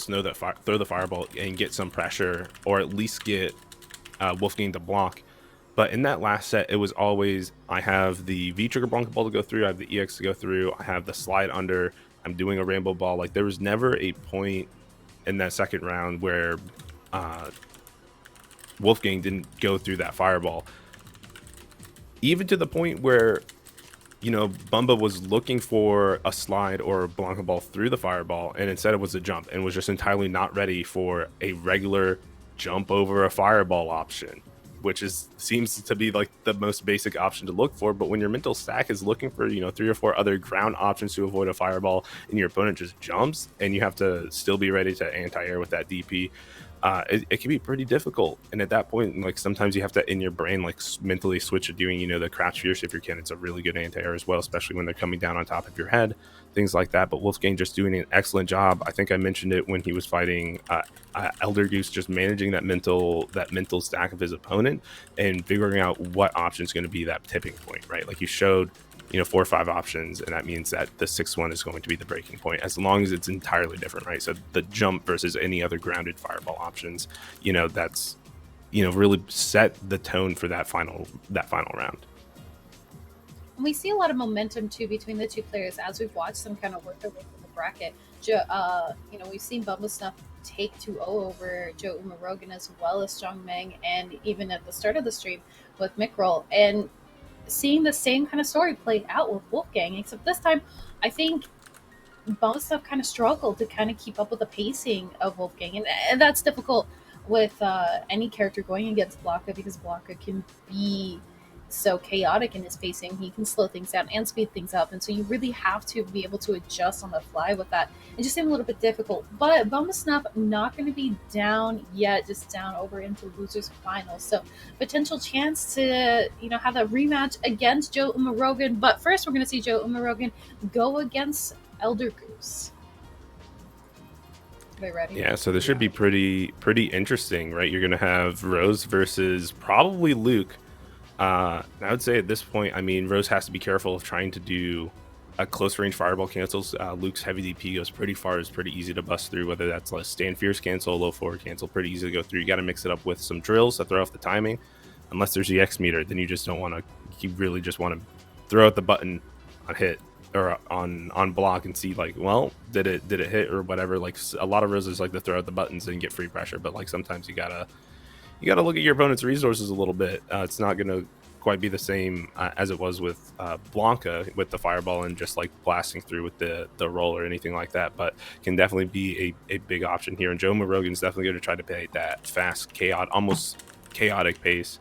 throw the fireball and get some pressure, or at least get Wolfgang to block. But in that last set, it was always, I have the V-trigger Blanca ball to go through, I have the EX to go through, I have the slide under, I'm doing a rainbow ball. Like, there was never a point in that second round where Wolfgang didn't go through that fireball. Even to the point where, you know, Bumba was looking for a slide or a Blanca ball through the fireball, and instead it was a jump, and was just entirely not ready for a regular jump over a fireball option, which seems to be like the most basic option to look for. But when your mental stack is looking for, you know, 3 or 4 other ground options to avoid a fireball, and your opponent just jumps, and you have to still be ready to anti-air with that DP, it can be pretty difficult. And at that point, like, sometimes you have to, in your brain, like, mentally switch to doing, you know, the crouch fierce if you can. It's a really good anti-air as well, especially when they're coming down on top of your head, things like that. But Wolfgang just doing an excellent job. I think I mentioned it when he was fighting Elder Goose, just managing that mental stack of his opponent and figuring out what option is going to be that tipping point, right? Like, you showed, you know, 4 or 5 options, and that means that the 6th one is going to be the breaking point, as long as it's entirely different, right? So the jump versus any other grounded fireball options, you know, that's, you know, really set the tone for that final round. And we see a lot of momentum too between the two players as we've watched them kind of work their way through the bracket. You know, we've seen Bumba Snuff take 2-0 over Joe Umarogan, as well as Zhang Meng, and even at the start of the stream with Mickroll. And seeing the same kind of story played out with Wolfgang, except this time I think Bumba Snuff kind of struggled to kind of keep up with the pacing of Wolfgang, and that's difficult with any character going against Blanca, because Blanca can be so chaotic in his pacing. He can slow things down and speed things up, and so you really have to be able to adjust on the fly with that. It just seemed a little bit difficult, but Bumba Snuff not going to be down yet, just down over into losers finals, so potential chance to, you know, have a rematch against Joe Umarogan. But first we're going to see Joe Umarogan go against Elder Goose. Are they ready? Yeah, so this should be pretty interesting, right? You're going to have Rose versus probably Luke. I would say at this point, I mean, Rose has to be careful of trying to do a close range fireball cancels. Luke's heavy DP goes pretty far, is pretty easy to bust through, whether that's a stand fierce cancel, low forward cancel, pretty easy to go through. You got to mix it up with some drills to throw off the timing. Unless there's the X meter, then you just don't want to, you really just want to throw out the button on hit or on block and see, like, well, did it hit or whatever. Like, a lot of Roses like to throw out the buttons and get free pressure, but like sometimes you gotta look at your opponent's resources a little bit. It's not going to quite be the same as it was with Blanca with the fireball and just like blasting through with the roll or anything like that, but can definitely be a big option here. And Joe Umarogan's definitely going to try to play that fast, almost chaotic pace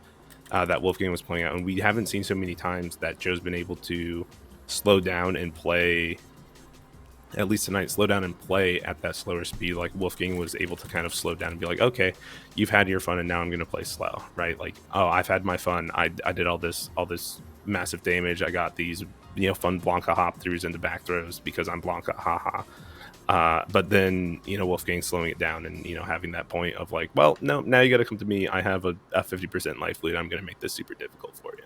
that Wolfgang was playing out. And we haven't seen so many times that Joe's been able to slow down and play, at least tonight, slow down and play at that slower speed. Like, Wolfgang was able to kind of slow down and be like, okay, you've had your fun and now I'm going to play slow, right? Like, oh, I've had my fun. I did all this massive damage. I got these, you know, fun Blanca hop throughs into back throws because I'm Blanca, haha. But then, you know, Wolfgang slowing it down and, you know, having that point of like, well, no, now you got to come to me. I have a 50% life lead. I'm going to make this super difficult for you.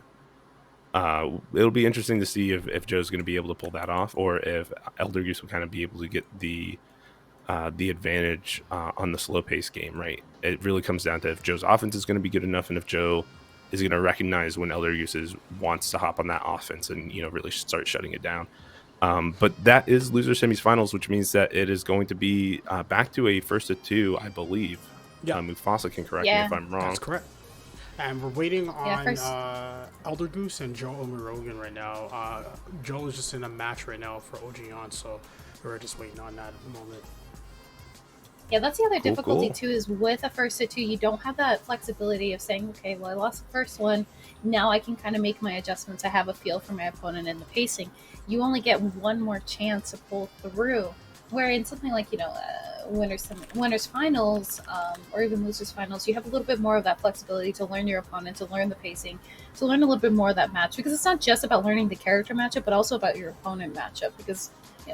It'll be interesting to see if Joe's going to be able to pull that off, or if Elder Goose will kind of be able to get the advantage on the slow pace game, right? It really comes down to if Joe's offense is going to be good enough, and if Joe is going to recognize when Elder Goose wants to hop on that offense and, you know, really start shutting it down. But that is loser semifinals, which means that it is going to be back to a first of two, I believe. Yeah. Mufasa can correct me if I'm wrong. That's correct. And we're waiting on first... Elder Goose and Joe Omerogan right now. Joe is just in a match right now for OG so we're just waiting on that at the moment. Yeah, that's the other difficulty too, is with a first to two, you don't have that flexibility of saying, okay, well, I lost the first one. Now I can kind of make my adjustments. I have a feel for my opponent and the pacing. You only get one more chance to pull through. Where in something like, winners finals, or even losers finals, you have a little bit more of that flexibility to learn your opponent, to learn the pacing, to learn a little bit more of that match. Because it's not just about learning the character matchup, but also about your opponent matchup. Because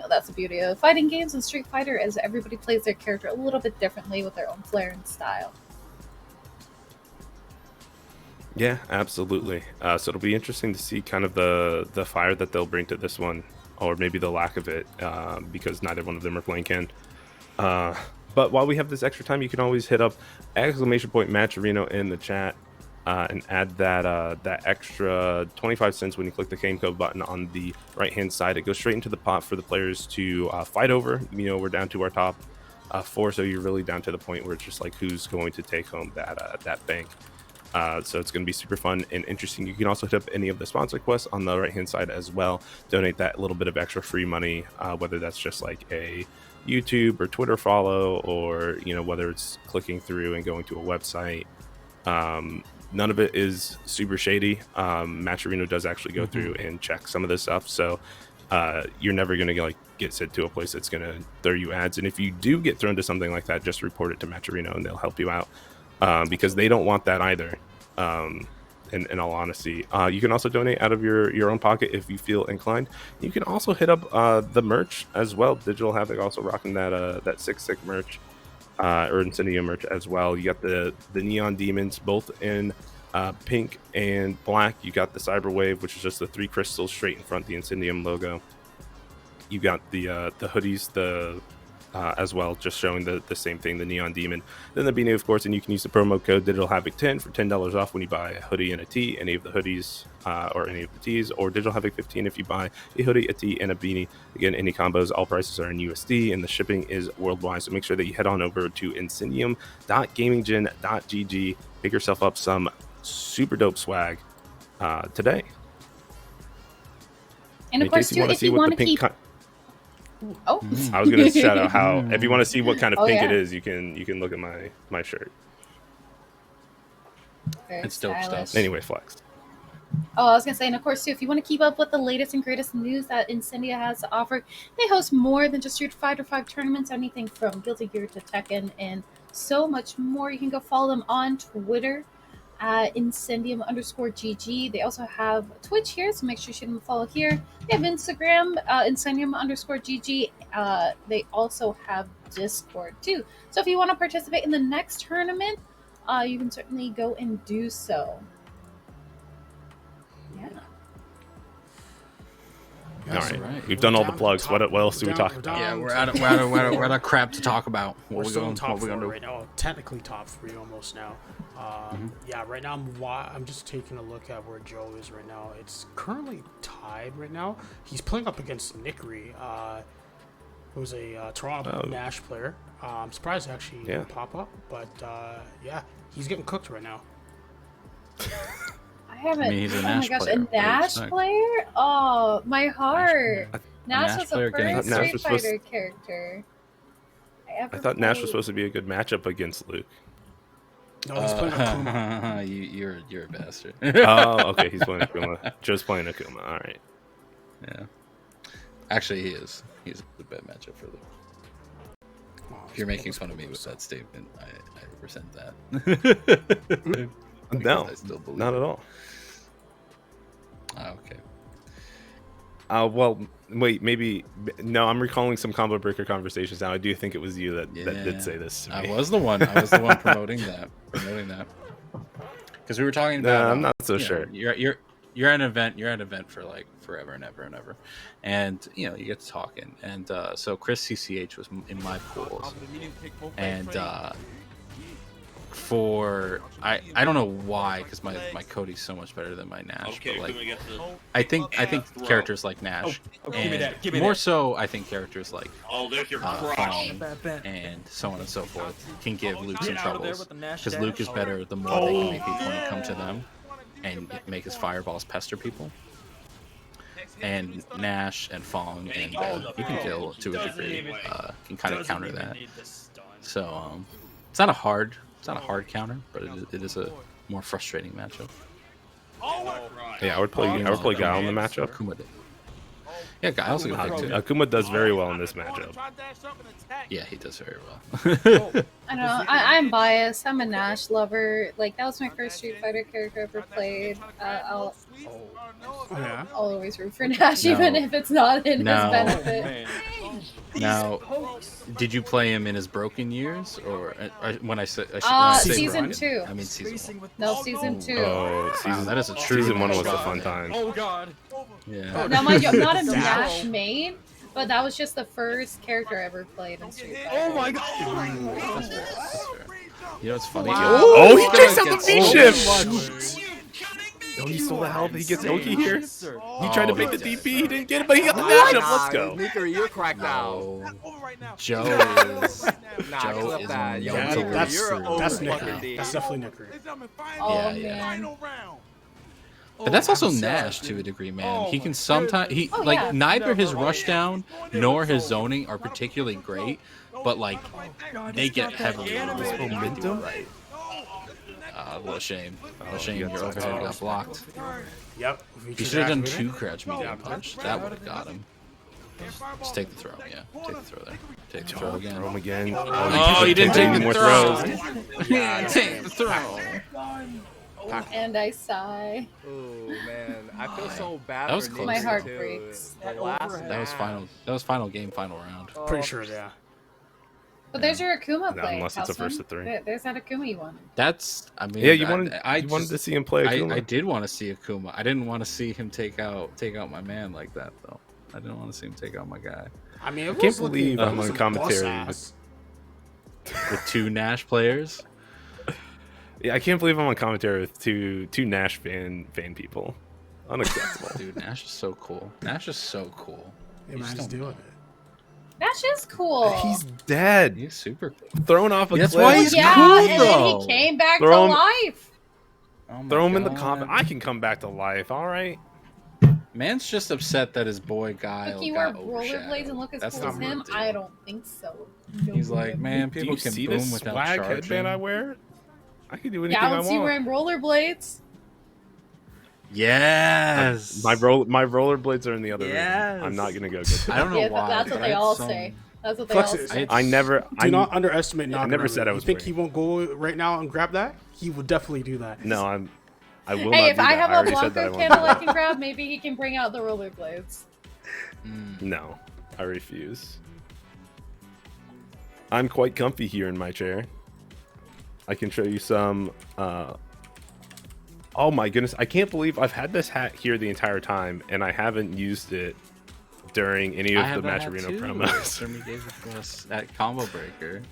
that's the beauty of fighting games and Street Fighter, is everybody plays their character a little bit differently with their own flair and style. Yeah, absolutely. So it'll be interesting to see kind of the fire that they'll bring to this one, or maybe the lack of it, because neither one of them are playing Ken. But while we have this extra time, you can always hit up !Matcherino in the chat and add that extra 25 cents when you click the game code button on the right hand side. It goes straight into the pot for the players to fight over. We're down to our top 4, so you're really down to the point where it's just like who's going to take home that bank. So it's going to be super fun and interesting. You can also hit up any of the sponsor quests on the right hand side as well. Donate that little bit of extra free money, whether that's just like a YouTube or Twitter follow, or whether it's clicking through and going to a website. None of it is super shady. Matcherino does actually go through and check some of this stuff, so you're never going to get sent to a place that's going to throw you ads. And if you do get thrown to something like that, just report it to Matcherino and they'll help you out, because they don't want that either. In all honesty, you can also donate out of your own pocket if you feel inclined. You can also hit up the merch as well. Digital Havoc also rocking that Sick merch, or Incendium merch as well. You got the Neon Demons both in pink and black. You got the Cyberwave, which is just the 3 crystals straight in front, the Incendium logo. You got the hoodies, as well, just showing the same thing, the Neon Demon. Then the Beanie, of course, and you can use the promo code Digital Havoc 10 for $10 off when you buy a hoodie and a tee, any of the hoodies or any of the tees, or Digital Havoc 15 if you buy a hoodie, a tee, and a beanie. Again, any combos, all prices are in USD, and the shipping is worldwide. So make sure that you head on over to incendium.gaminggen.gg, pick yourself up some super dope swag today. And of course, too, if you want to keep... I was going to shout out how, if you want to see what kind of pink it is, you can look at my shirt. It's dope stuff. Anyway, flex. Oh, I was going to say, and of course, too, if you want to keep up with the latest and greatest news that Incendia has to offer, they host more than just Street Fighter 5 tournaments, anything from Guilty Gear to Tekken and so much more. You can go follow them on Twitter at Incendium_GG. They also have Twitch here, so make sure you shoot them a follow here. They have Instagram, Incendium_GG. They also have Discord too. So if you want to participate in the next tournament, you can certainly go and do so. Yeah. All right. We've done all the plugs. What else do we talk about? Yeah, we're out of crap to talk about. We're still in top 4 right now. Technically top 3 almost now. Yeah, right now I'm just taking a look at where Joe is right now. It's currently tied right now. He's playing up against Nickery, who's a Toronto Nash player. I'm surprised actually he didn't pop up, but yeah, he's getting cooked right now. I haven't. He's a Nash player. A Nash player? Oh, my heart. Nash was the first Street Fighter character I thought Nash was supposed to be a good matchup against Luke. No, he's playing Akuma. You're a bastard. Oh, okay, he's playing Akuma. Joe's playing Akuma. All right. Yeah. Actually, he is. He's a bad matchup for Luke. If you're making fun of me with that statement, I resent that. No, not at all. Okay. Well, wait, maybe no. I'm recalling some combo breaker conversations now. I do think it was you that did say this to me. I was the one promoting that. Because we were talking about. No, I'm not so sure. You're at an event. You're at an event for like forever and ever and ever, and you get to talking. And so Chris CCH was in my pools, and for I don't know why, because my Cody's so much better than my Nash. Okay, but like can we get the... I think characters like Nash, give me that, give me more that. so I think characters like Oh, there's your Fawn crush. and so on and so forth can give Luke some Get out of there troubles, with the Nash because Luke is dash. better the more they can make the opponent come to them and make his fireballs pester people. And Nash and Fong and even Gil to a degree can kind of counter that. So it's not a hard counter, but it is a more frustrating matchup. Yeah, I would play Guile in the matchup. Akuma did. Yeah, Guile's a good pick too. Akuma does very well in this matchup. Yeah, he does very well. I don't know. I'm biased. I'm a Nash lover. Like, that was my first Street Fighter character I ever played. I'll Yeah. always root for Nash, No. even if it's not in No. his benefit. Man. Now, did you play him in his broken years, or when I say when I say Season broken, 2. I mean season 1. No, season 2. Oh, Wow, that is a true season 1 was a Nash fun fan. time. Oh god. Yeah. Now, mind you, I'm not a Nash main, but that was just the first character I ever played in Street Fighter. Oh my god. That's fair. That's fair. You know what's funny? Oh, he takes out the gets V-shift! Oh, he stole the health. He gets Oki here. He tried to make the DP. He didn't get it, but he got the matchup. Let's go. Nika, you're cracked out. No. Joe is Nah, Joe clip is that. Yo, Yeah, mentally that's you're screwed. that's over fucking Nicker. D. That's definitely Nicker. Oh, Yeah, man. But that's also Nash to a degree, man. He can sometimes yeah. neither his rushdown nor his zoning are particularly great, but like they get heavily momentum. Right. What a shame. What a shame your overhead got blocked. Yep. He should have done 2 crouch medium punch. That would have got him. Just take the throw, yeah. Take the throw there. Take the throw again. Throw him again. Oh, you didn't take any the more throw. throws. You didn't take the throw. And I sigh. Oh man, I feel so bad. That was for close. My Nika, heart too. breaks. The last That was match. final. That was final game, final round. Pretty sure, yeah. But there's your Akuma No, play. unless it's a Houseman. first to 3. There's that Akuma you wanted. That's. I mean. Yeah, you I wanted just- to see him play Akuma. I did want to see Akuma. I didn't want to see him take out my man like that though. I didn't want to see him take out my guy I mean, I can't believe I'm on commentary with with 2 Nash players. Yeah, I can't believe I'm on commentary with two Nash fan people. Unacceptable. Dude, Nash is so cool. Nash is so cool. Hey, You man, just he's don't doing know. it. That's just cool. He's dead. He's super cool. Thrown off a That's cliff. why he's yeah, cool, and then though. he came back Throw to him- life. Oh my Throw him in the God. comment. I can come back to life. All right. Man's just upset that his boy Guile Look, you wear got rollerblades and look as That's cool as the him? real deal. I don't think so. He's like, man, Do people you can see boom this without swag charging. headband I wear? I can do anything Yeah, I I don't see you want. wearing rollerblades. Yes. My rollerblades are in the other Yes. room. I'm not gonna go get them. I don't know Yeah, why. that's what but they I all had say. That's what they Flex all it. say. I never. Do not underestimate I Naga. never said I You was think wearing he won't go right now and grab that? He would definitely do that. No, I will Hey, not if do I that. have a already said that I Blanco won't candle do I that. can grab, maybe he can bring out the rollerblades. No, I refuse. I'm quite comfy here in my chair. I can show you some. Oh my goodness! I can't believe I've had this hat here the entire time, and I haven't used it during any of the Matcherino promos. Jeremy gave it to us at Combo Breaker.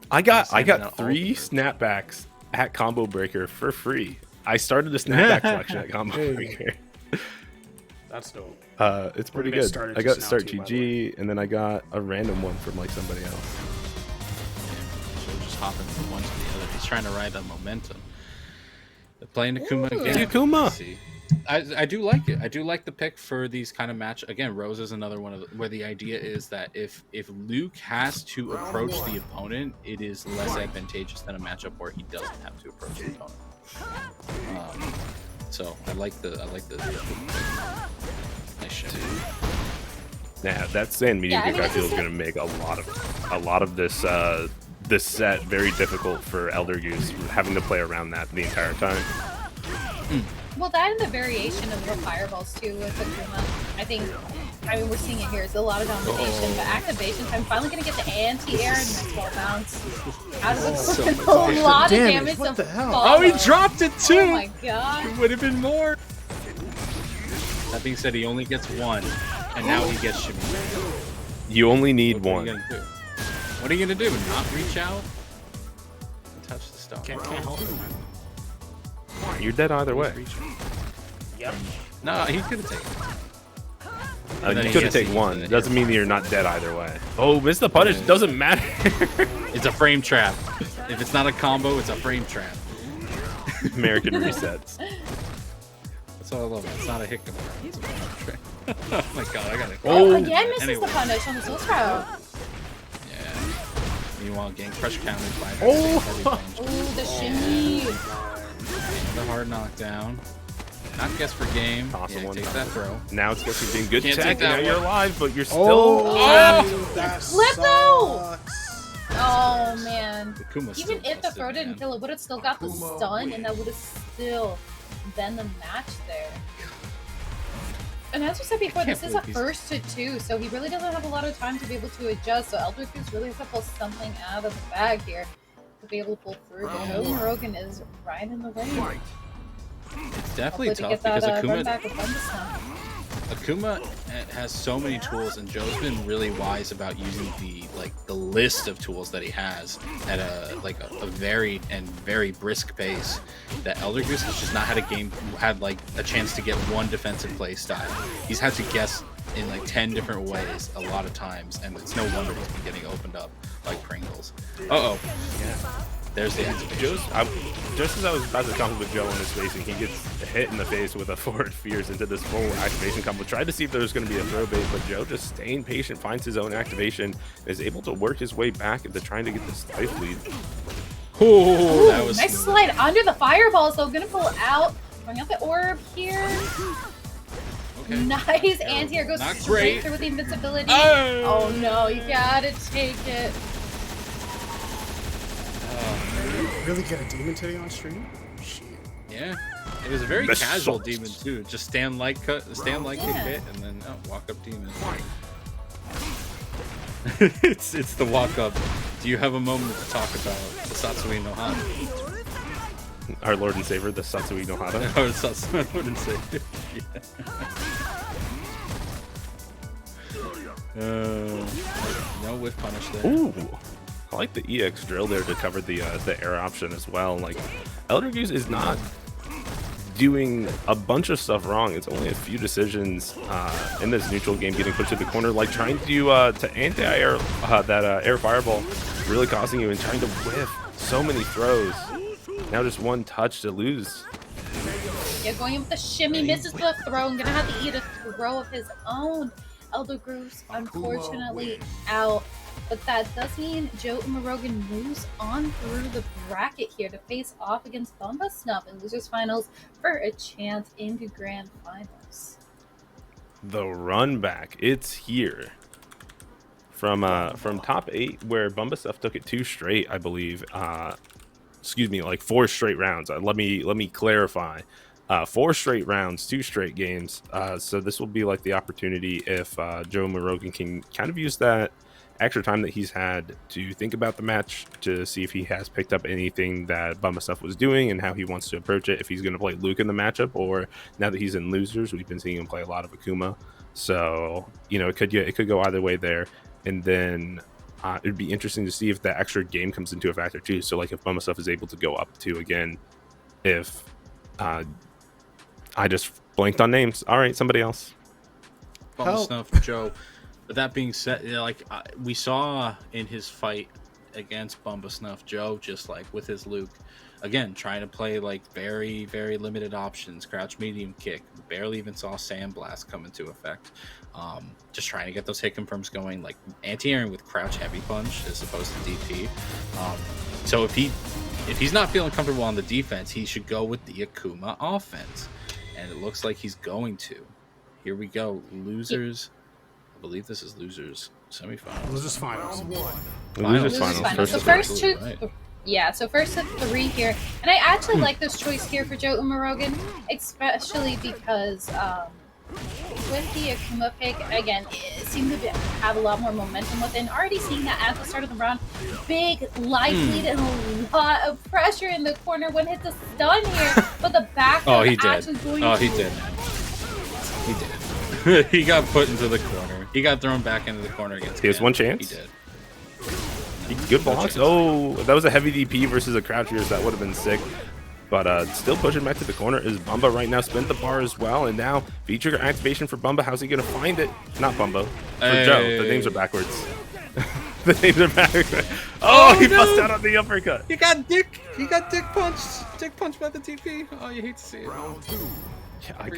I got Sending out all 3 the- snapbacks at Combo Breaker for free. I started a snapback collection at Combo Hey. Breaker. That's dope. It's pretty gonna good. start it I got just now, Start too, by the GG, and then I got a random one from like somebody else. So we're just hopping from one to the other. He's trying to ride that momentum. They're playing Akuma Ooh. again. Akuma. Let's see. I do like it. I do like the pick for these kind of match. Again, Rose is another one of where the idea is that if Luke has to approach the opponent, it is less advantageous than a matchup where he doesn't have to approach the opponent. So I like the nice shot. Nah, that sand medium Yeah, I kick mean, I it's feel is just- gonna make a lot of this this set very difficult for Elder Goose, having to play around that the entire time. Well, that and the variation of the fireballs too with Akuma. I mean, we're seeing it here. It's a lot of domination, but activation time. Finally gonna get the anti-air and next ball bounce. Out of the a lot of damage. What to the hell? follow. Oh, he dropped it too. Oh my god. Would have been more. That being said, he only gets one, and now he gets shimmy. You only need What are one. you gonna do? What are you gonna do? Not reach out? stuff. Can't help it, man. You're dead either way. Yep. No, he could have taken it. You could have taken one. Doesn't mean you're not dead either way. Oh, miss the punish. Doesn't matter. It's a frame trap. If it's not a combo, it's a frame trap. American resets. That's all I love. It's not a hit combo. It's a frame trap. Oh my god, I got it. Oh, again misses Anyway. the punish on the Soul Sprout. Yeah. Meanwhile, getting crush countered by that Oh. same heavy punch. Oh, the shimmy. The hard knockdown. Not guess for game. Toss Yeah, one. take that throw. Now it's guessing being good Can't tech. take that Now you're one. alive, but you're still. That Flip though! sucks. Oh man. The Kuma's Even still if the busted, throw didn't man. kill, it would have still got the stun, and that would have still been the match there. And as we said before, can't this is a believe first to 2, so he really doesn't have a lot of time to be able to adjust. So Elder Goose really has to pull something out of the bag here to be able to pull through. But Joe Rogan is right in the way. It's definitely Hopefully tough to get that because run Akuma, back with Thunderstorm. Akuma has so many tools, and Joe's been really wise about using the list of tools that he has at a varied and very brisk pace. That Elder Goose has just not had a chance to get one defensive play style. He's had to guess in like 10 different ways a lot of times, and it's no wonder he's been getting opened up like Pringles. Uh-oh. There's the activation. Just as I was about to talk with Joe on his facing, he gets hit in the face with a forward fierce into this full activation combo. Tried to see if there was going to be a throw bait, but Joe just staying patient, finds his own activation, is able to work his way back into trying to get this life lead. Oh, that was Nice smooth. slide under the fireball, so gonna pull out. Bring out the orb here. Okay. Nice anti-air goes Not straight great. through with the invincibility. Oh! Oh no, you gotta take it. Really get a demon today on stream? Shit. Yeah, it was a very The casual sauce. demon too. Just stand like kick hit, and then walk up demon. it's the walk up. Do you have a moment to talk about the Satsui no Hana? Our Lord and Savior, the Satsui no Hana. Or Satsui, I wouldn't say. No whiff punish there. Ooh, I like the EX drill there to cover the air option as well. Like, Elder Goose is not doing a bunch of stuff wrong. It's only a few decisions in this neutral game getting pushed to the corner, like trying to anti-air air fireball, really costing you, and trying to whiff so many throws. Now just one touch to lose. Yeah, going in with the shimmy, misses the throw, and gonna have to eat a throw of his own. Elder Goose, unfortunately, out. But that does mean Joe Umarogan moves on through the bracket here to face off against Bumba Snuff in Losers Finals for a chance into Grand Finals. The run back, it's here. From top 8, where Bumba Stuff took it 2 straight, I believe. Excuse me, like 4 straight rounds. Let me clarify. 4 straight rounds, 2 straight games. So this will be like the opportunity if Joe Morogan can kind of use that extra time that he's had to think about the match, to see if he has picked up anything that Bumba Stuff was doing and how he wants to approach it. If he's going to play Luke in the matchup, or now that he's in Losers, we've been seeing him play a lot of Akuma. So, you know, it could go either way there. And then it'd be interesting to see if that extra game comes into a factor too. So like if Bumba Stuff is able to go up to, again, if I just blanked on names. All right, somebody else. Bumba Snuff, Joe. But that being said, we saw in his fight against Bumba Snuff, Joe, just like with his Luke, again, trying to play like very, very limited options, crouch medium kick, barely even saw Sandblast come into effect. Just trying to get those hit confirms going, like anti-airing with crouch heavy punch as opposed to DP. So if he's not feeling comfortable on the defense, he should go with the Akuma offense. And it looks like he's going to. Here we go. Losers. I believe this is Losers semifinals. Losers finals. Losers Losers finals. Finals. So First first two, two, right. yeah. So first to 3 here, and I actually like this choice here for Joe Umarogan, especially because with the Akuma pick, again, it seemed to have a lot more momentum with it. And already seeing that at the start of the round, big life lead and a lot of pressure in the corner. One hit the stun here, but the back He did. actually going He did. He did. He got put into the corner. He got thrown back into the corner against He has Cam. one chance? He did. Good blocks. Oh, that was a heavy DP versus a croucher, so that would have been sick. But still pushing back to the corner is Bumba right now. Spin the bar as well, and now V-trigger activation for Bumba. How's he gonna find it? Not Bumba. For Joe. The names are backwards. The names are backwards. Oh, he bust out on the uppercut. He got dick punched. Dick punched by the TP. Oh, you hate to see it. Yeah, I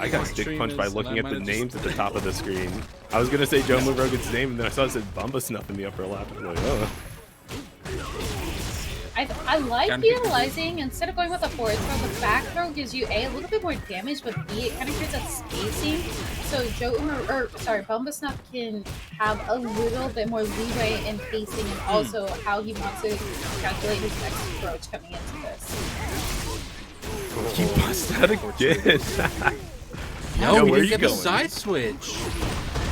got stick punched by looking at the names at the top of the screen. I was gonna say Joe Rogan's name, and then I saw it said Bumba Snuff in the upper left. I was like, oh. I like utilizing, instead of going with a forward throw, the back throw gives you a little bit more damage, but B, it kind of creates that spacing. So Bumba Snuff can have a little bit more leeway in pacing and also how he wants to calculate his next approach coming into this. He busted out again. No, where he you didn't get the going? side switch.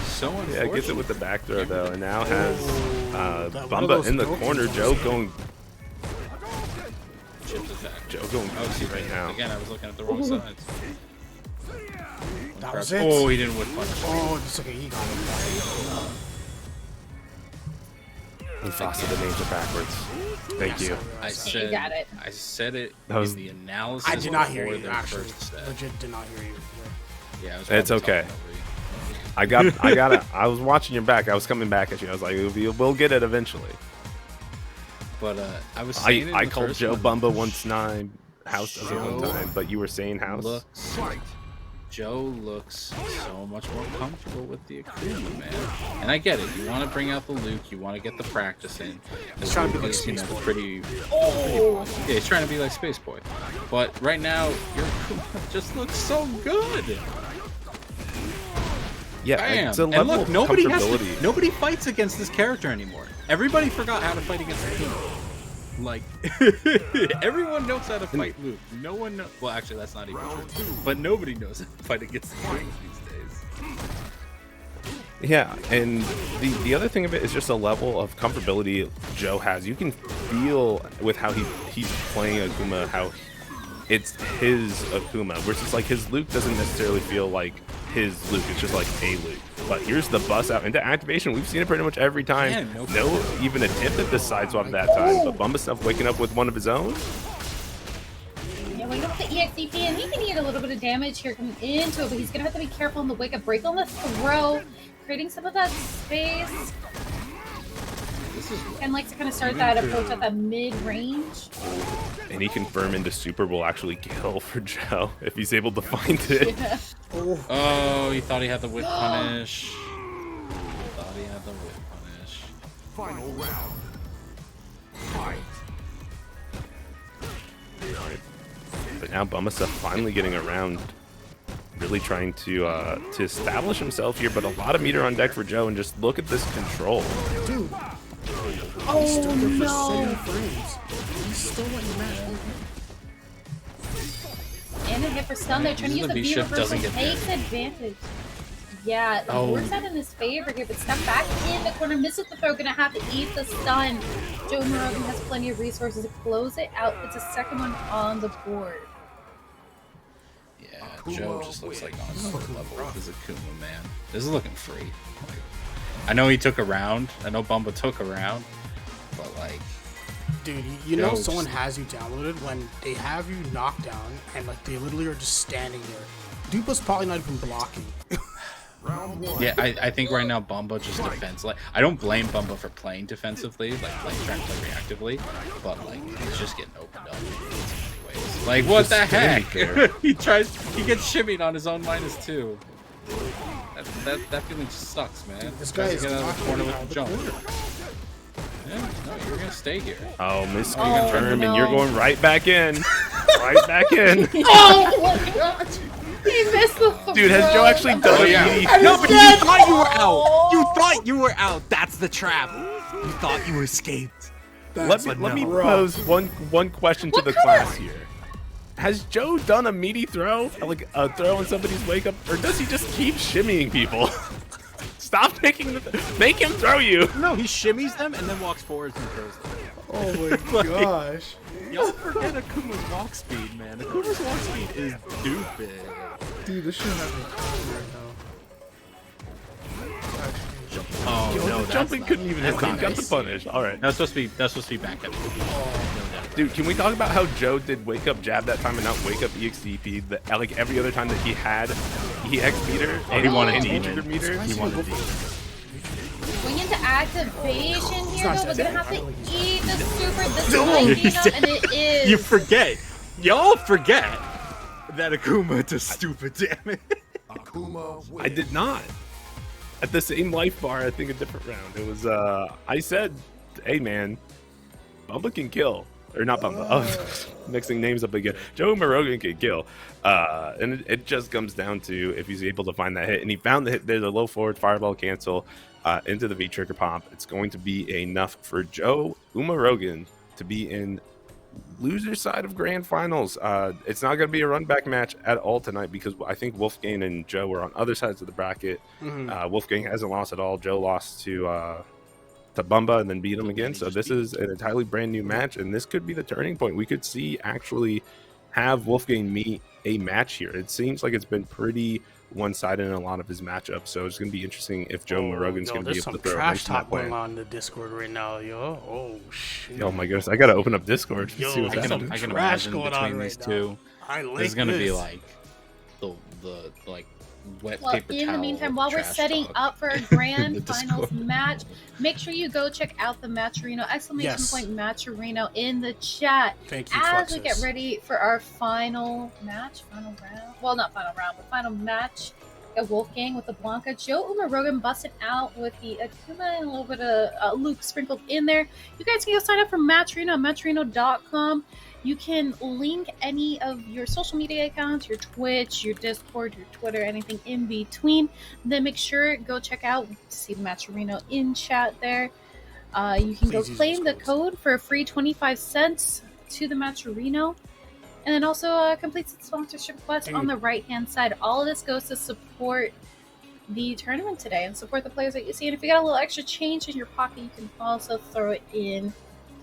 So unfortunate. Yeah, gets it with the back throw though, and now has That Bumba was in the broken. corner. Joe going Oh, see, right now. Again, I was looking at the wrong side. That was it. Oh, he didn't whip punish. Oh, it's okay. He got it. He frosted the names are backwards. Thank you. I said, got it. I said it That was- in the analysis. I did not hear before you. the Actually, first set. legit did not hear you. Yeah, I was It's probably okay. talking over you. I was watching your back. I was coming back at you. I was like, we'll get it eventually. But I was saying it I in the called first Joe one. Bumba once nine. House does it one Joe time, but you were saying House. Joe looks so much more comfortable with the Akuma, man. And I get it. You want to bring out the Luke. You want to get the practice in. He's trying to be like Luke is, Space Boy. pretty. Oh! Yeah, he's trying to be like Space Boy. But right now, your Akuma just looks so good. Yeah, Bam. it's a And level look, of nobody comfortability. nobody fights against this character anymore. Everybody forgot how to fight against Akuma. Like, everyone knows how to fight Luke. No one knows. Well, actually, that's not even true. But nobody knows how to fight against the King these days. Yeah, and the other thing of it is just a level of comfortability Joe has. You can feel with how he's playing Akuma, how it's his Akuma, versus like his Luke doesn't necessarily feel like his Luke. It's just like a Luke. But here's the bust out into activation. We've seen it pretty much every time. Yeah, no even attempt at the side swap that time. But Bumba Snuff waking up with one of his own. Yeah, waking up with the EXDP, and he can eat a little bit of damage here coming into it, but he's gonna have to be careful on the wake up break on the throw, creating some of that space. And like to kind of start that approach at the mid range. Any confirm into Super will actually kill for Joe if he's able to find it. Yeah. Oh, he thought he had the whip punish. Thought he had the whip punish. Final round. Fight. But now Bumba Snuff finally getting around, really trying to establish himself here. But a lot of meter on deck for Joe, and just look at this control. Dude. Oh no! He's still winning match. And a hit for stun there, trying to use the V reversal, takes advantage. Yeah, it works out in his favor here, but step back in the corner, misses the throw, gonna have to eat the stun. Joe Morogan has plenty of resources to close it out. It's a second one on the board. Yeah, Joe just looks like on another level with his Akuma, man. This is looking free. Like, I know he took a round. I know Bumba took a round, but like, Dude, you know Joe someone just- has you downloaded when they have you knocked down and like they literally are just standing there. Dupa's probably not even blocking. yeah, I think right now Bumba just defends. Like, I don't blame Bumba for playing defensively, like trying to play reactively, but like he's just getting opened up in so many ways. Like, what the heck? he gets shimmied on his own -2. That feeling just sucks, man. This guy is Get out of the knocking corner me with out the of the jump. corner. Yeah, no, you're gonna stay here. Oh, Oh, misconfirm, no. and you're going right back in. Right back in. Oh my god! He missed the throw. Dude, has Joe actually done Oh, a yeah. meaty? No, but you thought you were out. You thought you were out. That's the trap. You thought you escaped. Let me pose one question to the class here. Has Joe done a meaty throw, like a throw on somebody's wake up, or does he just keep shimmying people? Stop making make him throw you. No, he shimmies them and then walks forward and throws them. Oh my gosh. Y'all forget Akuma's walk speed, man. Akuma's walk speed is stupid. Dude, this shouldn't have been right now. Oh no, jumping couldn't even hit. He got the punish. All right. That's supposed to be back heavy. Dude, can we talk about how Joe did wake up jab that time and not wake up EXDP? Like every other time that he had EX meter and he wanted trigger demon. meter. He wanted demon. Going into activation here, though, we're gonna have to eat the super. This is enough, and it is. You forget. Y'all forget that Akuma does stupid damage. I did not. At the same life bar, I think a different round. It was, I said, hey man, Bumba can kill. Or not Bumba. Oh, mixing names up again. Joe Morogan can kill. And it just comes down to if he's able to find that hit. And he found the hit there, the low forward fireball cancel into the V-trigger pop. It's going to be enough for Joe Umarogan to be in loser side of grand finals. It's not going to be a run back match at all tonight because I think Wolfgang and Joe are on other sides of the bracket. Wolfgang hasn't lost at all. Joe lost to Bumba and then beat him again. So this is an entirely brand new match, and this could be the turning point. We could see actually have Wolfgang meet a match here. It seems like it's been pretty one-sided in a lot of his matchups, so it's going to be interesting if Joe Morogan's going to be able to throw a trash wrench in that talk plan. going on the Discord right now, yo. Oh shit. Oh my goodness, I got to open up Discord to see what's I happening. can trash imagine going on between right these now. two, I like there's gonna be this. like the like wet Well, paper in the towel meantime, while we're trash setting talk. up for a The grand finals Discord. match, make sure you go check out the Matcherino Yes. Matcherino in the chat Thank you, as we Fluxus. get ready for our final match, final round. Well, not final round, but final match. Got Wolfgang with the Blanca, Joe Umarogan busted out with the Akuma and a little bit of Luke sprinkled in there. You guys can go sign up for Matcherino at matcherino.com. You can link any of your social media accounts, your Twitch, your Discord, your Twitter, anything in between. Then make sure go check out, see the Matcherino in chat there. You can Please go use claim those the codes. code for a free 25 cents to the Matcherino. And then also complete the sponsorship quest on the right-hand side. All of this goes to support the tournament today and support the players that you see. And if you got a little extra change in your pocket, you can also throw it in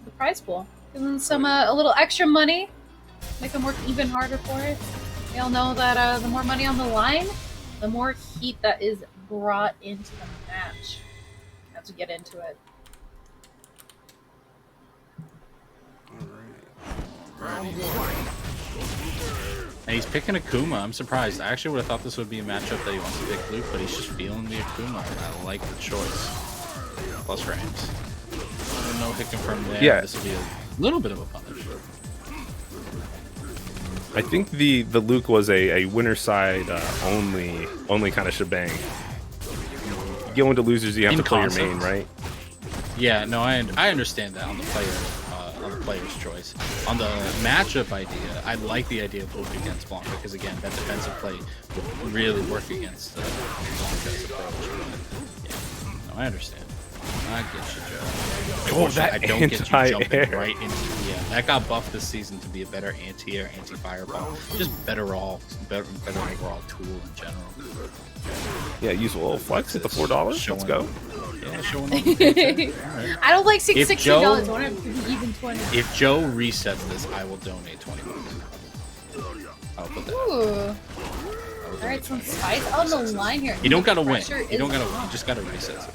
the prize pool. Give them some a little extra money, make them work even harder for it. We all know that the more money on the line, the more heat that is brought into the match. As we get into it. And he's picking Akuma. I'm surprised. I actually would have thought this would be a matchup that he wants to pick Luke, but he's just feeling the Akuma. I like the choice. Plus frames. No hit confirmed there. Yeah. This will be a little bit of a punish. I think the Luke was a winner side only kind of shebang. You go into losers, you have to play your main, right? Yeah, no, I understand that on the player's choice. On the matchup idea, I like the idea of Luke against Blanca because again, that defensive play would really work against Blanca's approach. But, yeah, no, I understand. I get you, Joe. Oh, that I don't get you jumping anti-air. right into that got buffed this season to be a better anti-air, anti-fireball, just better overall tool in general. Yeah, use a little flex at the $4. Let's go. Yeah, showing off the picture. All right. I don't like If $60. Joe- I want it to be even 20. If Joe resets this, I will donate 20 bucks. I'll put that. Ooh. I will All right, donate some 20 spice on the line here. You don't gotta win. Pressure You don't is gotta. on. You just gotta reset it.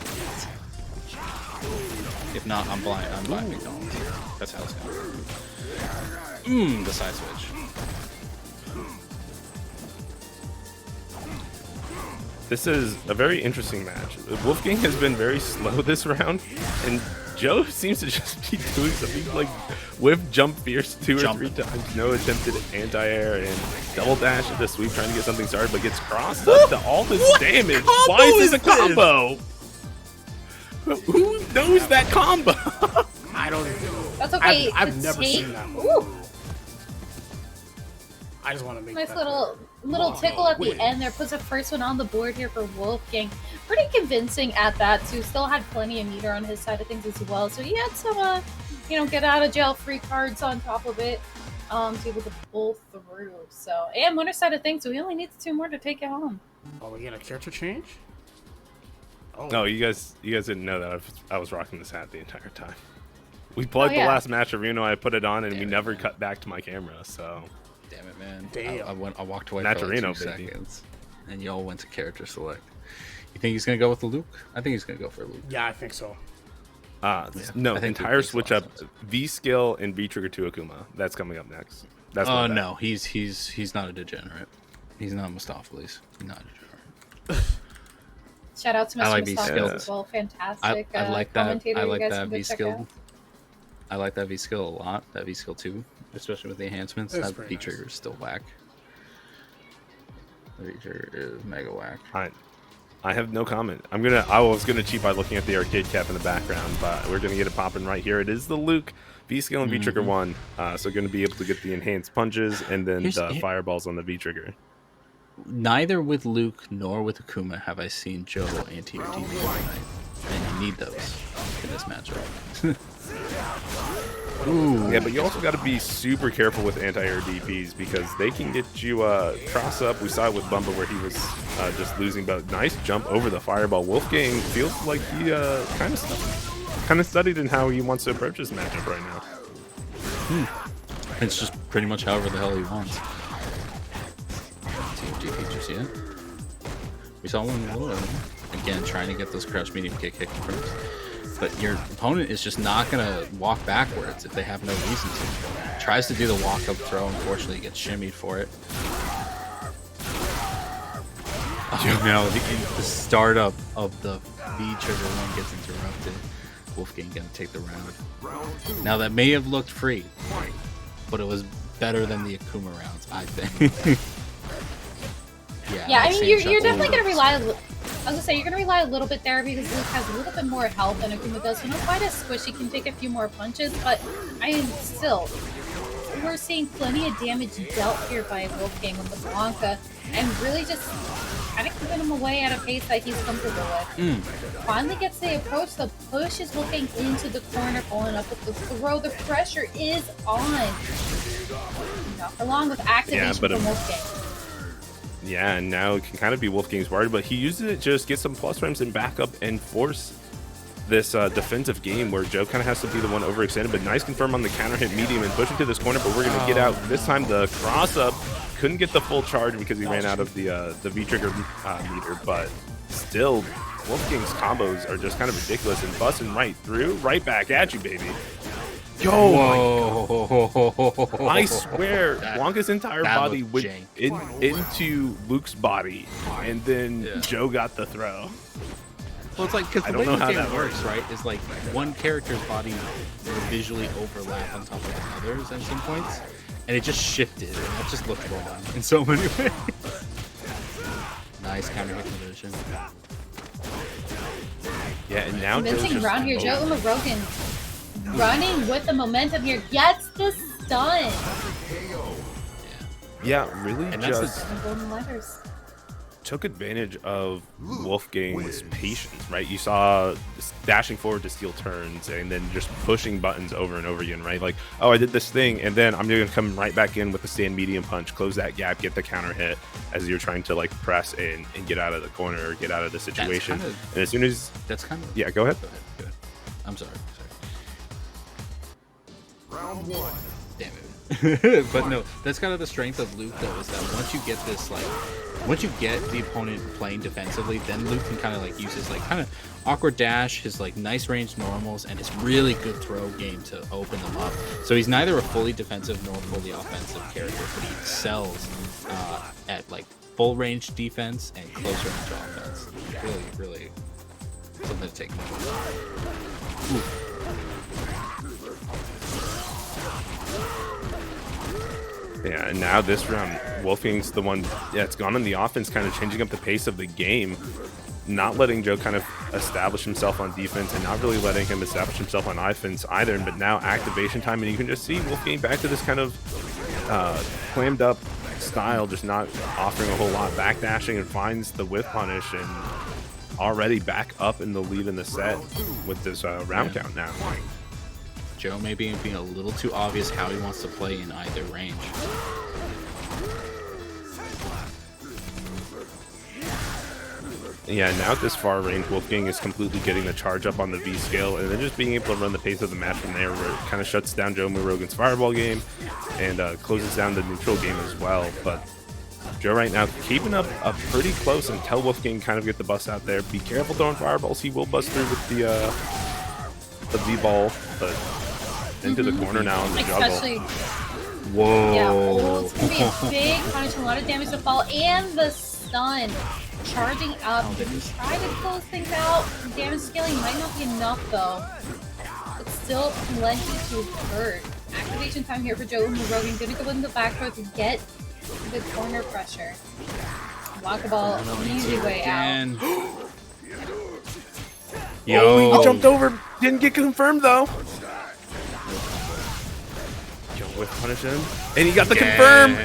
If not, I'm blind. I'm buying McDonald's. That's how it's going. The side switch. This is a very interesting match. Wolfgang has been very slow this round, and Joe seems to just be doing something like whiff jump fierce two or three times. No attempted anti-air and double dash at the sweep trying to get something started, but gets crossed up to all this damage. Why is this a combo? Who knows that combo? I don't. That's okay. I've The never take- seen that. Ooh, I just want to make nice that. little tickle at the win. end there. Puts the first one on the board here for Wolfgang. Pretty convincing at that too. Still had plenty of meter on his side of things as well. So he had some, get out of jail free cards on top of it. To be able to pull through. So and winner side of things. So he only needs 2 more to take it home. Oh, we get a character change? Oh. No, you guys didn't know that I was rocking this hat the entire time. We played yeah. the last match of Reno. I put it on, and we Damn it, never man. cut back to my camera. So Damn it, man. Damn. I walked away Not for to like Reno, 2 baby. seconds, and y'all went to character select. You think he's gonna go with the Luke? I think he's gonna go for Luke. Yeah, I think so. No, I think entire Luke makes switch a lot up. of sense. V skill and V trigger to Akuma. That's coming up next. That's Oh my bet. no, he's not a degenerate. He's not Mustopheles. He's not a degenerate. Shout out to I Mr. like these Mustafa skills. as well. Fantastic. I like that. Commentator I you like guys that can go V check skill. out. I like that V skill a lot. That V skill too, especially with the enhancements. It's That pretty V trigger is still whack. The V trigger is mega whack. I have no comment. I was gonna cheat by looking at the arcade cap in the background, but we're gonna get it popping right here. It is the Luke V skill and V trigger one. So gonna be able to get the enhanced punches and then the fireballs on the V trigger. Neither with Luke nor with Akuma have I seen Joe anti-air DP tonight, and you need those in this matchup. Ooh, Yeah, but you also got to be super careful with anti-air DPs because they can get you cross up. We saw it with Bumba where he was just losing, but nice jump over the fireball. Wolfgang feels like he kind of studied in how he wants to approach this matchup right now. It's just pretty much however the hell he wants. Did you see it? We saw one a little earlier. Again, trying to get those crouch medium kick confirms. But your opponent is just not going to walk backwards if they have no reason to. Tries to do the walk-up throw. Unfortunately, gets shimmied for it. Oh no, the startup of the V trigger one gets interrupted. Wolfgang going to take the round. Now, that may have looked free, but it was better than the Akuma rounds, I think. Yeah, I mean, same you're shuffle. definitely going to rely. I was gonna say you're gonna rely a little bit there because Luke has a little bit more health than Akuma does. So not quite as squishy, can take a few more punches, but I mean, still, we're seeing plenty of damage dealt here by Wolfgang with the Blanca, and really just kind of keeping him away at a pace that he's comfortable with. Finally gets the approach, the push is looking into the corner, following up with the throw. The pressure is on. Not for long with activation from Wolfgang. Yeah, and now it can kind of be Wolfgang's worry, but he uses it just get some plus frames and back up and force this defensive game where Joe kind of has to be the one overextended, but nice confirm on the counter hit medium and pushing to this corner, but we're going to get out. This time the cross up couldn't get the full charge because he ran out of the V-trigger meter, but still, Wolfgang's combos are just kind of ridiculous and busting right through, right back at you, baby. Whoa. I swear, Blanca's entire that body looked went jank. into Luke's body, and then Joe got the throw. Well, it's like, because I the don't way know how the game that works, right, is like one character's body will visually overlap on top of others at some points, and it just shifted, and that just looked wrong in so many ways. Nice counter hit conversion. Yeah, and now Joe's Convincing just ground here. Joe Rogan running with the momentum here, gets the stun. Yeah, really And that's just The golden letters. took advantage of Wolfgang's patience, right? You saw dashing forward to steal turns and then just pushing buttons over and over again, right? Like, oh, I did this thing, and then I'm going to come right back in with the stand medium punch, close that gap, get the counter hit as you're trying to like press in and get out of the corner or get out of the situation. And as soon as That's kind of... yeah, go ahead. Go ahead. I'm sorry. Round one. Damn it. But no, that's kind of the strength of Luke, though, is that once you get this, like, once you get the opponent playing defensively, then Luke can kind of like use his like kind of awkward dash, his like nice range normals, and his really good throw game to open them up. So he's neither a fully defensive nor fully offensive character, but he excels at like full range defense and close range offense. Really something to take note of. Ooh. Yeah, and now this round, Wolfgang's the one it's gone on the offense, kind of changing up the pace of the game, not letting Joe kind of establish himself on defense and not really letting him establish himself on offense either. But now activation time, and you can just see Wolfgang back to this kind of clammed up style, just not offering a whole lot, backdashing and finds the whiff punish, and already back up in the lead in the set with this round count now. Joe may be being a little too obvious how he wants to play in either range. Yeah, now at this far range, Wolfgang is completely getting the charge up on the V scale, and then just being able to run the pace of the match from there, where it kind of shuts down Joe Murogan's fireball game and closes down the neutral game as well. But Joe right now keeping up pretty close until Wolfgang kind of get the bust out there. Be careful throwing fireballs. He will bust through with the V-ball, but into the corner now on the Especially, juggle. Whoa. yeah, oh, it's going to be a big punish, a lot of damage to fall, and the stun charging up. Can we try to close things out? Damage scaling might not be enough, though. It's still plenty to hurt. Activation time here for Joe Rogan. Gonna go in the back throw to get the corner pressure. Block the ball, easy way out. Yo. Oh, he jumped over. Didn't get confirmed, though. Joe with punish him. And he got the confirm.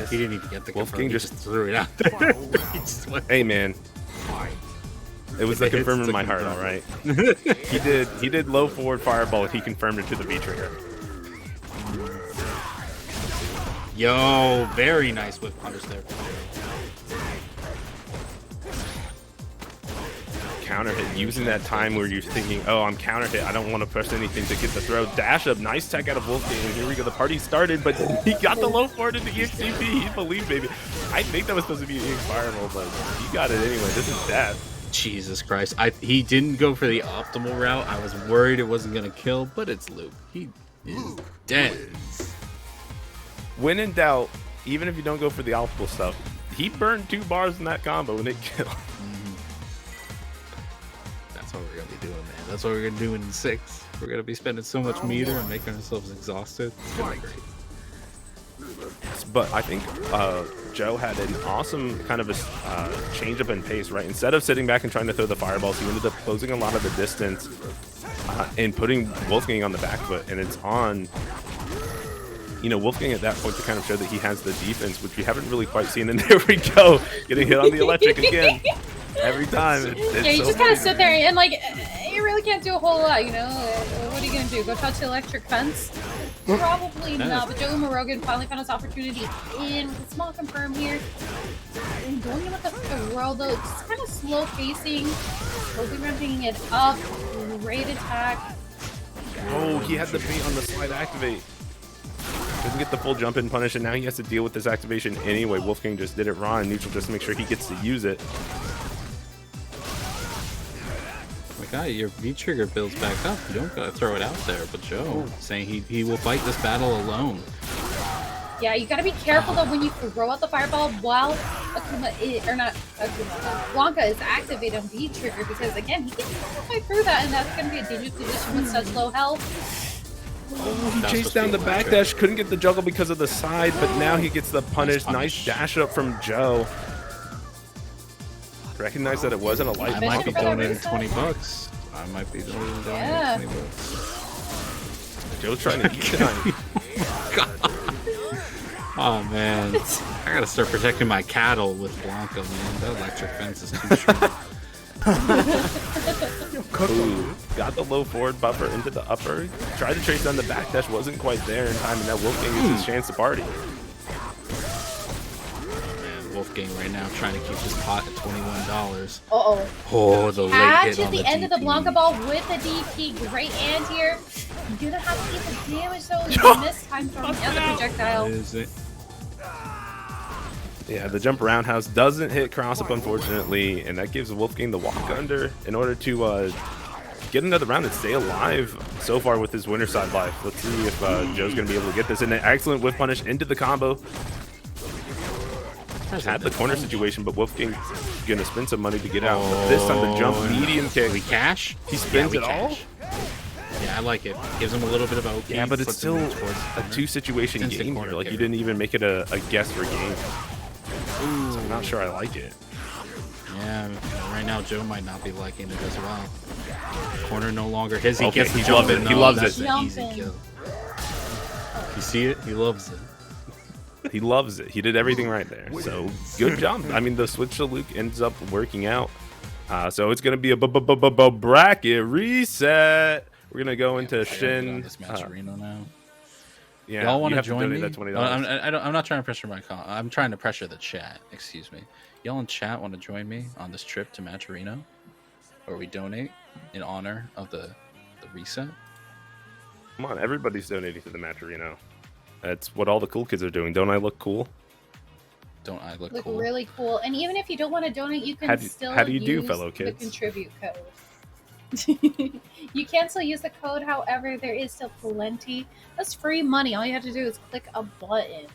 He didn't even get the Wolfgang confirm. He just threw it out there. He just went, Hey, man. It was the confirm in my heart, all right. He did low forward fireball. He confirmed it to the V trigger. Yo, very nice whip punish there. Counter hit, using that time where you're thinking, oh, I'm counter hit. I don't want to press anything to get the throw. Dash up, nice tech out of Wolfgang. And here we go. The party started, but he got the low forward into EXTP. He believed, baby. I think that was supposed to be an EX fireball, but he got it anyway. This is death. Jesus Christ. He didn't go for the optimal route. I was worried it wasn't going to kill, but it's Luke. He is dead. When in doubt, even if you don't go for the optimal stuff, he burned 2 bars in that combo and it killed. That's what we're going to be doing, man. That's what we're going to do in 6. We're going to be spending so much meter and making ourselves exhausted. It's going to be great. But I think Joe had an awesome kind of a change up in pace, right? Instead of sitting back and trying to throw the fireballs, he ended up closing a lot of the distance and putting Wolfgang on the back foot. And it's on, you know, Wolfgang at that point to kind of show that he has the defense, which we haven't really quite seen. And there we go, getting hit on the electric again. Every time. It's Yeah, you so just kind of funny. sit there and, like, you really can't do a whole lot, you know? What are you going to do? Go touch the electric fence? Probably not, but Joe Rogan finally found his opportunity in with a small confirm here. And going in with the roll, though, just kind of slow pacing, slowly ramping it up, great attack. Oh, he had the bait on the slide activate. Doesn't get the full jump in punish, and now he has to deal with this activation anyway. Wolfgang just did it raw and neutral just to make sure he gets to use it. My guy, your V-trigger builds back up. You don't gotta throw it out there. But Joe saying he will fight this battle alone. Yeah, you gotta be careful though when you throw out the fireball while Blanca is activated on V-trigger, because again, he can fight through that, and that's gonna be a dangerous position with such low health. Oh, he chased down the backdash, couldn't get the juggle because of the side, but now he gets the punish. Nice dash up from Joe. Recognize that it wasn't a light I might be for that donating reset. $20. I might be donating Yeah. $20. Joe's trying to eat tonight. Oh man, I gotta start protecting my cattle with Blanca, man. That electric fence is too strong. Ooh, got the low forward buffer into the upper. Tried to trace down the backdash, wasn't quite there in time, and now Wolfgang gets his chance to party. Man, Wolfgang right now trying to keep his pot at $21. Uh-oh. Oh, the late hit Catches on the end of the DP. Blanca ball with the DP. Great and here. You're gonna have to get the damage though. You missed time from the other projectile. Is it? Yeah, the jump roundhouse doesn't hit cross up, unfortunately, and that gives Wolfgang the walk under in order to get another round and stay alive so far with his winner side life. Let's see if Joe's going to be able to get this in. An excellent whiff punish into the combo. Had the corner situation, but Wolfgang's going to spend some money to get out. But this time the jump medium kick. We cash? He spins we it all? cash. Yeah, I like it. Gives him a little bit of OP. Yeah, but it's puts him still towards the a corner. two-situation Instant game corner here. Like, kick. you didn't even make it a guess for game. So I'm not sure I like it. Yeah, right now Joe might not be liking it as well. Corner no longer his. He Okay, gets the he jump loves it. in. He No, loves that's it. an easy Jumping. kill. You see it? He loves it. He loves it. He did everything right there. So good jump. I mean, the switch to Luke ends up working out. So it's going to be a bracket reset. We're going to go into I gotta get Shin. on this Matcherino now. Yeah, Y'all want you to have join donate me? that $20. I'm not trying to pressure my con. I'm trying to pressure the chat. Excuse me. Y'all in chat want to join me on this trip to Matcherino, where we donate in honor of the reset? Come on, everybody's donating to the Matcherino. That's what all the cool kids are doing. Don't I look cool? Don't I look Look cool? really cool. And even if you don't want to donate, you can still how do you do, use fellow the kids? contribute code. You can still use the code, however, there is still plenty. That's free money. All you have to do is click a button.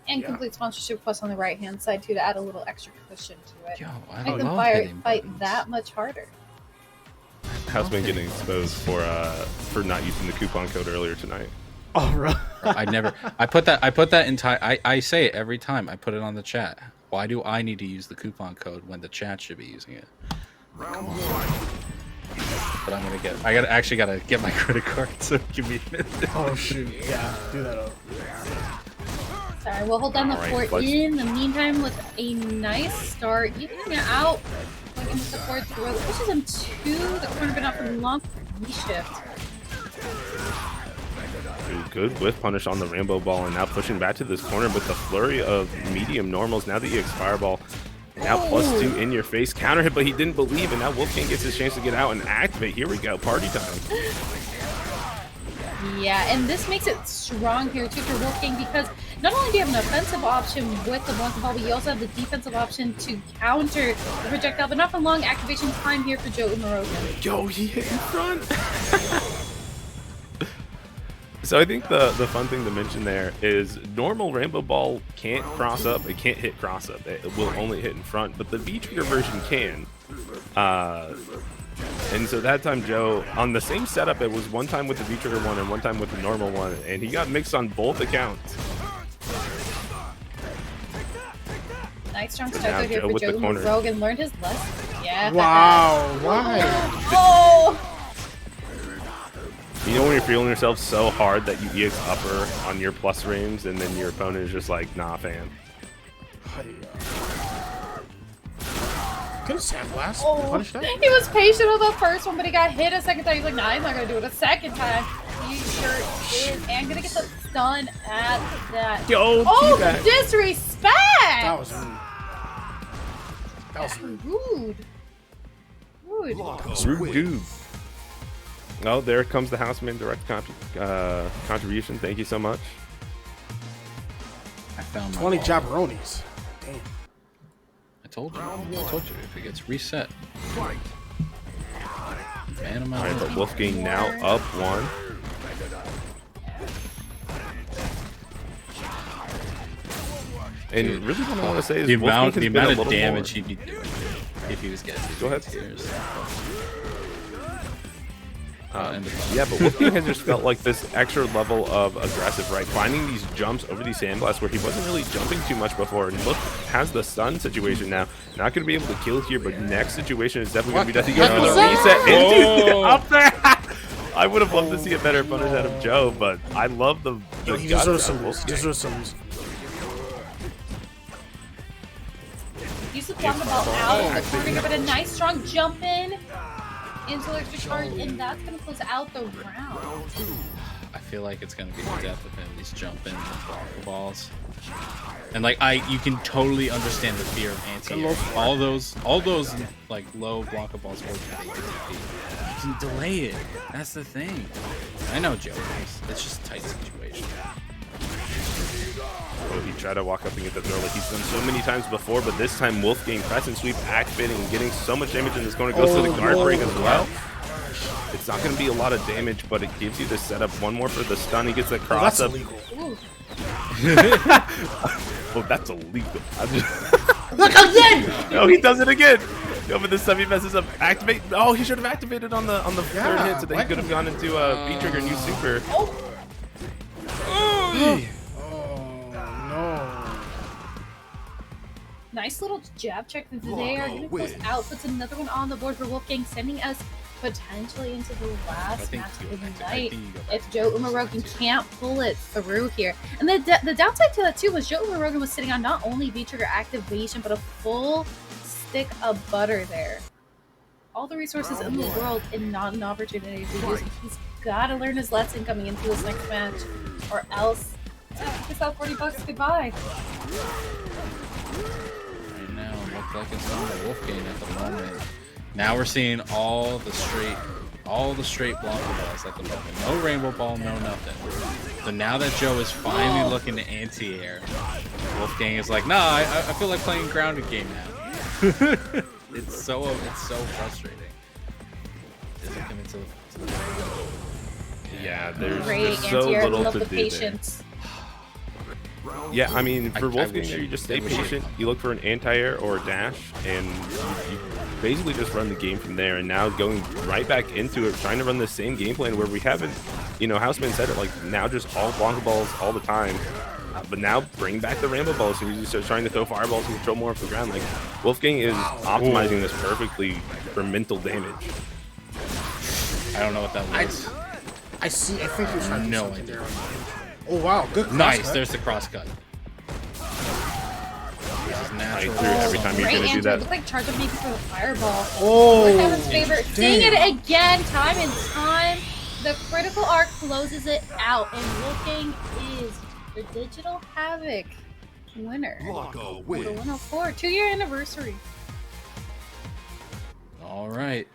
And complete sponsorship request on the right hand side too to add a little extra cushion to it. Yo, I Make them love fight hitting buttons. that much harder. How's been getting exposed for not using the coupon code earlier tonight? Oh, right. I put that entire. I say it every time. I put it on the chat. Why do I need to use the coupon code when the chat should be using it? Come on. But I'm gonna get. Actually gotta get my credit card. So give me a minute. Oh shoot! Yeah, do that up. Sorry, we'll hold down the All right, fort let's- in the meantime with a nice start. Evening it out. Going in with the fort through. It pushes him to the corner, but not for long. Shift. Good whiff punish on the Rambo ball, and now pushing back to this corner with the flurry of medium normals. Now the EX fireball. Now +2 in your face counter hit, but he didn't believe, and now Wolfgang gets his chance to get out and activate. Here we go, party time. Yeah, and this makes it strong here too for Wolfgang because not only do you have an offensive option with the Blanca ball, but you also have the defensive option to counter the projectile. But not for long activation time here for Joe Umarogan. Yo, he hit in front. So I think the fun thing to mention there is normal Rambo ball can't cross up. It can't hit cross up. It will only hit in front, but the V-trigger version can. And so that time Joe, on the same setup, it was one time with the V-trigger one and one time with the normal one, and he got mixed on both accounts. Nice strong Now start here Joe for with Joe the corner. Umarogan. Learned his lesson. Yeah. Wow! Why? Oh! You know when you're feeling yourself so hard that you EX upper on your plus range, and then your opponent is just like, nah, fam. Could have sandblast. Oh, Punish that. he was patient on the first one, but he got hit a second time. He's like, nah, he's not going to do it a second time. He sure is. And going to get the stun at that. Yo, Oh, teabag. the disrespect! That was rude. That was rude. Rude. Rude dude. Oh, there comes the Houseman direct contribution. Thank you so much. I found my 20 ball. jabronis. Damn. I told you. If it gets reset. Man of my All right, life. but Wolfgang now up one. And really what I want to say is the Wolfgang amount has been a of little damage more- he'd be doing if he was getting Go ahead. tears. Yeah, but Wolfgang has just felt like this extra level of aggressive, right? Finding these jumps over these sandblasts where he wasn't really jumping too much before. And look, has the stun situation now. Not going to be able to kill here, but next situation is definitely going to be death. He goes for the reset into up there. I would have loved to see a better punish out of Joe, but I love the He guts deserves out of some. Wolfgang. Deserves some. Use the Blanca ball out of the corner, but a nice strong jump in into the extra charge, and that's going to close out the round. I feel like it's gonna be the death of him. These jump ins and blocker balls, and like you can totally understand the fear of anti-air. All those like low blocker balls work with ATP. You can delay it. That's the thing. I know Joe is. It's just a tight situation. Oh, he tried to walk up and get the throw like he's done so many times before, but this time Wolfgang press and sweep activating and getting so much damage in this corner. Goes for the guard break as well. It's not going to be a lot of damage, but it gives you the setup. One more for the stun. He gets the Oh, cross that's up. illegal. Ooh. Oh, that's illegal. Look again! No, he does it again. Go for this time. He messes up. Activate. Oh, he should have activated on the third hit so that he could have gone into V-trigger new super. Nice little jab check that they are going to close out. Puts another one on the board for Wolfgang, sending us potentially into the last think match you of go the back to- I night. think you go back If Joe Umarogan can't pull it through here. And the downside to that too was Joe Umarogan was sitting on not only V-trigger activation, but a full stick of butter there. All the resources in the world and not an opportunity to use it. He's got to learn his lesson coming into this next match, or else it's out $40 goodbye. Right now, it looks like it's on the Wolfgang at the moment. Now we're seeing all the all the straight Blanca balls at the moment. No rainbow ball, no nothing. So now that Joe is finally looking to anti-air, Wolfgang is like, nah, I feel like playing grounded game now. It's so frustrating. Is it coming to the Yeah, there's Great so anti-air. little Love to the do there. patience. Yeah, I mean, for I Wolfgang, wish you just stay I wish I- patient. You look for an anti-air or a dash, and you basically just run the game from there. And now going right back into it, trying to run the same game plan where we haven't, Houseman said it, like, now just all Blanca balls all the time. But now bring back the Rainbow balls, and you just start trying to throw fireballs and control more of the ground. Like, Wolfgang is optimizing this perfectly for mental damage. I don't know what that was. I see. I think you're trying to do No something idea. there. Oh wow, good cross Nice, cut. there's the cross cut. This is natural. threw every time you're Great gonna do answer. that. Looked like charge up maybe for the fireball. Oh, We're Kevin's favorite. Seeing damn. it again, time and time. The critical arc closes it out, and Wolfgang is the Digital Havoc winner. Blanca The win. 104 2-year anniversary. All right.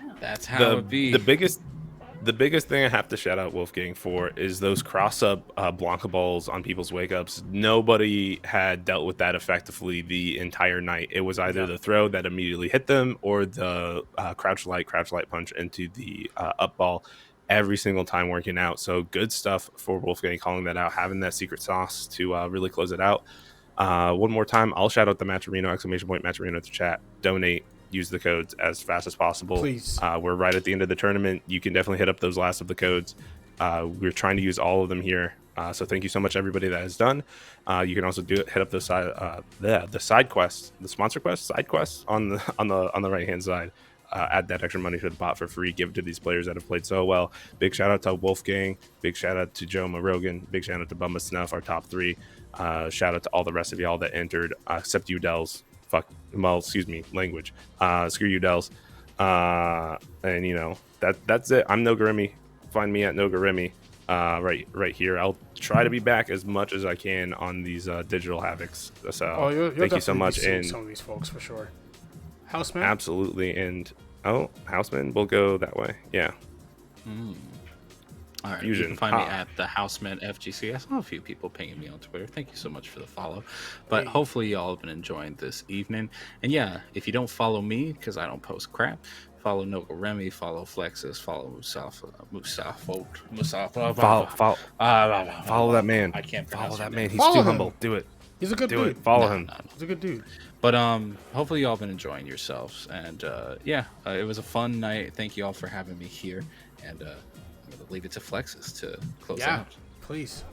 Wow. That's how it be. The biggest thing I have to shout out Wolfgang for is those cross-up Blanca balls on people's wake-ups. Nobody had dealt with that effectively the entire night. It was either the throw that immediately hit them or the crouch light punch into the up ball every single time working out. So good stuff for Wolfgang calling that out, having that secret sauce to really close it out. One more time, I'll shout out the Matcherino, !Matcherino to chat. Donate. Use the codes as fast as possible. Please. We're right at the end of the tournament. You can definitely hit up those last of the codes. We're trying to use all of them here. So thank you so much, everybody that has done. You can also hit up the side quests, the sponsor quests, side quests on the right hand side. Add that extra money to the pot for free. Give it to these players that have played so well. Big shout out to Wolfgang. Big shout out to Joe Marogan. Big shout out to Bumba Snuff, our top three. Shout out to all the rest of y'all that entered, except you, Dells. Excuse me, language. Screw you, Dells. And that's it. I'm Nogarimi. Find me at Nogarimi. Right here. I'll try to be back as much as I can on these digital havocs. So you'll thank you so definitely be much. seeing And some of these folks for sure. Houseman. absolutely. And Houseman, we'll go that way. Yeah. All right, Fusion. you can find me at the Houseman FGC. I saw a few people pinging me on Twitter. Thank you so much for the follow. But hopefully y'all have been enjoying this evening. And yeah, if you don't follow me, because I don't post crap, follow Nogaremi, follow Flexus, follow Musafa. Follow that man. I can't Follow pronounce that her man. name. He's Follow too him. humble. Do it. He's a good Do dude. it. Follow No, him. no, no. He's a good dude. But hopefully y'all been enjoying yourselves. And it was a fun night. Thank you all for having me here. And I'm going to leave it to Flexus to close Yeah, out. please.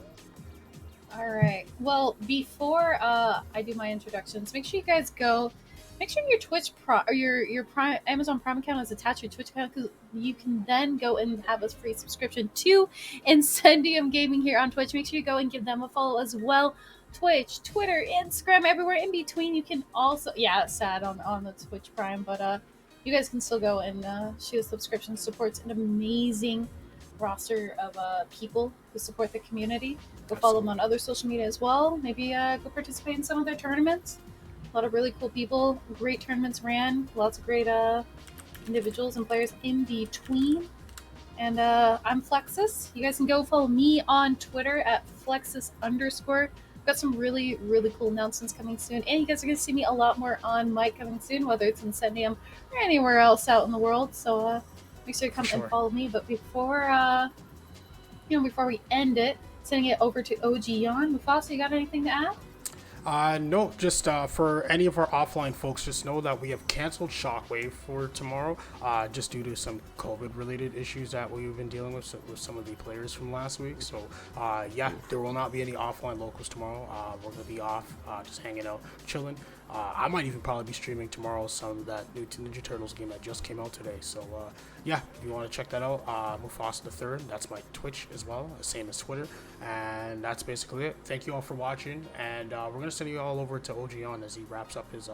All right. Well, before I do my introductions, make sure you guys go. Make sure your Twitch or your Prime Amazon Prime account is attached to your Twitch account, because you can then go and have a free subscription to Incendium Gaming here on Twitch. Make sure you go and give them a follow as well. Twitch, Twitter, Instagram, everywhere in between. You can also, it's sad on the Twitch Prime, but you guys can still go and shoot a subscription. Supports an amazing roster of people who support the community. Go follow them on other social media as well. Maybe go participate in some of their tournaments. A lot of really cool people. Great tournaments ran. Lots of great individuals and players in between. And I'm Flexus. You guys can go follow me on Twitter at Flexus_. Got some really, really cool announcements coming soon. And you guys are going to see me a lot more on mic coming soon, whether it's in Incendium or anywhere else out in the world. So make sure you come and follow me. But before we end it, sending it over to OG Yon. Mufasa, you got anything to add? No, just for any of our offline folks, just know that we have canceled Shockwave for tomorrow, just due to some COVID-related issues that we've been dealing with some of the players from last week. So, there will not be any offline locals tomorrow. We're going to be off, just hanging out, chilling. I might even probably be streaming tomorrow some of that new Ninja Turtles game that just came out today. So, if you want to check that out, Mufasa the Third. That's my Twitch as well, same as Twitter. And that's basically it. Thank you all for watching, and we're going to send you all over to OG On as he wraps up his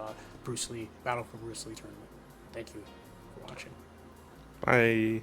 Bruce Lee Battle for Bruce Lee tournament. Thank you for watching. Bye.